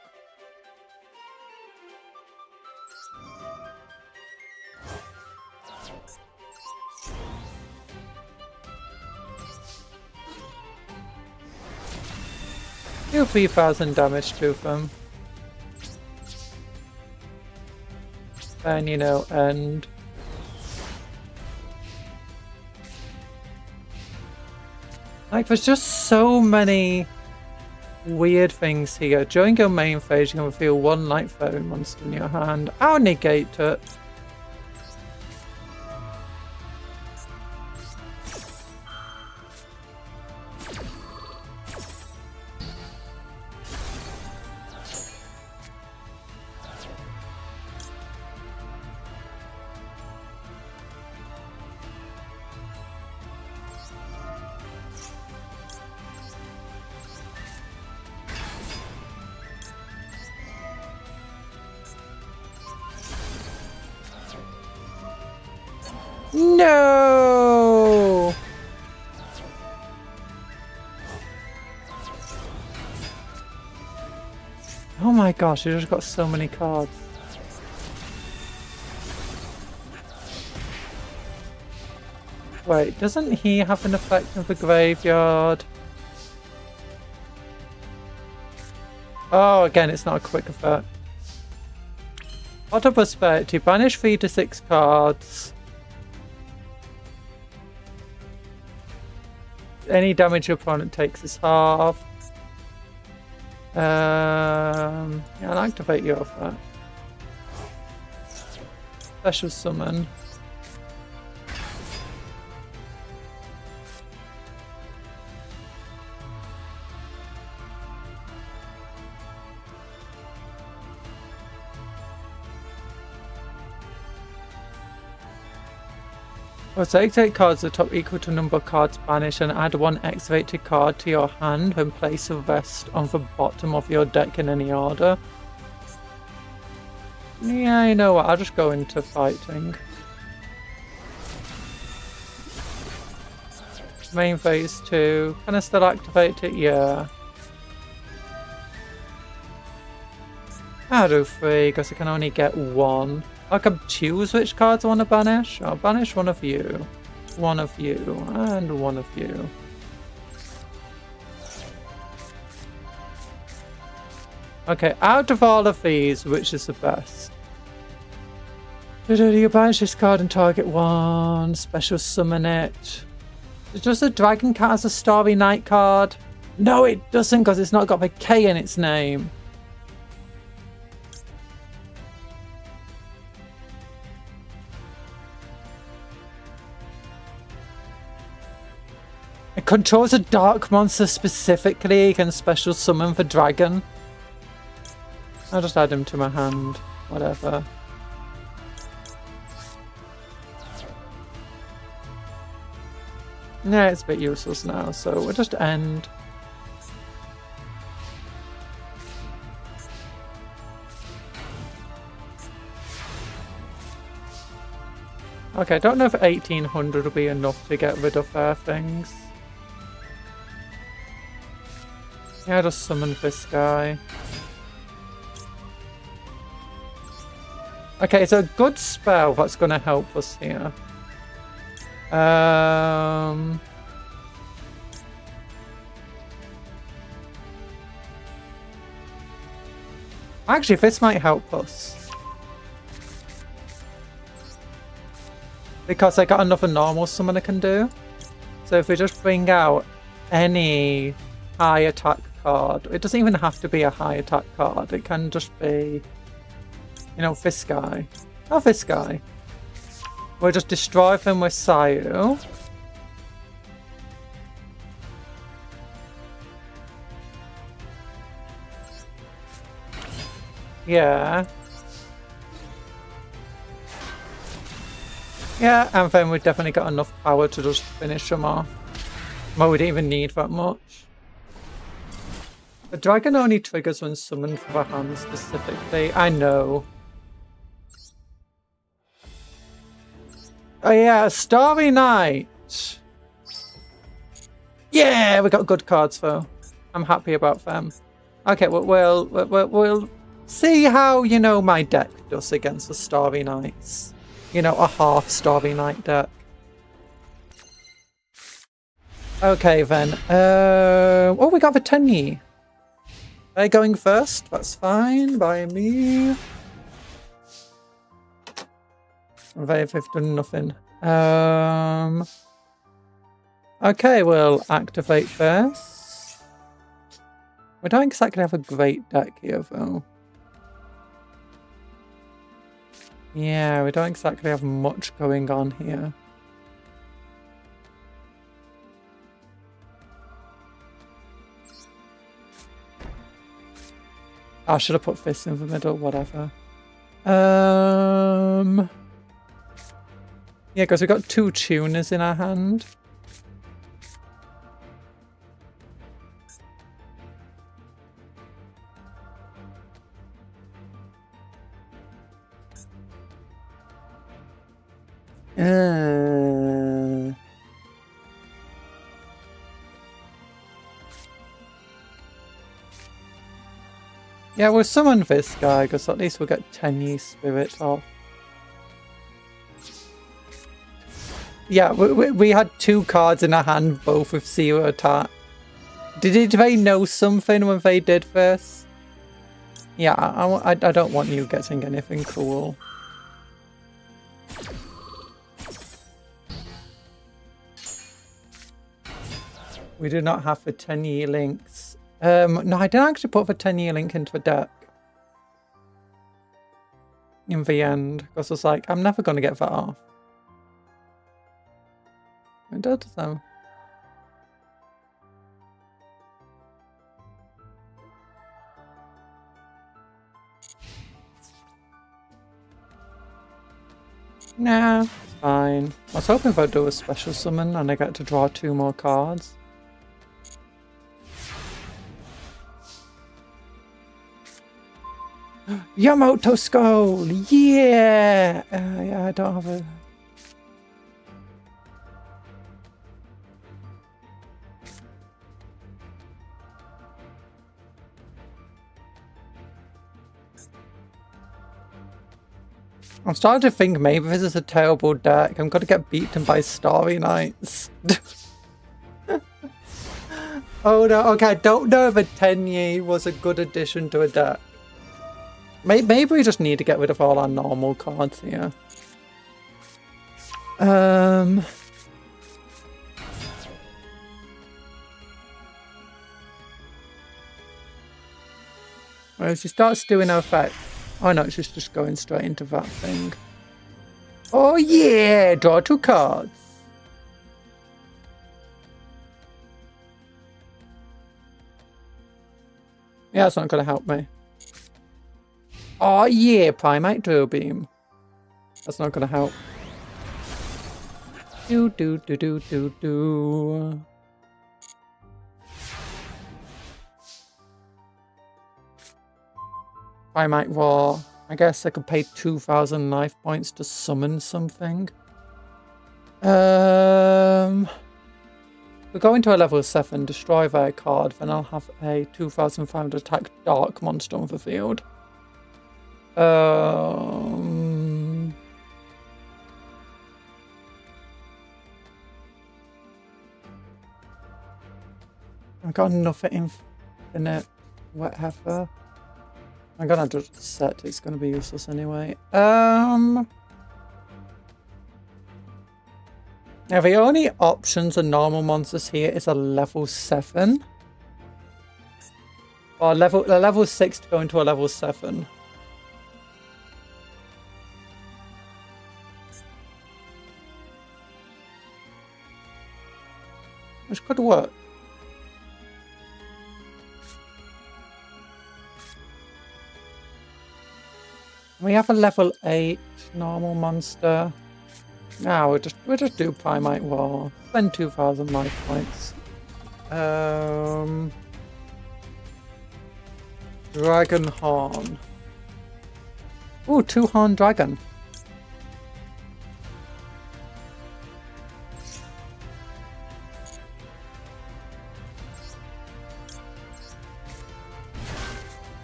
Do 3,000 damage to them. Then, you know, end. Like, there's just so many weird things here. During your main phase, you can reveal one light fairy monster in your hand. I'll negate it. No! Oh my gosh, you just got so many cards. Wait, doesn't he have an effect in the graveyard? Oh, again, it's not a quick effect. Pot of Prosperity, banish 3 to 6 cards. Any damage your opponent takes is half. Yeah, I'll activate your effect. Special summon. Well, so activate cards at the top equal to number of cards banished and add one activated card to your hand when place the rest on the bottom of your deck in any order. Yeah, you know what, I'll just go into fighting. Main phase 2. Can I still activate it? Yeah. I'll do 3 because I can only get 1. I can choose which cards I want to banish. I'll banish one of you, and one of you. Okay, out of all of these, which is the best? You banish this card and target one. Special summon it. Does the dragon cat as a Starry Night card? No, it doesn't because it's not got the K in its name. It controls a dark monster specifically. You can special summon the dragon. I'll just add him to my hand. Whatever. Yeah, it's a bit useless now, so we'll just end. Okay, I don't know if 1800 will be enough to get rid of their things. Yeah, I'll just summon this guy. Okay, it's a good spell that's going to help us here. Actually, this might help us. Because I got another normal summon I can do. So if we just bring out any high attack card, it doesn't even have to be a high attack card. It can just be, you know, this guy. Not this guy. We'll just destroy them with Sayu. Yeah. Yeah, and then we've definitely got enough power to just finish them off. Well, we didn't even need that much. The dragon only triggers when summoned for the hand specifically. I know. Oh yeah, Starry Night! Yeah, we got good cards though. I'm happy about them. Okay, well, we'll see how, you know, my deck does against the Starry Nights. You know, a half Starry Night deck. Okay then. Oh, we got the Tenyi. They're going first. That's fine by me. They've done nothing. Okay, we'll activate this. We don't exactly have a great deck here, though. Yeah, we don't exactly have much going on here. I should have put this in the middle, whatever. Yeah, because we've got 2 tuners in our hand. Yeah, we'll summon this guy, because at least we'll get Tenyi Spirit off. Yeah, we had 2 cards in our hand, both with 0 attack. Did they know something when they did this? Yeah, I don't want you getting anything cool. We do not have the 10-year links. No, I didn't actually put the 10-year link into the deck. In the end, because I was like, I'm never going to get that off. It does though. Nah, fine. I was hoping if I do a special summon and I get to draw 2 more cards. Yamato Skull! Yeah! Yeah, I don't have a... I'm starting to think maybe this is a terrible deck. I'm going to get beaten by Starry Nights. Oh no, okay, I don't know if a Tenyi was a good addition to a deck. Maybe we just need to get rid of all our normal cards here. Well, she starts doing her effect. Oh no, she's just going straight into that thing. Oh yeah! Draw 2 cards. Yeah, that's not going to help me. Oh yeah! Primate Drill Beam. That's not going to help. Do. Primate War. I guess I could pay 2,000 life points to summon something. We're going to a level 7, destroy their card, then I'll have a 2,500 attack dark monster on the field. I got nothing infinite whatever. I'm gonna just set, it's gonna be useless anyway. Now the only options of normal monsters here is a level 7. Or a level 6 to go into a level 7. Which could work. We have a level 8 normal monster. Now we'll just do Primate War. Spend 2,000 life points. Dragon Horn. Ooh, 2-horn dragon.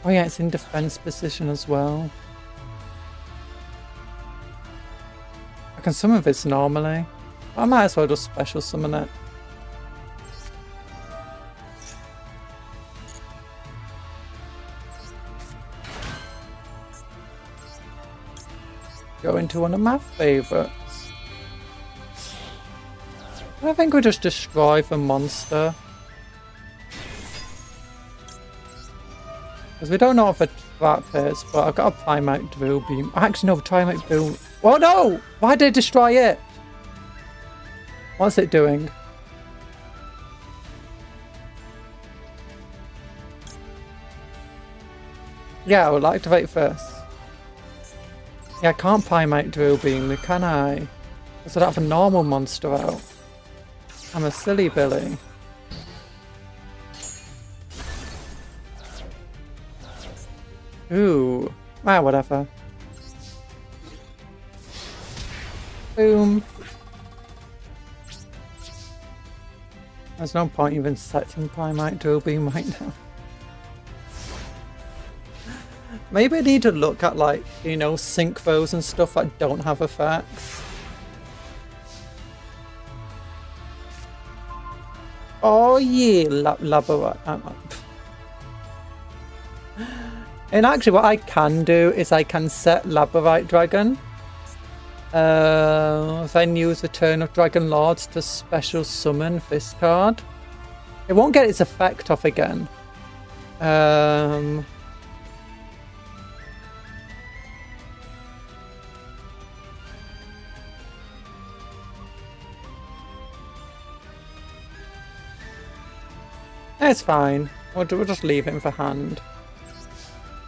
Oh yeah, it's in defense position as well. I can summon this normally. I might as well just special summon it. Go into one of my favourites. I think we just destroy the monster. Because we don't know if a trap is, but I've got a Primate Drill Beam. Actually, no, the Primate Drill... Oh no! Why did I destroy it? What's it doing? Yeah, I will activate first. Yeah, I can't Primate Drill Beam, can I? Because I don't have a normal monster out. I'm a silly Billy. Ooh. Ah, whatever. Boom. There's no point even setting Primate Drill Beam right now. Maybe I need to look at, like, you know, synchros and stuff that don't have effects. Oh yeah, Labyrinth. And actually what I can do is I can set Labyrinth Dragon. Then use the Turn of Dragon Lords to special summon this card. It won't get its effect off again. It's fine. We'll just leave it in the hand.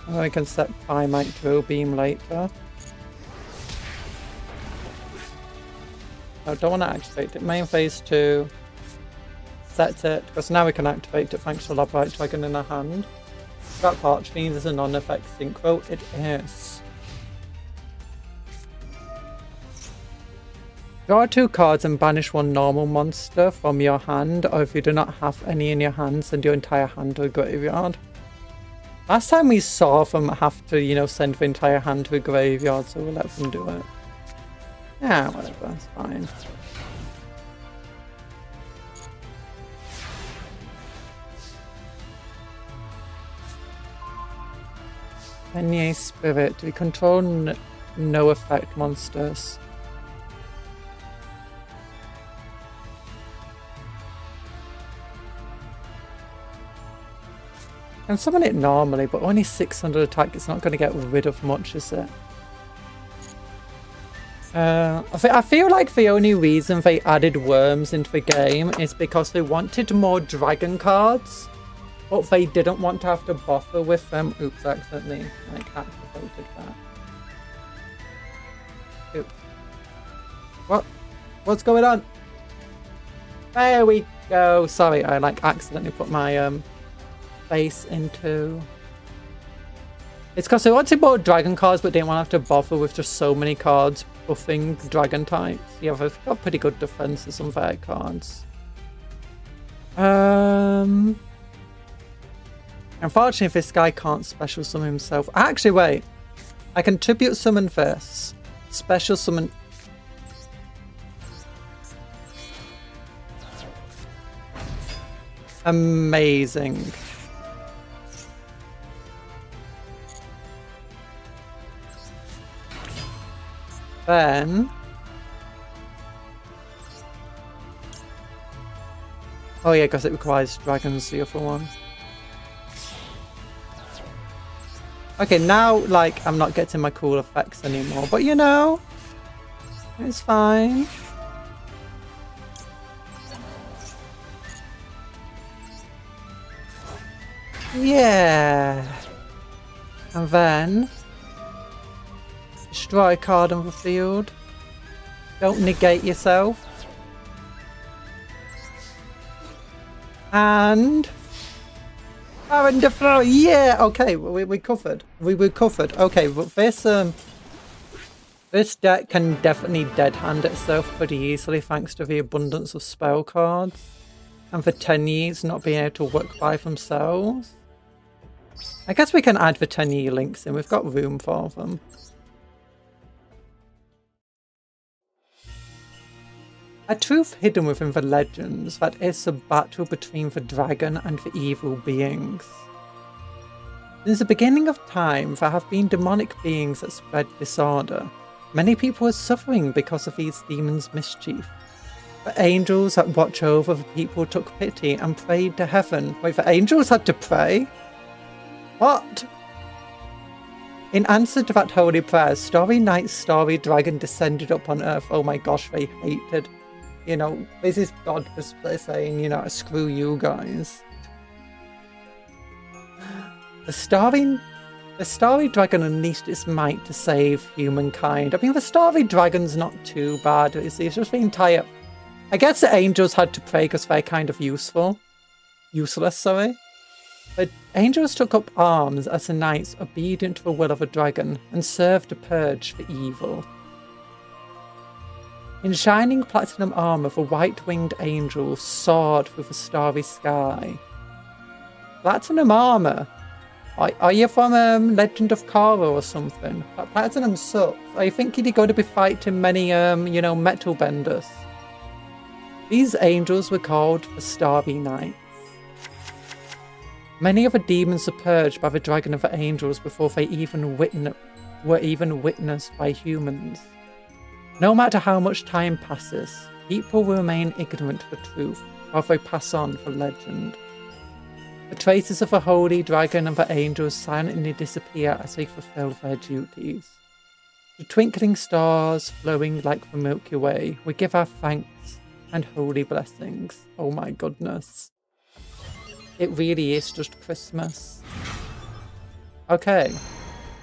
And then we can set Primate Drill Beam later. I don't want to activate it. Main phase 2. Set it, because now we can activate it thanks to Labradorite Dragon in our hand. That Parchfiend is a non-effect synchro. It is. Draw 2 cards and banish 1 normal monster from your hand, or if you do not have any in your hand, send your entire hand to a graveyard. Last time we saw them have to, you know, send the entire hand to a graveyard, so we'll let them do it. Yeah, whatever, it's fine. Penye Spirit. We control no effect monsters. Can summon it normally, but only 600 attack. It's not going to get rid of much, is it? I feel like the only reason they added worms into the game is because they wanted more dragon cards, but they didn't want to have to bother with them. Oops, I accidentally activated that. Oops. What? What's going on? There we go. Sorry, I accidentally put my face into... It's because they wanted more dragon cards, but didn't want to have to bother with just so many cards buffing dragon types. Yeah, they've got pretty good defenses on their cards. Unfortunately, this guy can't special summon himself. Actually, wait. I can tribute summon this. Special summon... Amazing. Then... Oh yeah, because it requires dragons, the other one. Okay, now, like, I'm not getting my cool effects anymore, but you know, it's fine. Yeah. And then... destroy a card on the field. Don't negate yourself. And... Aaron Defro, yeah! Okay, we covered. We were covered. Okay, but this deck can definitely dead hand itself pretty easily thanks to the abundance of spell cards. And the Tenyis not being able to work by themselves. I guess we can add the Tenyi links in, we've got room for them. A truth hidden within the legends that is a battle between the dragon and the evil beings. Since the beginning of time, there have been demonic beings that spread disorder. Many people are suffering because of these demons' mischief. The angels that watch over the people took pity and prayed to heaven. Wait, the angels had to pray? What? In answer to that holy prayer, Starry Night's starry dragon descended upon Earth. Oh my gosh, they hated. You know, this is God saying, you know, screw you guys. The starry dragon unleashed its might to save humankind. I mean, the starry dragon's not too bad. It's just the entire... I guess the angels had to pray because they're kind of useless, sorry. But angels took up arms as the knights obedient to the will of a dragon and served to purge the evil. In shining platinum armor, the white-winged angel soared through the starry sky. Platinum armor? Are you from Legend of Korra or something? That platinum sucks. I think you're going to be fighting many, you know, metal benders. These angels were called the Starry Knights. Many of the demons were purged by the dragon of the angels before they were even witnessed by humans. No matter how much time passes, people will remain ignorant of the truth while they pass on the legend. The traces of the holy dragon and the angels silently disappear as they fulfill their duties. The twinkling stars flowing like the Milky Way, we give our thanks and holy blessings. Oh my goodness. It really is just Christmas. Okay.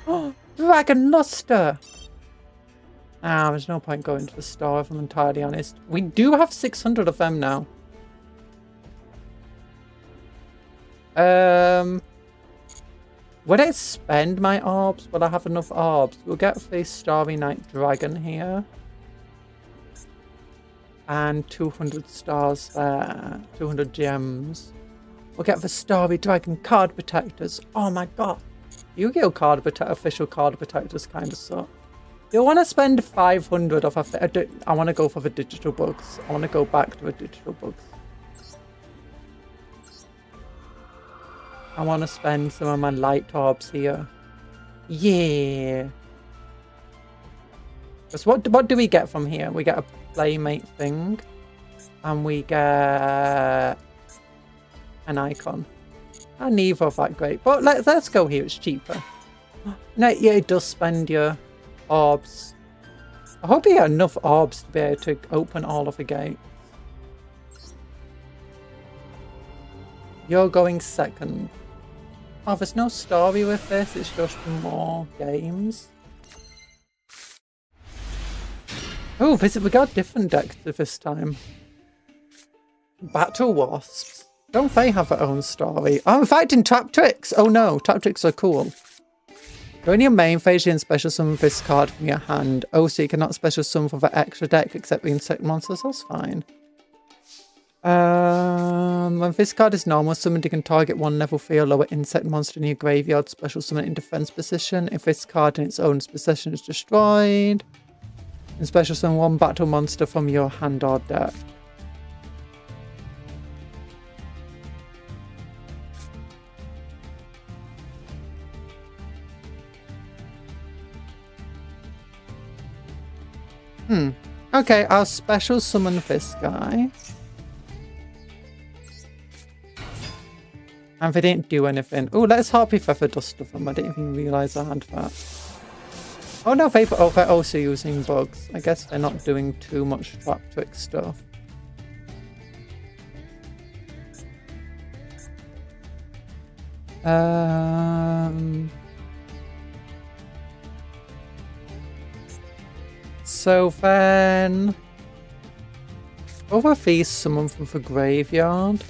Oh, Dragon Luster! Ah, there's no point going to the store if I'm entirely honest. We do have 600 of them now. Would I spend my orbs? Will I have enough orbs? We'll get the Starry Night Dragon here. And 200 stars there. 200 gems. We'll get the Starry Dragon card protectors. Oh my god. Yu-Gi-Oh! Official card protectors kind of suck. Do I want to spend 500 of a... I want to go for the digital bugs. I want to go back to the digital bugs. I want to spend some of my light orbs here. Yeah. Because what do we get from here? We get a playmate thing. And we get an icon. And neither of that great. But let's go here. It's cheaper. No, yeah, it does spend your orbs. I hope you get enough orbs to be able to open all of the gates. You're going second. Oh, there's no story with this, it's just more games. Oh, we got different decks this time. Battle Wasps. Don't they have their own story? Oh, I'm fighting Trap Tricks! Oh no, Trap Tricks are cool. During your main phase, you can special summon this card from your hand. Oh, so you cannot special summon for the extra deck except the insect monsters, that's fine. When this card is normal summoned, you can target one level 3 or lower insect monster in your graveyard, special summon in defense position. If this card in its own possession is destroyed, you can special summon one battle monster from your hand or deck. Okay, I'll special summon this guy. And they didn't do anything. Oh, let's Harpy Feather Dust of them. I didn't even realise I had that. Oh no, they're also using bugs. I guess they're not doing too much Trap Trick stuff. So then... over these summon from the graveyard.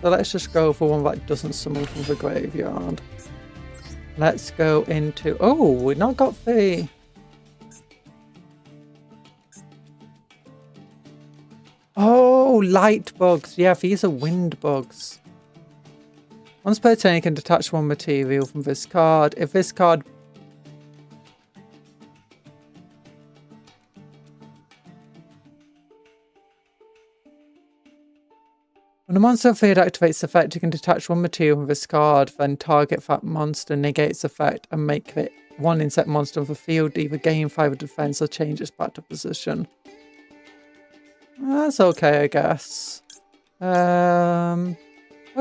So let's just go for one that doesn't summon from the graveyard. Let's go into... oh, we've not got the... oh, light bugs. Yeah, these are wind bugs. Once per turn, you can detach one material from this card. If this card... when a monster field activates effect, you can detach one material from this card, then target that monster, negate its effect, and make it one insect monster of the field either gain 5 defense or change its battle position. That's okay, I guess. I'll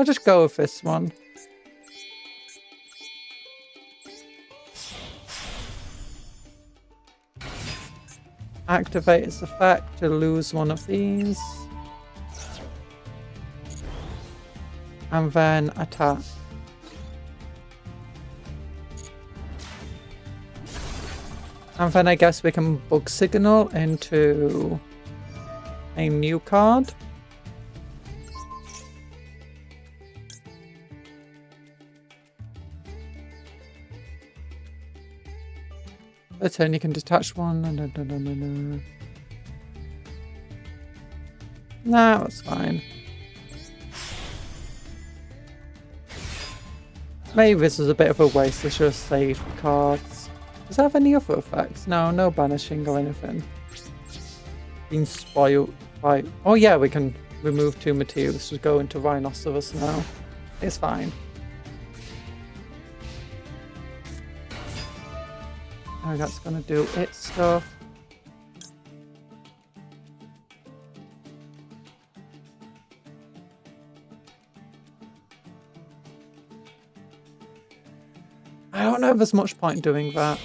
just go with this one. Activate its effect to lose one of these. And then attack. And then I guess we can bug signal into a new card. A turn you can detach one. Nah, that's fine. Maybe this was a bit of a waste. I should have saved the cards. Does it have any other effects? No, no banishing or anything. Being spoiled by... oh yeah, we can remove 2 materials to go into Rhinoceros now. It's fine. Oh, that's gonna do its stuff. I don't know if there's much point doing that.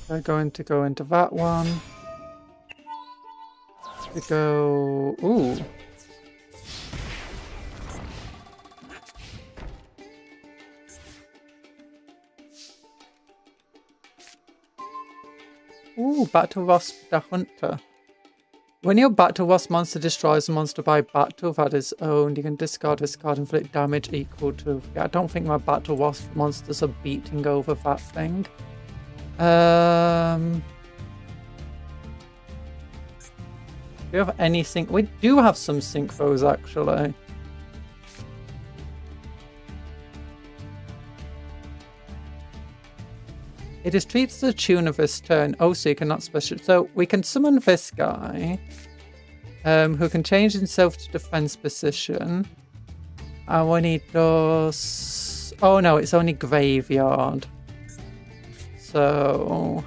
They're going to go into that one. To go... ooh. Ooh, Battle Wasp the Hunter. When your Battle Wasp monster destroys a monster by battle that is owned, you can discard this card and inflict damage equal to... Yeah, I don't think my Battle Wasp monsters are beating over that thing. Do you have any sync? We do have some synchros, actually. It is treated as a tuner this turn. Oh, so you cannot special. So we can summon this guy, who can change himself to defense position. And when he does, oh no, it's only graveyard. So,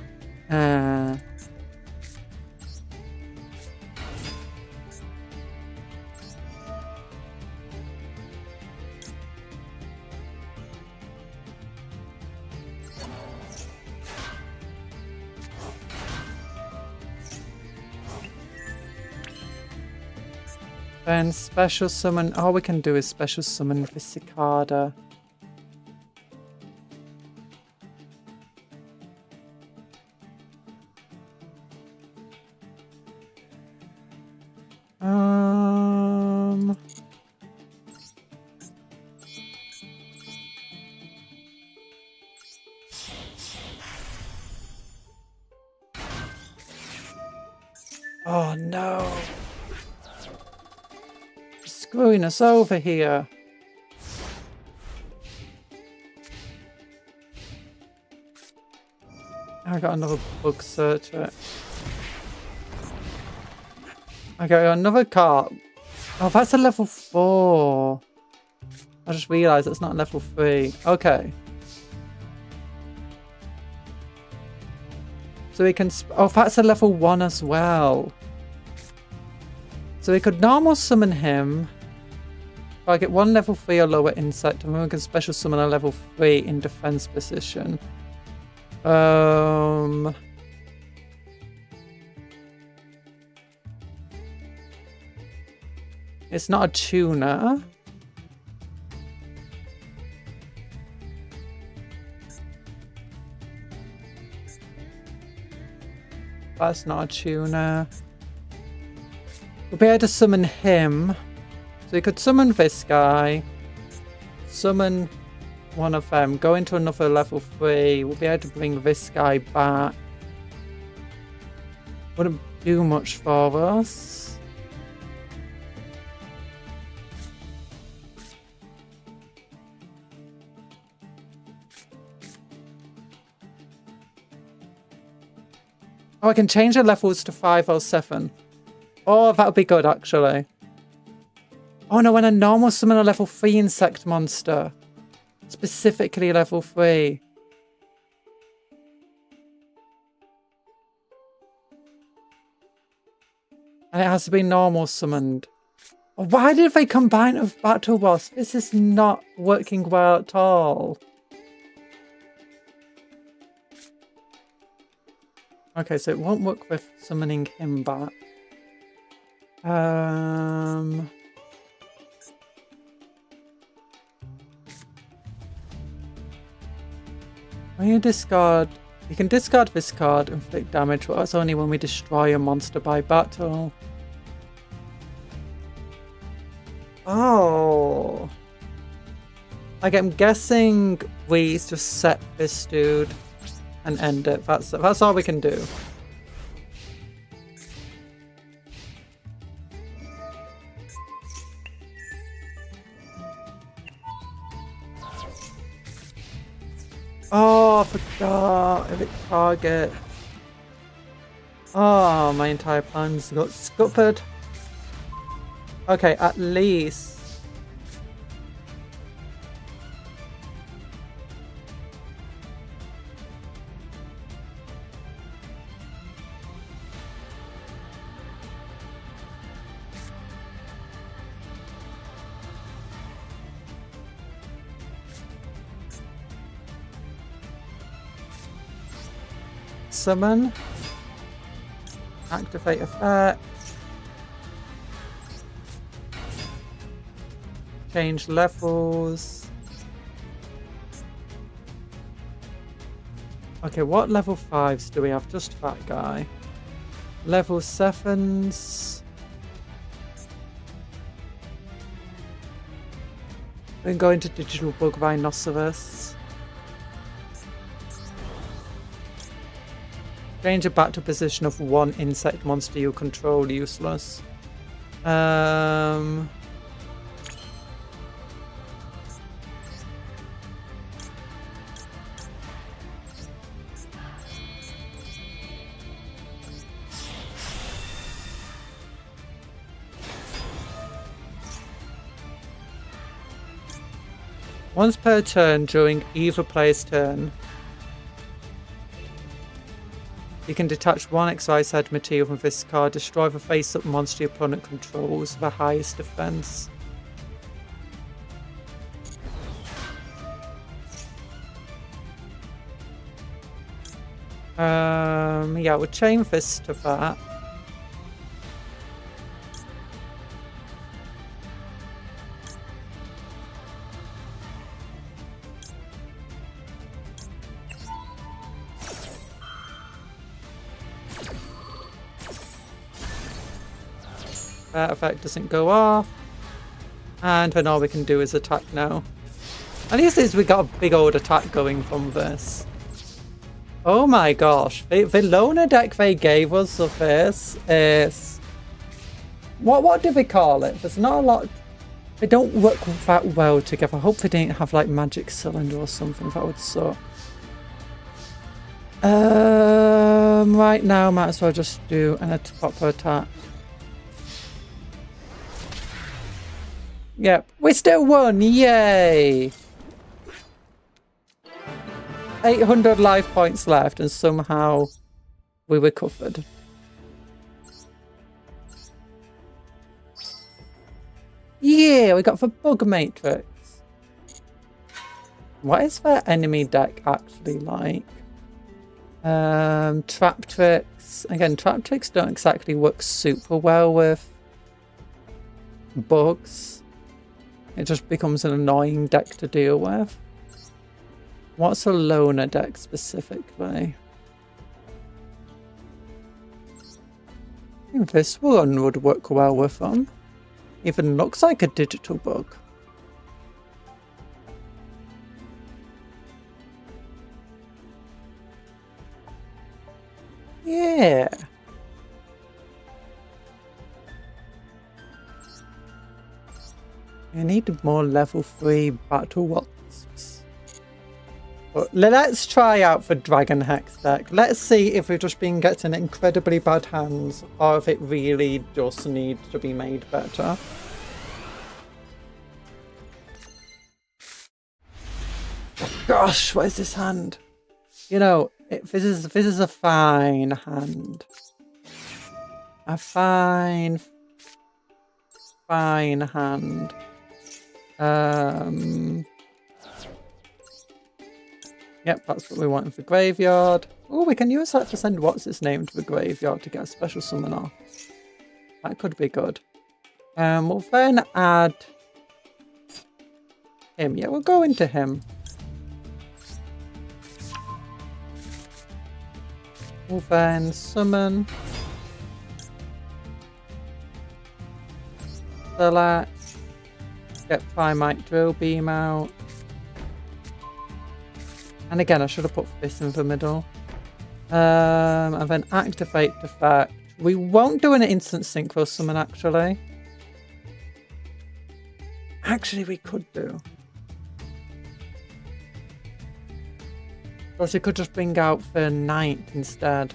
then special summon. All we can do is special summon the cicada. Oh no. Screwing us over here. I got another bug searcher. I got another card. Oh, that's a level 4. I just realised it's not level 3. Okay. So we can... Oh, that's a level 1 as well. So we could normal summon him. If I get one level 3 or lower insect, and then we can special summon a level 3 in defense position. It's not a tuner. That's not a tuner. We'll be able to summon him. So we could summon this guy. Summon one of them. Go into another level 3. We'll be able to bring this guy back. Wouldn't do much for us. Oh, I can change the levels to 5 or 7. Oh, that would be good, actually. Oh no, when I normal summon a level 3 insect monster. Specifically level 3. And it has to be normal summoned. Why did they combine with Battle Wasp? This is not working well at all. Okay, so it won't work with summoning him back. When you discard, you can discard this card and inflict damage, but that's only when we destroy a monster by battle. Oh. Like, I'm guessing we just set this dude and end it. That's all we can do. Oh, I forgot. If it target. Oh, my entire plan's got scuppered. Okay, at least. Summon. Activate effect. Change levels. Okay, what level 5s do we have? Just that guy. Level 7s. We're going to Digital Bug Rhinoceros. Change it back to position of one insect monster you control, useless. Once per turn during either player's turn, you can detach one excised head material from this card, destroy the face-up monster your opponent controls, the highest defense. Yeah, we'll chain this to that. That effect doesn't go off. And then all we can do is attack now. And this is we got a big old attack going from this. Oh my gosh. The loner deck they gave us of this is... What do they call it? There's not a lot... They don't work that well together. I hope they didn't have like Magic Cylinder or something. That would suck. Right now might as well just do an proper attack. Yep, we still won! Yay! 800 life points left and somehow we recovered. Yeah, we got the Bug Matrix. What is their enemy deck actually like? Trap Tricks. Again, Trap Tricks don't exactly work super well with bugs. It just becomes an annoying deck to deal with. What's a loner deck specifically? I think this one would work well with them. Even looks like a digital bug. Yeah. I need more level 3 battle wasps. But let's try out the Dragon Hex deck. Let's see if we've just been getting incredibly bad hands or if it really just needs to be made better. Gosh, what is this hand? You know, this is a fine hand. A fine hand. Yep, that's what we want in the graveyard. Oh, we can use that to send what's its name to the graveyard to get a special summon off. That could be good. We'll then add him. Yeah, we'll go into him. We'll then summon. Select. Get Primite Drill Beam out. And again, I should have put this in the middle. And then activate the fact. We won't do an instant synchro summon, actually. Actually, we could do. Plus, we could just bring out the Knight instead.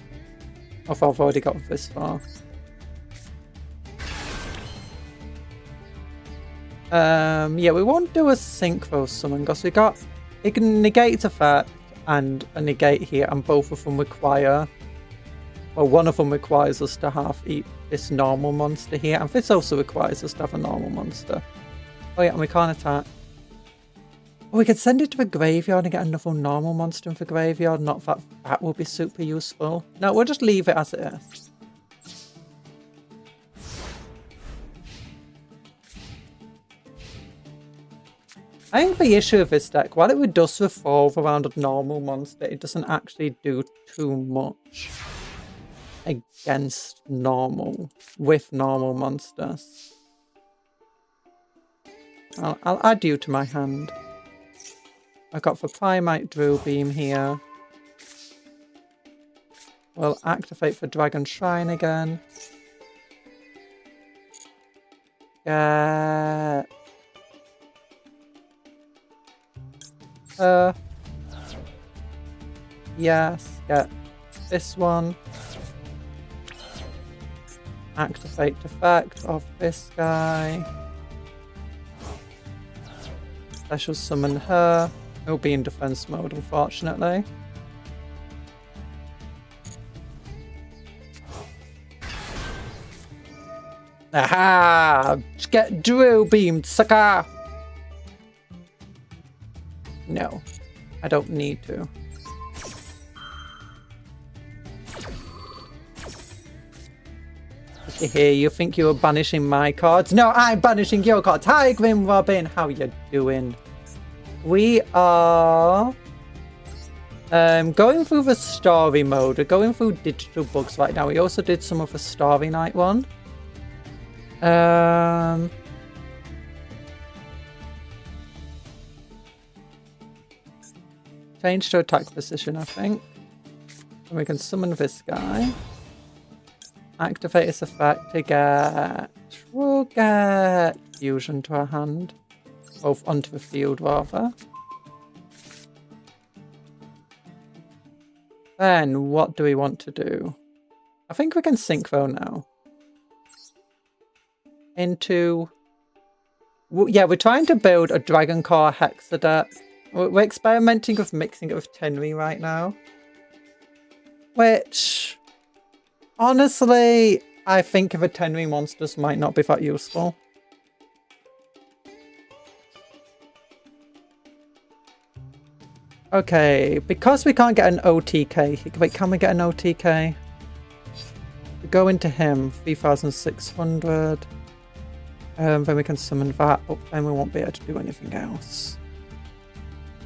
Although I've already got this far. Yeah, we won't do a synchro summon because we got it can negate effect and a negate here, and both of them require, well, one of them requires us to have this normal monster here, and this also requires us to have a normal monster. Oh yeah, and we can't attack. Oh, we could send it to the graveyard and get another normal monster in the graveyard. Not that that will be super useful. No, we'll just leave it as it is. I think the issue with this deck, while it does revolve around a normal monster, it doesn't actually do too much against normal, with normal monsters. I'll add you to my hand. I got the Primite Drill Beam here. We'll activate the Dragon Shrine again. Get... Yes, get this one. Activate effect of this guy. Special summon her. He'll be in defense mode, unfortunately. Aha! Get drill beamed, sucker! No, I don't need to. Here, you think you're banishing my cards? No, I'm banishing your cards. Hi, Grim Robin. How you doing? We are going through the story mode. We're going through digital books right now. We also did some of the Starry Night one. Change to attack position, I think. And we can summon this guy. Activate its effect to get... We'll get fusion to our hand. Both onto the field, rather. Then, what do we want to do? I think we can synchro now. Into... Yeah, we're trying to build a Dragon Core Hexa deck. We're experimenting with mixing it with Tenri right now. Which... Honestly, I think the Tenri monsters might not be that useful. Okay, because we can't get an OTK. Wait, can we get an OTK? We go into him, 3,600. Then we can summon that, but then we won't be able to do anything else.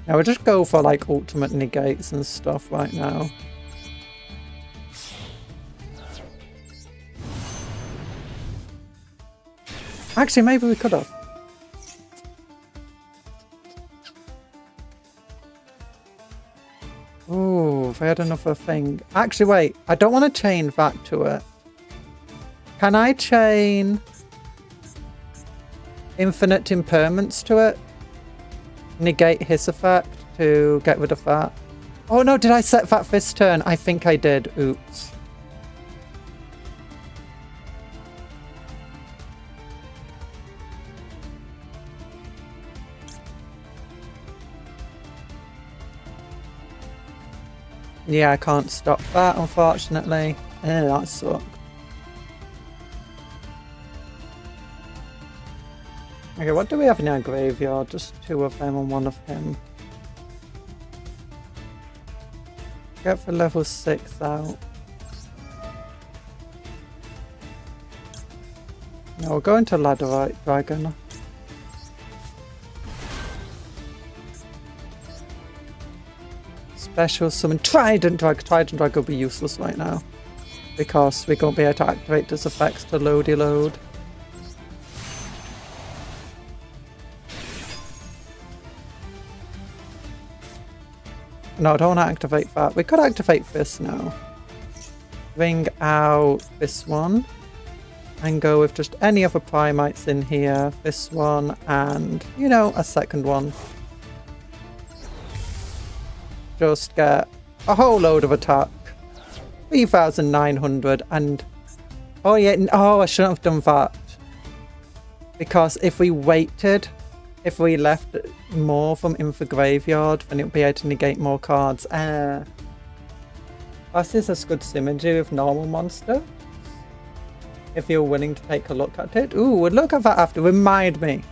Now we'll just go for like ultimate negates and stuff right now. Actually, maybe we could have. Ooh, if I had another thing. Actually, wait. I don't want to chain that to it. Can I chain infinite impermanence to it? Negate his effect to get rid of that. Oh no, did I set that this turn? I think I did. Oops. Yeah, I can't stop that, unfortunately. That sucked. Okay, what do we have in our graveyard? Just 2 of them and 1 of him. Get for level 6 out. No, we'll go into Ladderite Dragon. Special summon Trident Drag. Trident Drag will be useless right now. Because we won't be able to activate this effects to loady load. No, I don't want to activate that. We could activate this now. Bring out this one. And go with just any other Primites in here. This one and, you know, a second one. Just get a whole load of attack. 3,900 and... Oh yeah, oh I shouldn't have done that. Because if we waited, if we left more from in the graveyard, then it would be able to negate more cards. This is a good synergy with normal monster. If you're willing to take a look at it. Ooh, we'll look at that after. Remind me.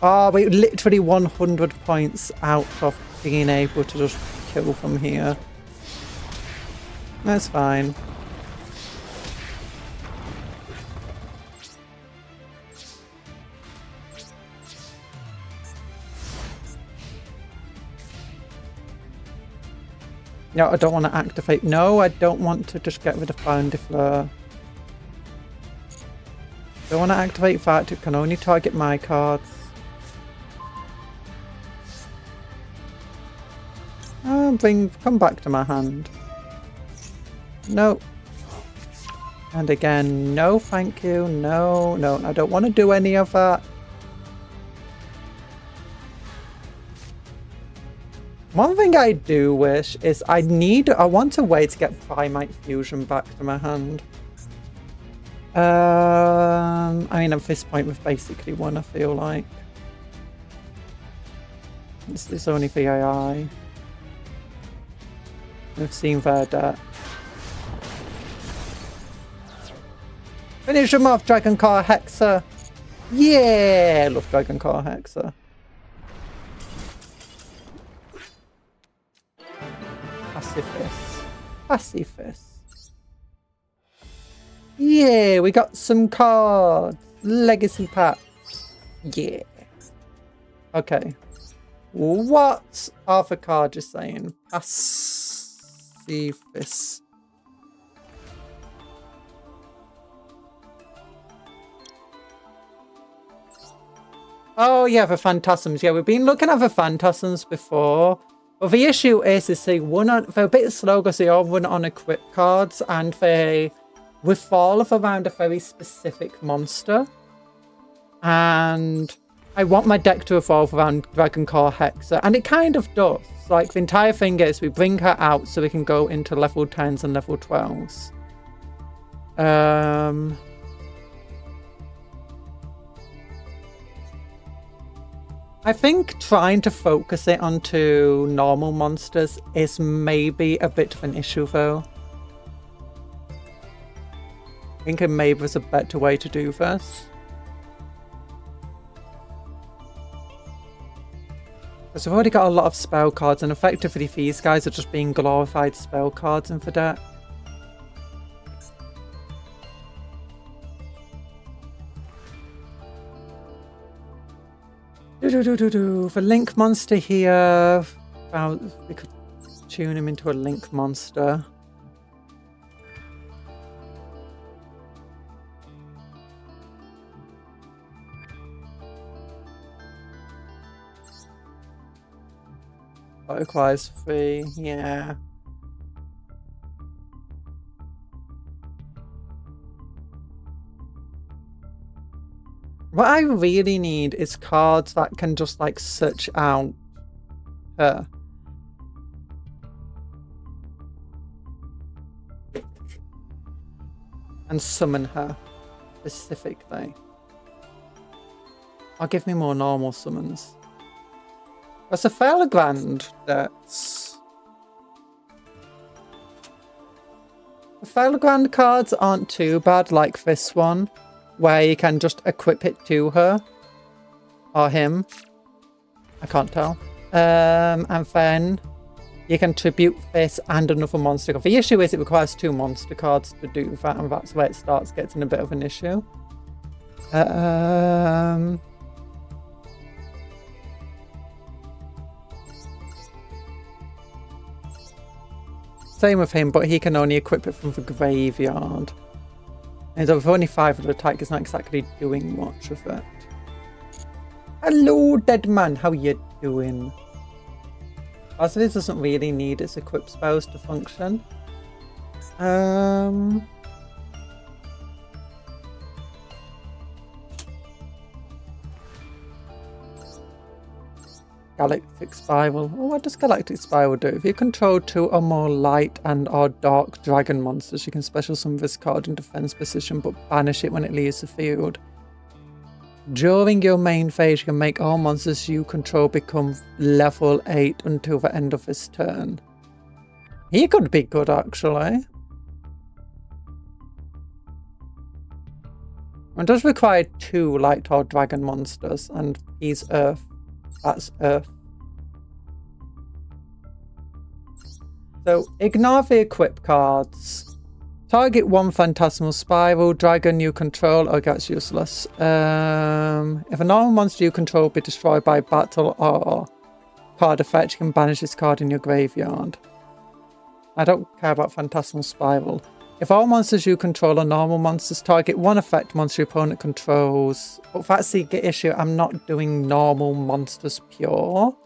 Oh, we're literally 100 points out of being able to just kill from here. That's fine. No, I don't want to activate. No, I don't want to just get rid of Fire and Defleur. Don't want to activate that. It can only target my cards. Come back to my hand. No. And again, no thank you. No, no, I don't want to do any of that. One thing I do wish is I want a way to get Primite Fusion back to my hand. I mean, at this point we've basically won, I feel like. It's only VAI. We've seen their deck. Finish him off, Dragon Car Hexer! Yeah! I love Dragon Car Hexer. Pacifist. Pacifist. Yeah, we got some cards. Legacy packs. Yeah. Okay. What Arthur card just saying? Pacifist. Oh yeah, the Phantasms. Yeah, we've been looking at the Phantasms before. But the issue is they're a bit slow because they all run on equip cards and they revolve around a very specific monster. And I want my deck to evolve around Dragon Car Hexer, and it kind of does. Like, the entire thing is we bring her out so we can go into level 10s and level 12s. I think trying to focus it onto normal monsters is maybe a bit of an issue, though. I think maybe there's a better way to do this. Because we've already got a lot of spell cards, and effectively these guys are just being glorified spell cards in the deck. The Link monster here. We could tune him into a Link monster. That requires 3, yeah. What I really need is cards that can just like search out her. And summon her specifically. Or give me more normal summons. That's a Felgrand that's... The Felgrand cards aren't too bad, like this one, where you can just equip it to her. Or him. I can't tell. And then you can tribute this and another monster card. The issue is it requires 2 monster cards to do that, and that's where it starts getting a bit of an issue. Same with him, but he can only equip it from the graveyard. And with only 5 of the attack, it's not exactly doing much of it. Hello, dead man. How you doing? Also, this doesn't really need its equip spells to function. Galactic Spiral. Oh, what does Galactic Spiral do? If you control 2 or more light and or dark dragon monsters, you can special summon this card in defense position but banish it when it leaves the field. During your main phase, you can make all monsters you control become level 8 until the end of this turn. He could be good, actually. It does require 2 light or dragon monsters, and he's Earth. That's Earth. So, ignore the equip cards. Target 1 Phantasmal Spiral, dragon you control, or gets useless. If a normal monster you control be destroyed by battle or card effect, you can banish this card in your graveyard. I don't care about Phantasmal Spiral. If all monsters you control are normal monsters, target one effect monster your opponent controls. But that's the issue. I'm not doing normal monsters pure.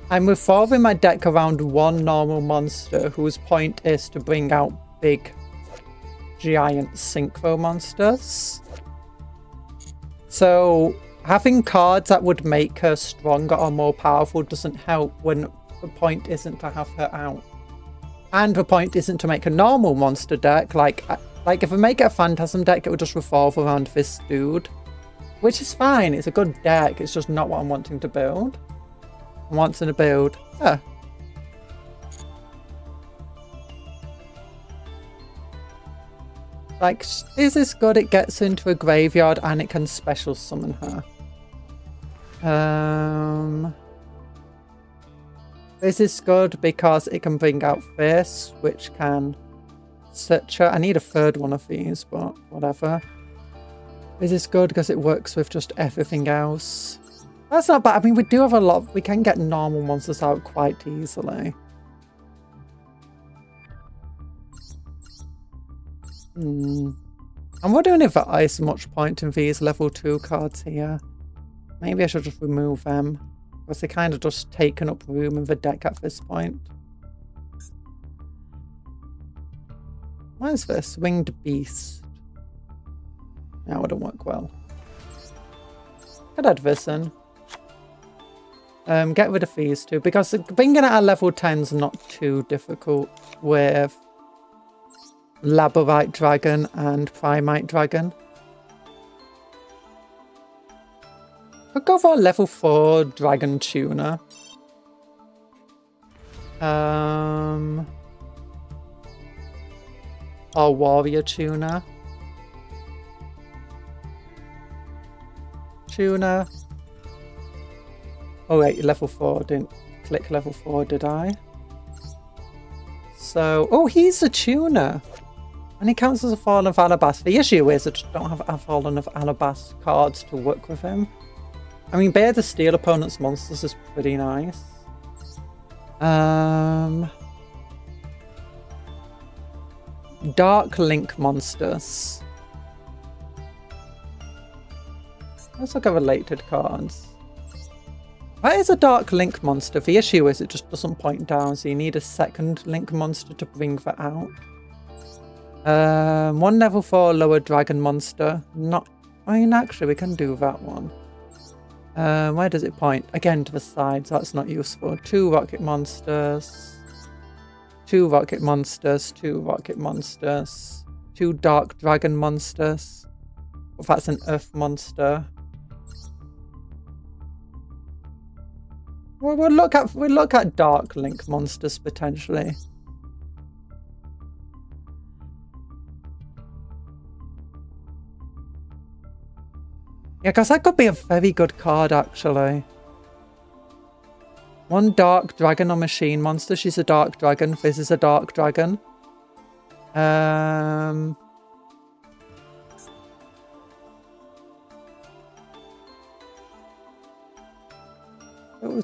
I'm revolving my deck around one normal monster whose point is to bring out big, giant synchro monsters. So having cards that would make her stronger or more powerful doesn't help when the point isn't to have her out. And the point isn't to make a normal monster deck. Like if I make it a Phantasm deck, it would just revolve around this dude. Which is fine, it's a good deck, it's just not what I'm wanting to build. I'm wanting to build... Like, this is good, it gets into a graveyard and it can special summon her. This is good because it can bring out this, which can search her. I need a third one of these, but whatever. This is good because it works with just everything else. That's not bad. I mean, we do have a lot. We can get normal monsters out quite easily. I'm wondering if there is much point in these level 2 cards here. Maybe I should just remove them. Because they're kind of just taking up room in the deck at this point. What is this? Winged Beast. That wouldn't work well. Could add this in. Get rid of these two. Because bringing it at level 10 is not too difficult with Labyrinth Dragon and Primite Dragon. I'll go for a level 4 Dragon Tuner. Or Warrior Tuner. Tuner. Oh wait, level 4. Didn't click level 4, did I? So, oh, he's a tuner. And he counts as a Fallen of Alabast. The issue is I just don't have a Fallen of Alabast cards to work with him. I mean, Bear to steal opponent's monsters is pretty nice. Dark Link monsters. Let's look at related cards. That is a Dark Link monster. The issue is it just doesn't point down, so you need a second Link monster to bring that out. One level 4 lower dragon monster. Not. I mean, actually, we can do that one. Where does it point? Again, to the side, so that's not useful. 2 rocket monsters. 2 rocket monsters. 2 rocket monsters. 2 dark dragon monsters. Oh, that's an earth monster. Well, we'll look at Dark Link monsters potentially. Yeah, because that could be a very good card actually. 1 dark dragon or machine monster. She's a dark dragon. This is a dark dragon.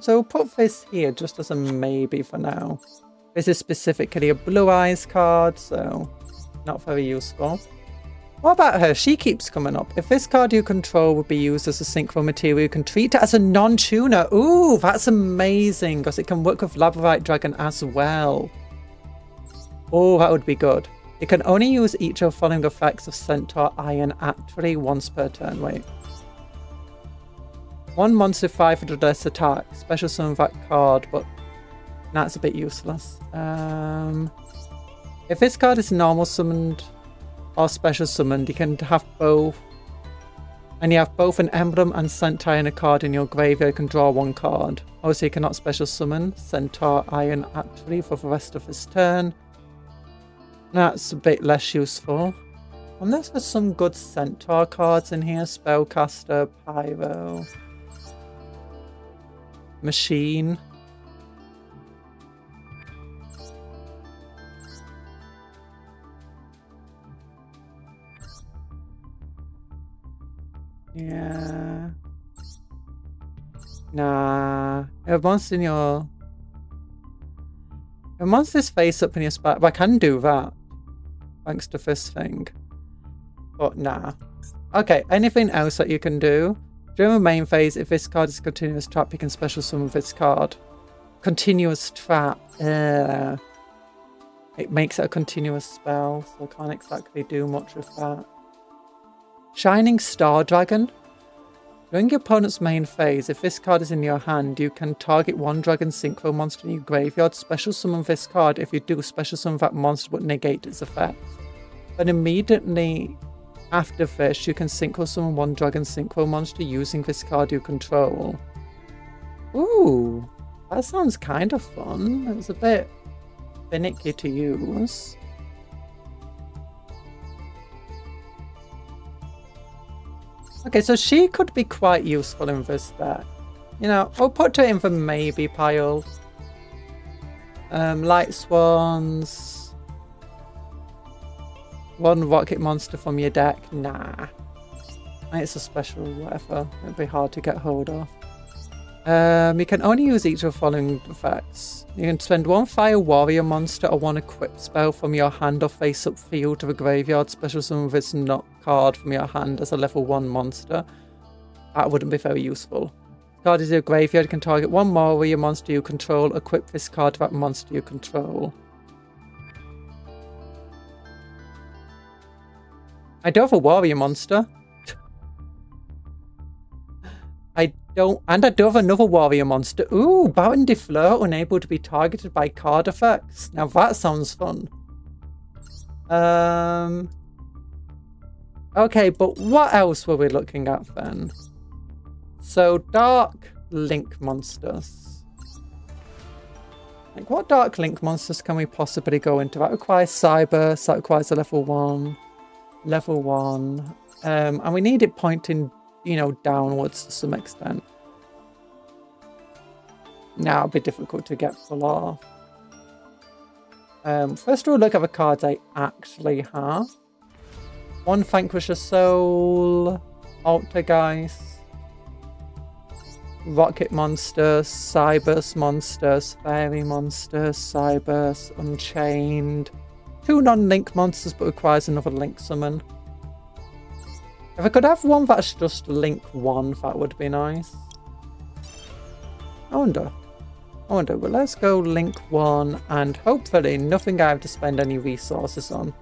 So we'll put this here just as a maybe for now. This is specifically a Blue Eyes card, so not very useful. What about her? She keeps coming up. If this card you control would be used as a synchro material, you can treat it as a non-tuner. Ooh, that's amazing, because it can work with Labyrinth Dragon as well. Oh, that would be good. It can only use each of the following effects of Centaur Iron actually once per turn. Wait. 1 monster 500 less attack. Special summon that card, but that's a bit useless. If this card is normal summoned or special summoned, you can have both. And you have both an emblem and Centaur in a card in your graveyard. You can draw 1 card. Also, you cannot special summon Centaur Iron actually for the rest of this turn. That's a bit less useful. Unless there's some good Centaur cards in here. Spellcaster, Pyro, Machine. Yeah. Nah. A monster in your When monsters face up in your spot, I can do that. Thanks to this thing. But nah. Okay, anything else that you can do? During the main phase, if this card is a continuous trap, you can special summon this card. Continuous trap. It makes it a continuous spell, so I can't exactly do much with that. Shining Star Dragon. During your opponent's main phase, if this card is in your hand, you can target one dragon synchro monster in your graveyard, special summon this card. If you do, special summon that monster but negate its effect. Then immediately after this, you can synchro summon one dragon synchro monster using this card you control. Ooh, that sounds kind of fun. It was a bit finicky to use. Okay, so she could be quite useful in this deck. You know, I'll put her in the maybe pile. Light Swans. One rocket monster from your deck. Nah. It's a special whatever. It'd be hard to get hold of. You can only use each of the following effects. You can spend one Fire Warrior monster or one equipped spell from your hand or face up field to the graveyard. Special summon this card from your hand as a level 1 monster. That wouldn't be very useful. Card is your graveyard. You can target one warrior monster you control. Equip this card to that monster you control. I do have a warrior monster. I do have another warrior monster. Ooh, Baron de Fleur, unable to be targeted by card effects. Now that sounds fun. Okay, but what else were we looking at then? So, Dark Link monsters. Like, what Dark Link monsters can we possibly go into? That requires Cyber, that requires a level 1. Level 1. And we need it pointing, you know, downwards to some extent. Now it'll be difficult to get full off. First we'll look at the cards I actually have. One Vanquisher Soul, Altergeist, Rocket Monsters, Cyberse Monsters, Fairy Monsters, Cyberse, Unchained. 2 non-link monsters but requires another link summon. If I could have one that's just link 1, that would be nice. I wonder, but let's go link 1 and hopefully nothing I have to spend any resources on.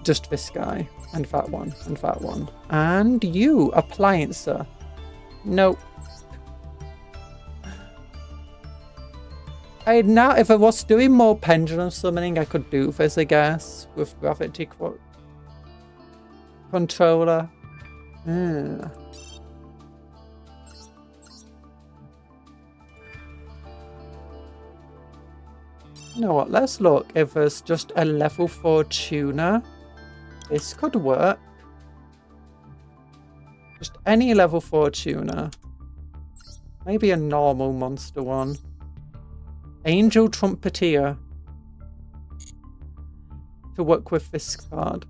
Just this guy, and that one, and that one. And you, Appliancer. Nope. Now, if I was doing more pendulum summoning, I could do this, I guess, with Gravity Controller. You know what, let's look if there's just a level 4 tuner. This could work. Just any level 4 tuner. Maybe a normal monster one. Angel Trumpeter. To work with this card.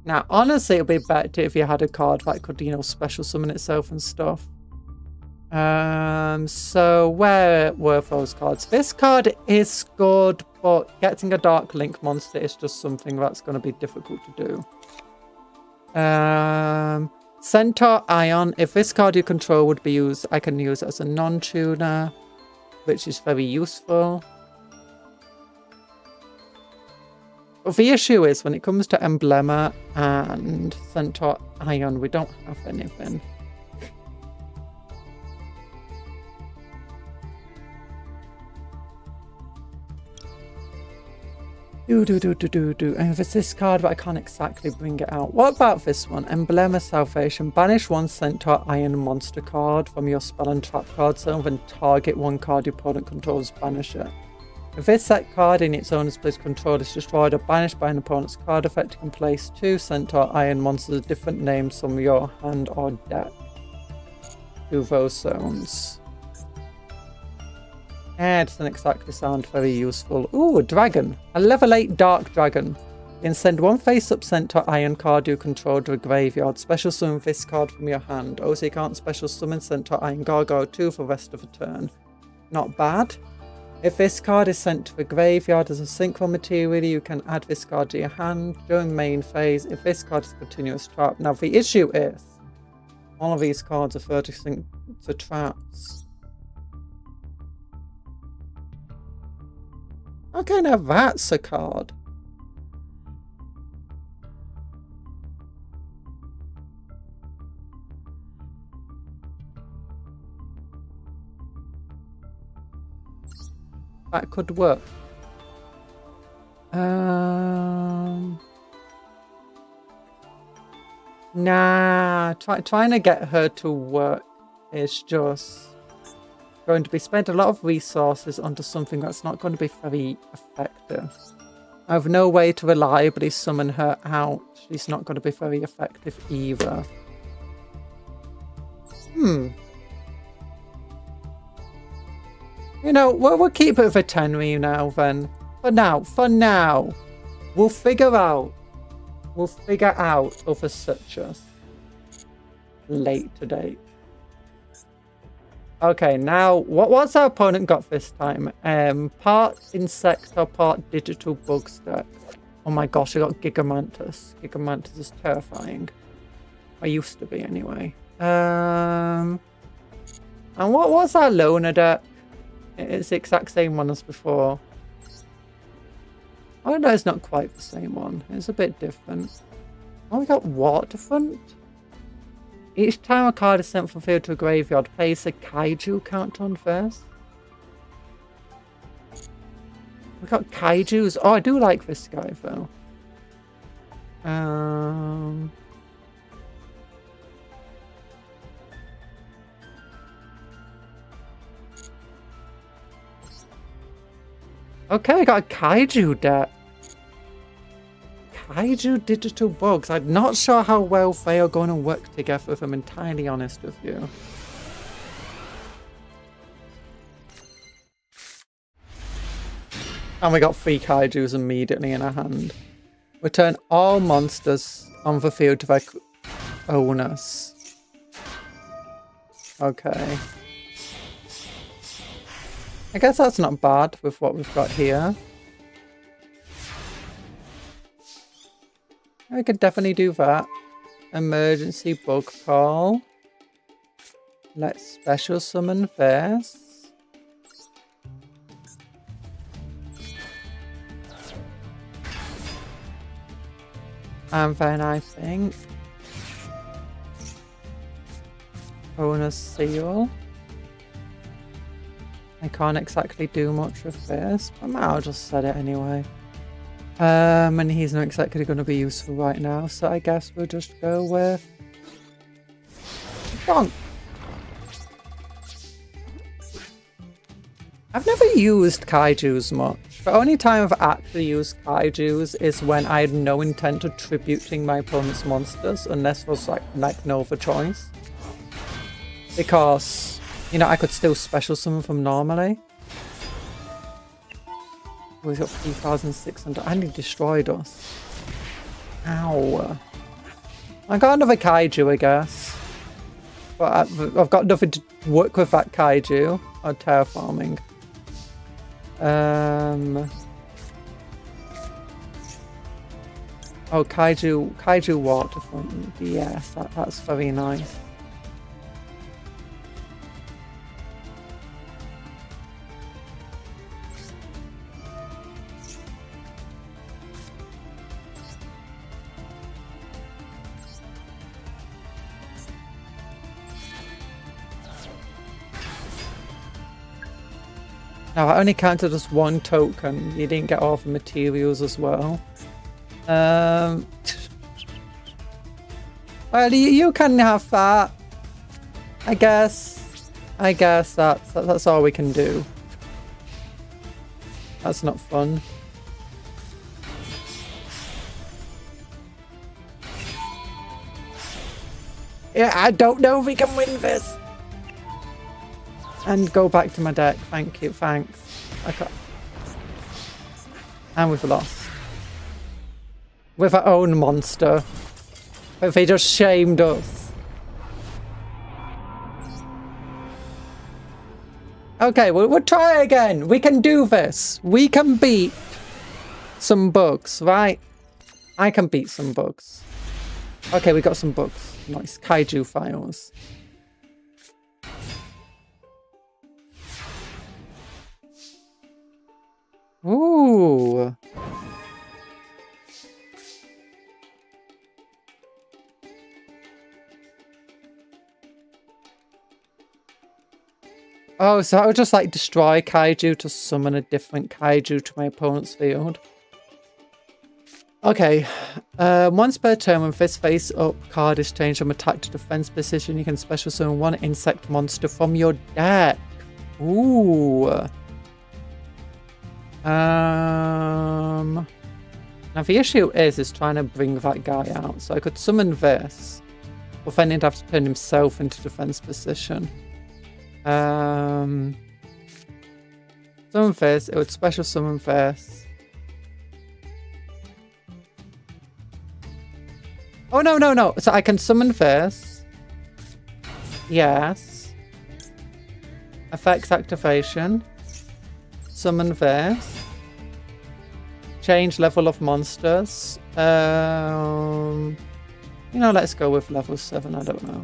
Now, honestly, it would be better if you had a card that could, you know, special summon itself and stuff. So where were those cards? This card is good, but getting a Dark Link monster is just something that's going to be difficult to do. Centaur Ion. If this card you control would be used, I can use it as a non-tuner, which is very useful. But the issue is, when it comes to Emblema and Centaur Ion, we don't have anything. And there's this card, but I can't exactly bring it out. What about this one? Emblema Salvation. Banish one Centaur Iron monster card from your spell and trap card zone, then target one card your opponent controls, banish it. If this set card in its owner's place control is destroyed or banished by an opponent's card effect, you can place 2 Centaur Iron monsters with different names from your hand or deck to those zones. It doesn't exactly sound very useful. Ooh, a dragon. A level 8 Dark Dragon. You can send one face-up Centaur Iron card you control to a graveyard. Special summon this card from your hand. Also, you can't special summon Centaur Iron Gargoyle 2 for the rest of the turn. Not bad. If this card is sent to the graveyard as a synchro material, you can add this card to your hand during main phase. If this card is a continuous trap. Now the issue is, all of these cards are 30 to traps. Okay, now that's a card. That could work. Nah, trying to get her to work is just going to be spent a lot of resources onto something that's not going to be very effective. I have no way to reliably summon her out. She's not going to be very effective either. You know, we'll keep it for Tenry now then. For now. We'll figure out other such as later date. Okay, now what's our opponent got this time? Part insect or part digital bug stack. Oh my gosh, I got Gigamantis. Gigamantis is terrifying. I used to be anyway. And what's our loner deck? It's the exact same one as before. Oh no, it's not quite the same one. It's a bit different. Oh, we got Waterfront. Each time a card is sent from field to a graveyard, place a kaiju countdown first. We got kaijus. Oh, I do like this guy though. Okay, I got a kaiju deck. Kaiju digital bugs. I'm not sure how well they are going to work together, if I'm entirely honest with you. And we got 3 kaijus immediately in our hand. Return all monsters on the field to their owners. Okay. I guess that's not bad with what we've got here. We could definitely do that. Emergency bug call. Let's special summon this. And then I think bonus seal. I can't exactly do much with this, but I'll just set it anyway. And he's not exactly going to be useful right now, so I guess we'll just go with Bonk. I've never used kaijus much. The only time I've actually used kaijus is when I had no intent of tributing my opponent's monsters, unless there was like no other choice. Because, you know, I could still special summon them normally. Oh, he's got 3,600 and he destroyed us. Ow. I got another kaiju, I guess. But I've got nothing to work with that kaiju. Or terraforming. Oh, kaiju waterfront. Yes, that's very nice. Now, I only counted as 1 token. You didn't get all the materials as well. Well, you can have that. I guess that's all we can do. That's not fun. Yeah, I don't know if we can win this. And go back to my deck. Thank you. Thanks. Okay. And we've lost. With our own monster. But they just shamed us. Okay, we'll try again. We can do this. We can beat some bugs, right? I can beat some bugs. Okay, we got some bugs. Nice. Kaiju files. Ooh. Oh, so I would just like destroy kaiju to summon a different kaiju to my opponent's field. Okay. Once per turn, when this face up card is changed from attack to defense position, you can special summon one insect monster from your deck. Ooh. Now the issue is trying to bring that guy out. So I could summon this, but then he'd have to turn himself into defense position. Summon this, it would special summon this. Oh, no. So I can summon this. Yes. Effects activation. Summon this. Change level of monsters. You know, let's go with level 7, I don't know.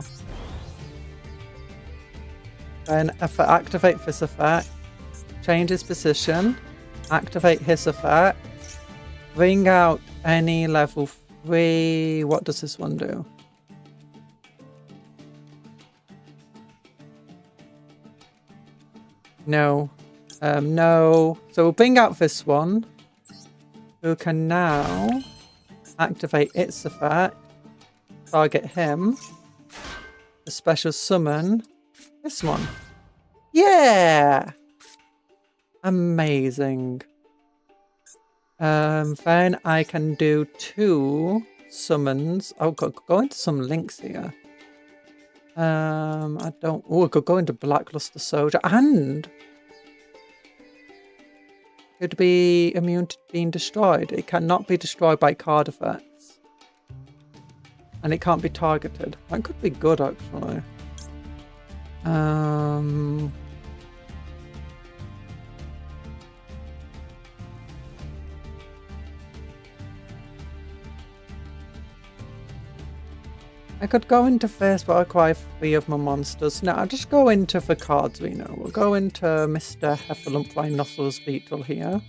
Then activate this effect, change his position, activate his effect, bring out any level 3. What does this one do? No. No. So we'll bring out this one, who can now activate its effect, target him, a special summon this one. Yeah! Amazing. Then I can do 2 summons. Oh, go into some links here. I don't... Oh, I could go into Blackluster Soldier and... Could be immune to being destroyed. It cannot be destroyed by card effects. And it can't be targeted. That could be good, actually. I could go into this, but I acquire 3 of my monsters. No, I'll just go into the cards we know. We'll go into Mr. Heffalump Rhinoceros Beetle here.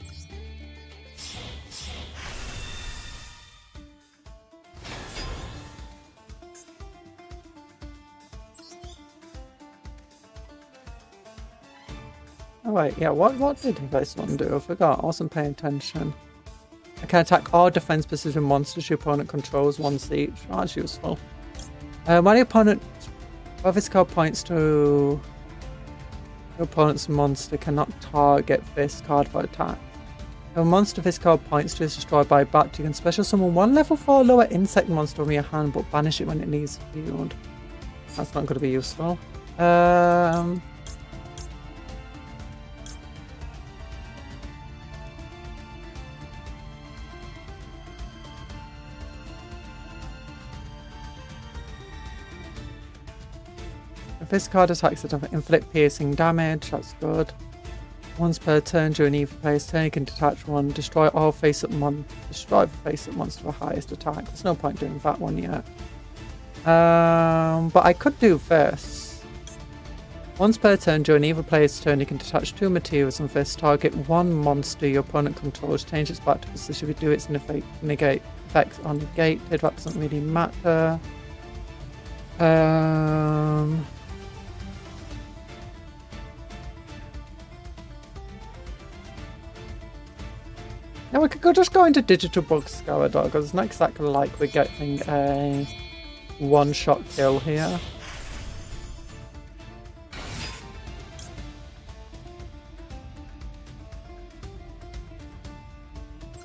Oh wait, yeah, what did this one do? I forgot, I wasn't paying attention. I can attack all defense position monsters your opponent controls once each. Oh, that's useful. When the opponent, if this card points to your opponent's monster, cannot target this card for attack. If a monster this card points to is destroyed by a bat, you can special summon 1 level 4 lower insect monster from your hand, but banish it when it leaves the field. That's not going to be useful. If this card attacks it, inflict piercing damage, that's good. Once per turn during either player's turn, you can detach one, destroy the face-up monster for highest attack. There's no point doing that one yet. But I could do this. Once per turn during either player's turn, you can detach 2 materials and this target 1 monster your opponent controls, change its back to position. If you do its negate effects on negated, that doesn't really matter. Now we could just go into Digital Bug Scour Dog, because it's not exactly like we're getting a one-shot kill here.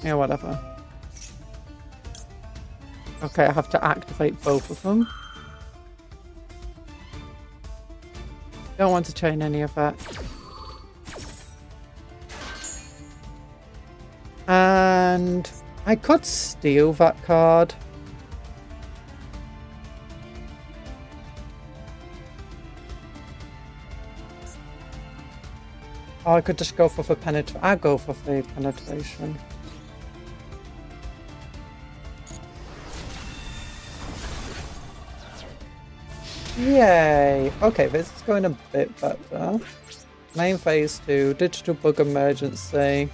Yeah, whatever. Okay, I have to activate both of them. Don't want to chain any of that. And I could steal that card. Oh, I could just go for penetration. I go for the penetration. Yay! Okay, this is going a bit better. Main phase 2, digital bug emergency.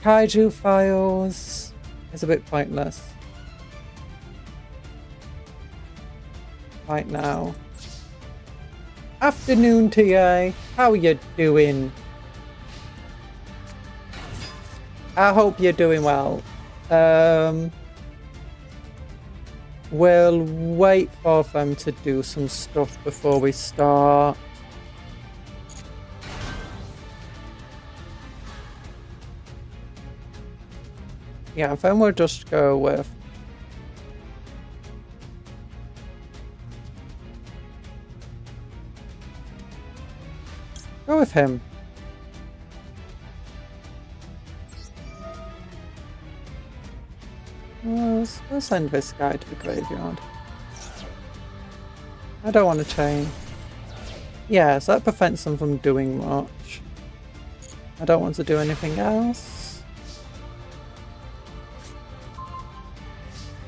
Kaiju files. It's a bit pointless. Right now. Afternoon, TA. How you doing? I hope you're doing well. We'll wait for them to do some stuff before we start. Yeah, then we'll just go with... Go with him. We'll send this guy to the graveyard. I don't want to chain. Yeah, so that prevents them from doing much. I don't want to do anything else.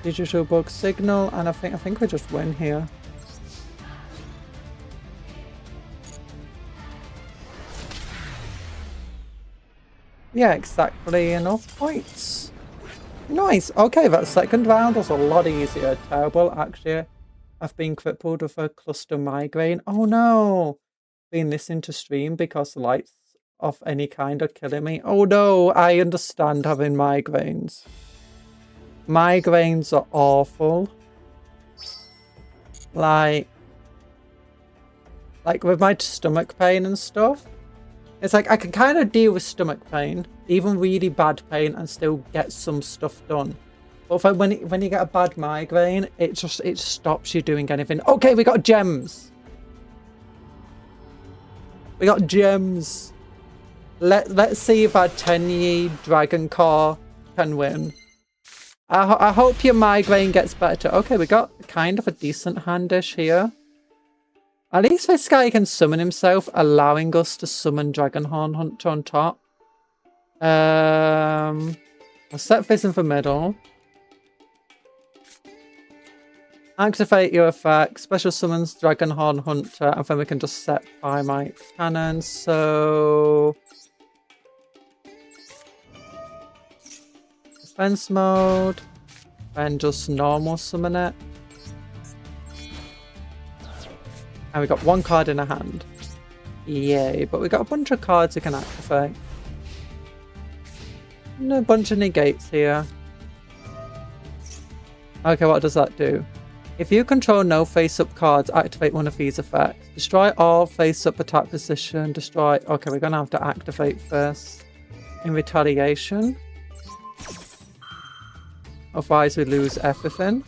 Digital bug signal, and I think we just win here. Yeah, exactly enough points. Nice. Okay, that second round was a lot easier. Terrible, actually. I've been crippled with a cluster migraine. Oh no! Been listening to stream because lights of any kind are killing me. Oh no, I understand having migraines. Migraines are awful. Like with my stomach pain and stuff. It's like I can kind of deal with stomach pain, even really bad pain, and still get some stuff done. But when you get a bad migraine, it stops you doing anything. Okay, we got gems. We got gems. Let's see if our 10-year dragon car can win. I hope your migraine gets better. Okay, we got kind of a decent hand-ish here. At least this guy can summon himself, allowing us to summon Dragonhorn Hunter on top. I'll set this in the middle. Activate your effect. Special summons Dragonhorn Hunter, and then we can just set Primite Cannon. So... Defense mode. And just normal summon it. And we got one card in our hand. Yay, but we got a bunch of cards we can activate. And a bunch of negates here. Okay, what does that do? If you control no face-up cards, activate one of these effects. Destroy all face-up attack position. Destroy... Okay, we're going to have to activate first. In retaliation. Otherwise we lose everything.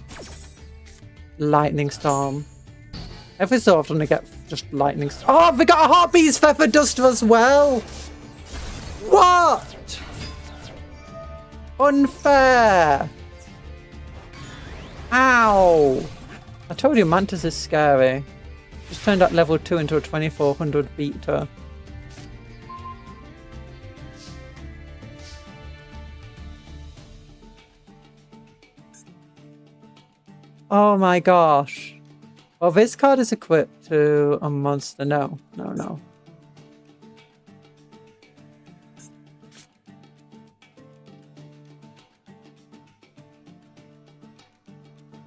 Lightning Storm. Every so often I get just lightning. Oh, we got a Heartbeat's Feather Duster as well! What? Unfair! Ow! I told you Mantis is scary. Just turned that level 2 into a 2400 beater. Oh my gosh. Well, this card is equipped to a monster. No.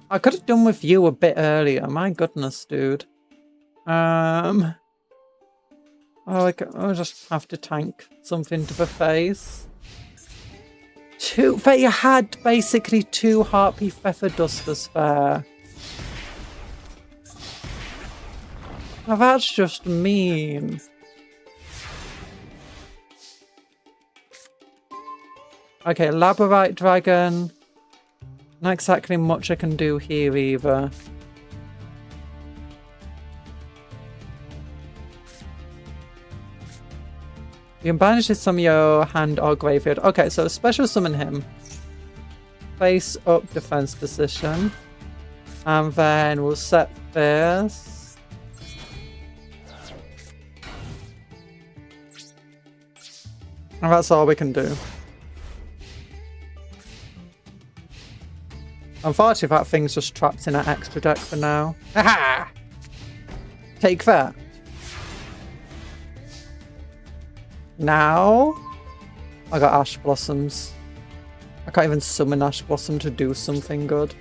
I could have done with you a bit earlier. My goodness, dude. I'll just have to tank something to the face. They had basically 2 Heartbeat Feather Dusters there. Now that's just mean. Okay, Labyrinth Dragon. Not exactly much I can do here either. You can banish this from your hand or graveyard. Okay, so special summon him. Face up defense position. And then we'll set this. And that's all we can do. Unfortunately, that thing's just trapped in an extra deck for now. Aha! Take that. Now, I got Ash Blossoms. I can't even summon Ash Blossom to do something good.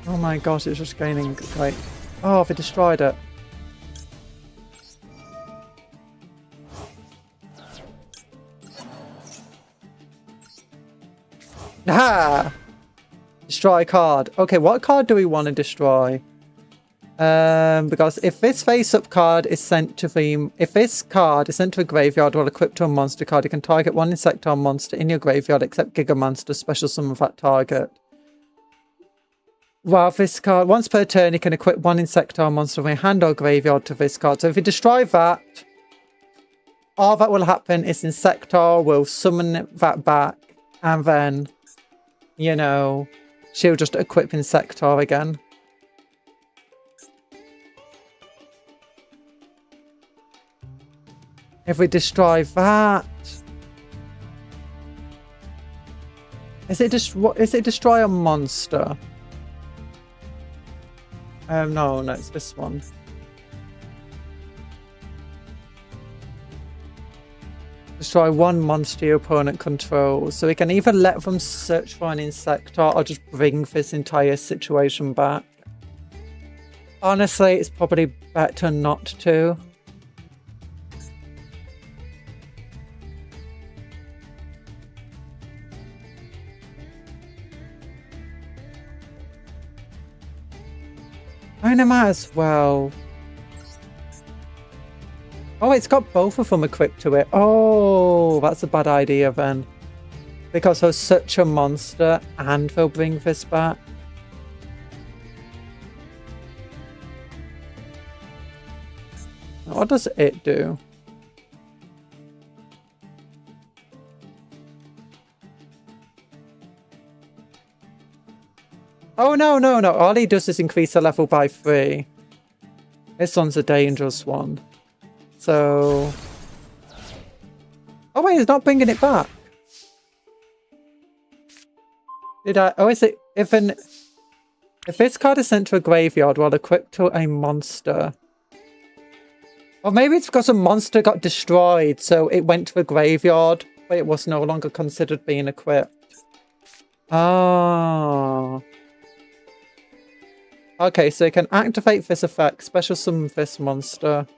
Oh my gosh, it's just gaining, like... Oh, they destroyed it. Ah! Destroy card. Okay, what card do we want to destroy? Because if this face-up card is sent to the... If this card is sent to a graveyard while equipped to a monster card, you can target one Insectile monster in your graveyard except Gigamonster, special summon that target. Well, this card, once per turn, you can equip one Insectile monster from your hand or graveyard to this card. So if you destroy that, all that will happen is Insectile will summon that back, and then, you know, she'll just equip Insectile again. If we destroy that... Is it destroy a monster? No, it's this one. Destroy one monster your opponent controls. So we can either let them search for an Insectile or just bring this entire situation back. Honestly, it's probably better not to. I mean, I might as well. Oh, it's got both of them equipped to it. Oh, that's a bad idea then. Because they're such a monster and they'll bring this back. What does it do? Oh, no. All he does is increase the level by 3. This one's a dangerous one. So... Oh, wait, he's not bringing it back. Did I... Oh, is it... If this card is sent to a graveyard while equipped to a monster... Or maybe it's because a monster got destroyed, so it went to the graveyard, but it was no longer considered being equipped. Ah... Okay, so you can activate this effect, special summon this monster.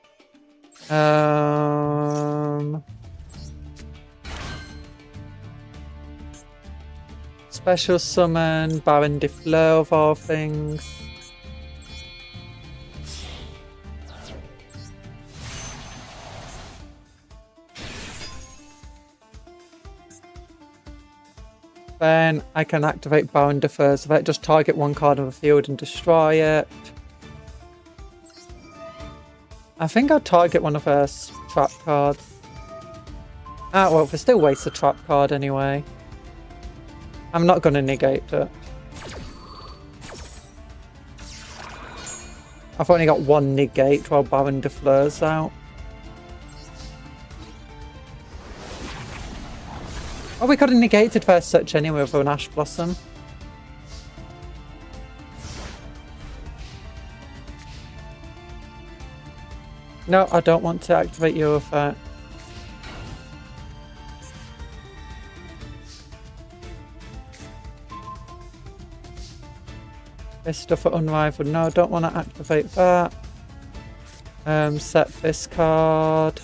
Special summon Baron de Fleur of all things. Then I can activate Baron de Fleur's effect, just target one card on the field and destroy it. I think I'll target one of her trap cards. Ah, well, they still waste a trap card anyway. I'm not going to negate it. I've only got one negate while Baron de Fleur's out. Oh, we could have negated first search anyway with an Ash Blossom. No, I don't want to activate your effect. This stuff at Unrivaled. No, I don't want to activate that. Set this card.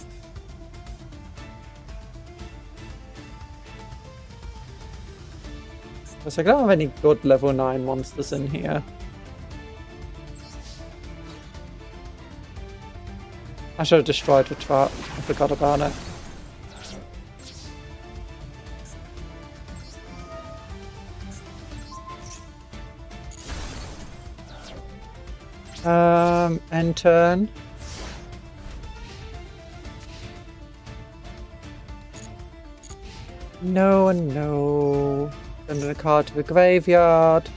I don't have any good level 9 monsters in here. I should have destroyed the trap. I forgot about it. End turn. No and no. Send a card to the graveyard.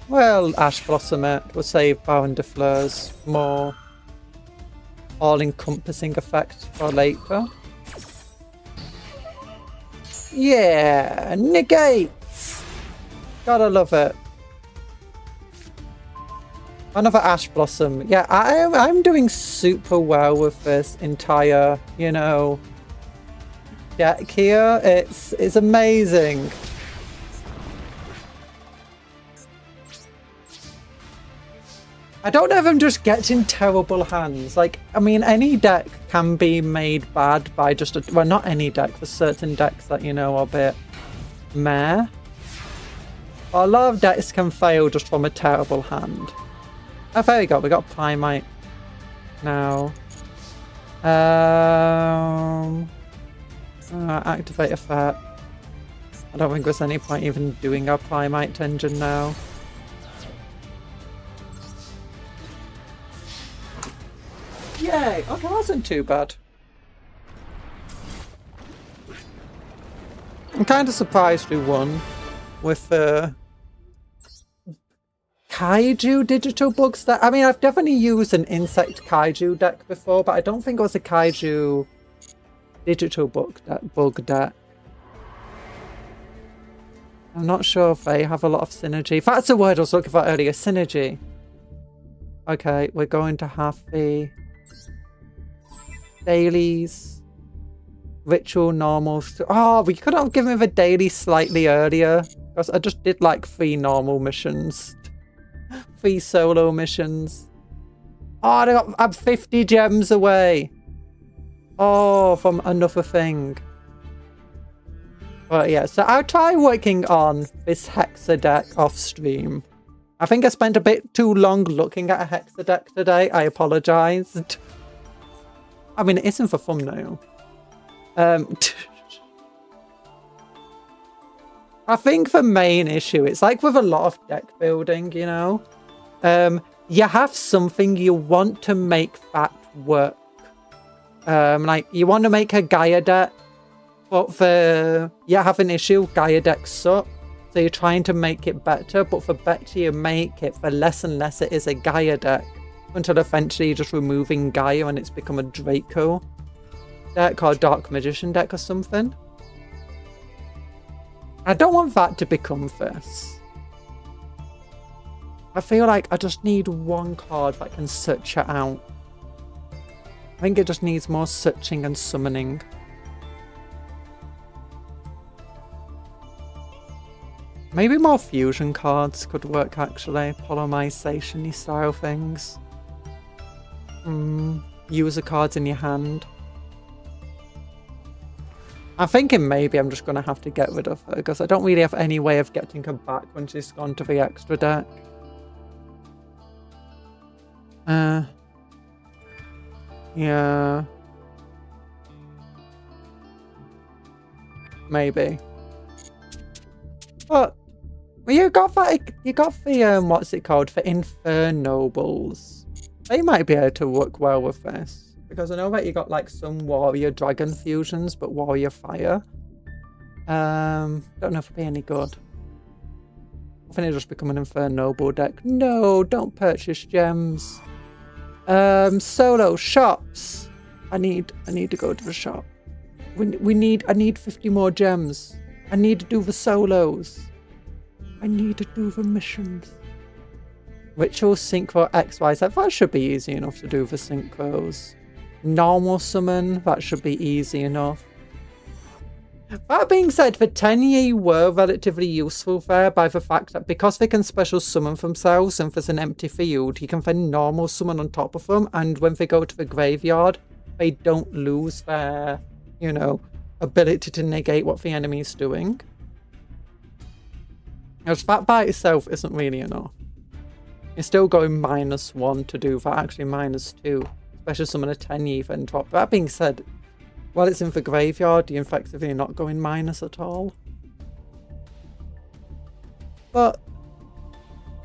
Well, Ash Blossom it. We'll save Baron de Fleur's more all-encompassing effect for later. Yeah, negates! Gotta love it. Another Ash Blossom. Yeah, I'm doing super well with this entire, you know, deck here. It's amazing. I don't know if I'm just getting terrible hands. Like, I mean, any deck can be made bad by just a... Well, not any deck. For certain decks that, you know, are a bit meh. But a lot of decks can fail just from a terrible hand. Oh, there we go. We got Primite now. Activate effect. I don't think there's any point even doing our Primite engine now. Yay! Okay, that wasn't too bad. I'm kind of surprised we won with Kaiju digital bugs. That I mean, I've definitely used an insect Kaiju deck before, but I don't think it was a Kaiju digital bug deck. I'm not sure if they have a lot of synergy. If that's the word I was looking for earlier, synergy. Okay, we're going to have the dailies, ritual, normal. Oh, we could have given me the daily slightly earlier because I just did like 3 normal missions, 3 solo missions. Oh, I'm 50 gems away. Oh, from another thing. But yeah, so I'll try working on this Hexa deck off stream. I think I spent a bit too long looking at a Hexa deck today. I apologise. I mean, it isn't for thumbnail. I think the main issue, it's like with a lot of deck building, you know? You have something you want to make that work. Like, you want to make a Gaia deck, but you have an issue, Gaia decks suck. So you're trying to make it better, but the better you make it, the less and less it is a Gaia deck. Until eventually you're just removing Gaia and it's become a Draco deck or Dark Magician deck or something. I don't want that to become this. I feel like I just need one card that can search it out. I think it just needs more searching and summoning. Maybe more fusion cards could work actually. Polymerization-y style things. User cards in your hand. I'm thinking maybe I'm just going to have to get rid of her because I don't really have any way of getting her back when she's gone to the extra deck. Yeah. Maybe. But you got the what's it called? The Infernobles. They might be able to work well with this. Because I know that you got like some warrior dragon fusions, but warrior fire. Don't know if it'll be any good. I think it'll just become an Infernoble deck. No, don't purchase gems. Solo shops. I need to go to the shop. I need 50 more gems. I need to do the solos. I need to do the missions. Ritual, Synchro, XYZ. That should be easy enough to do the Synchros. Normal summon. That should be easy enough. That being said, the 10-year were relatively useful there by the fact that because they can special summon themselves and there's an empty field, you can then normal summon on top of them, and when they go to the graveyard, they don't lose their, you know, ability to negate what the enemy is doing. Because that by itself isn't really enough. You're still going -1 to do that, actually -2. Especially summon a 10-year then drop. That being said, while it's in the graveyard, you're effectively not going minus at all. But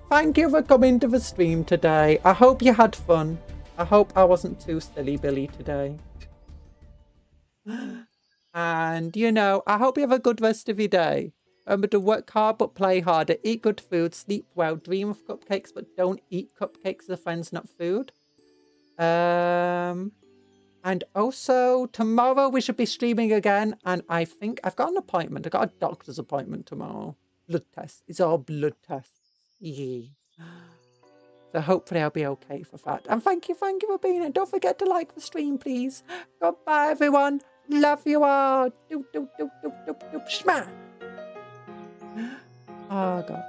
thank you for coming to the stream today. I hope you had fun. I hope I wasn't too silly Billy today. And, you know, I hope you have a good rest of your day. Remember to work hard but play harder. Eat good food. Sleep well. Dream of cupcakes but don't eat cupcakes as friends, not food. And also tomorrow we should be streaming again. And I think I've got an appointment. I got a doctor's appointment tomorrow. Blood test. It's all blood tests. Yeah. So hopefully I'll be okay for that. And thank you for being here. Don't forget to like the stream, please. Goodbye, everyone. Love you all. Doop, doop, doop, doop, doop, doop, shma. Oh, God.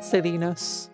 Silliness.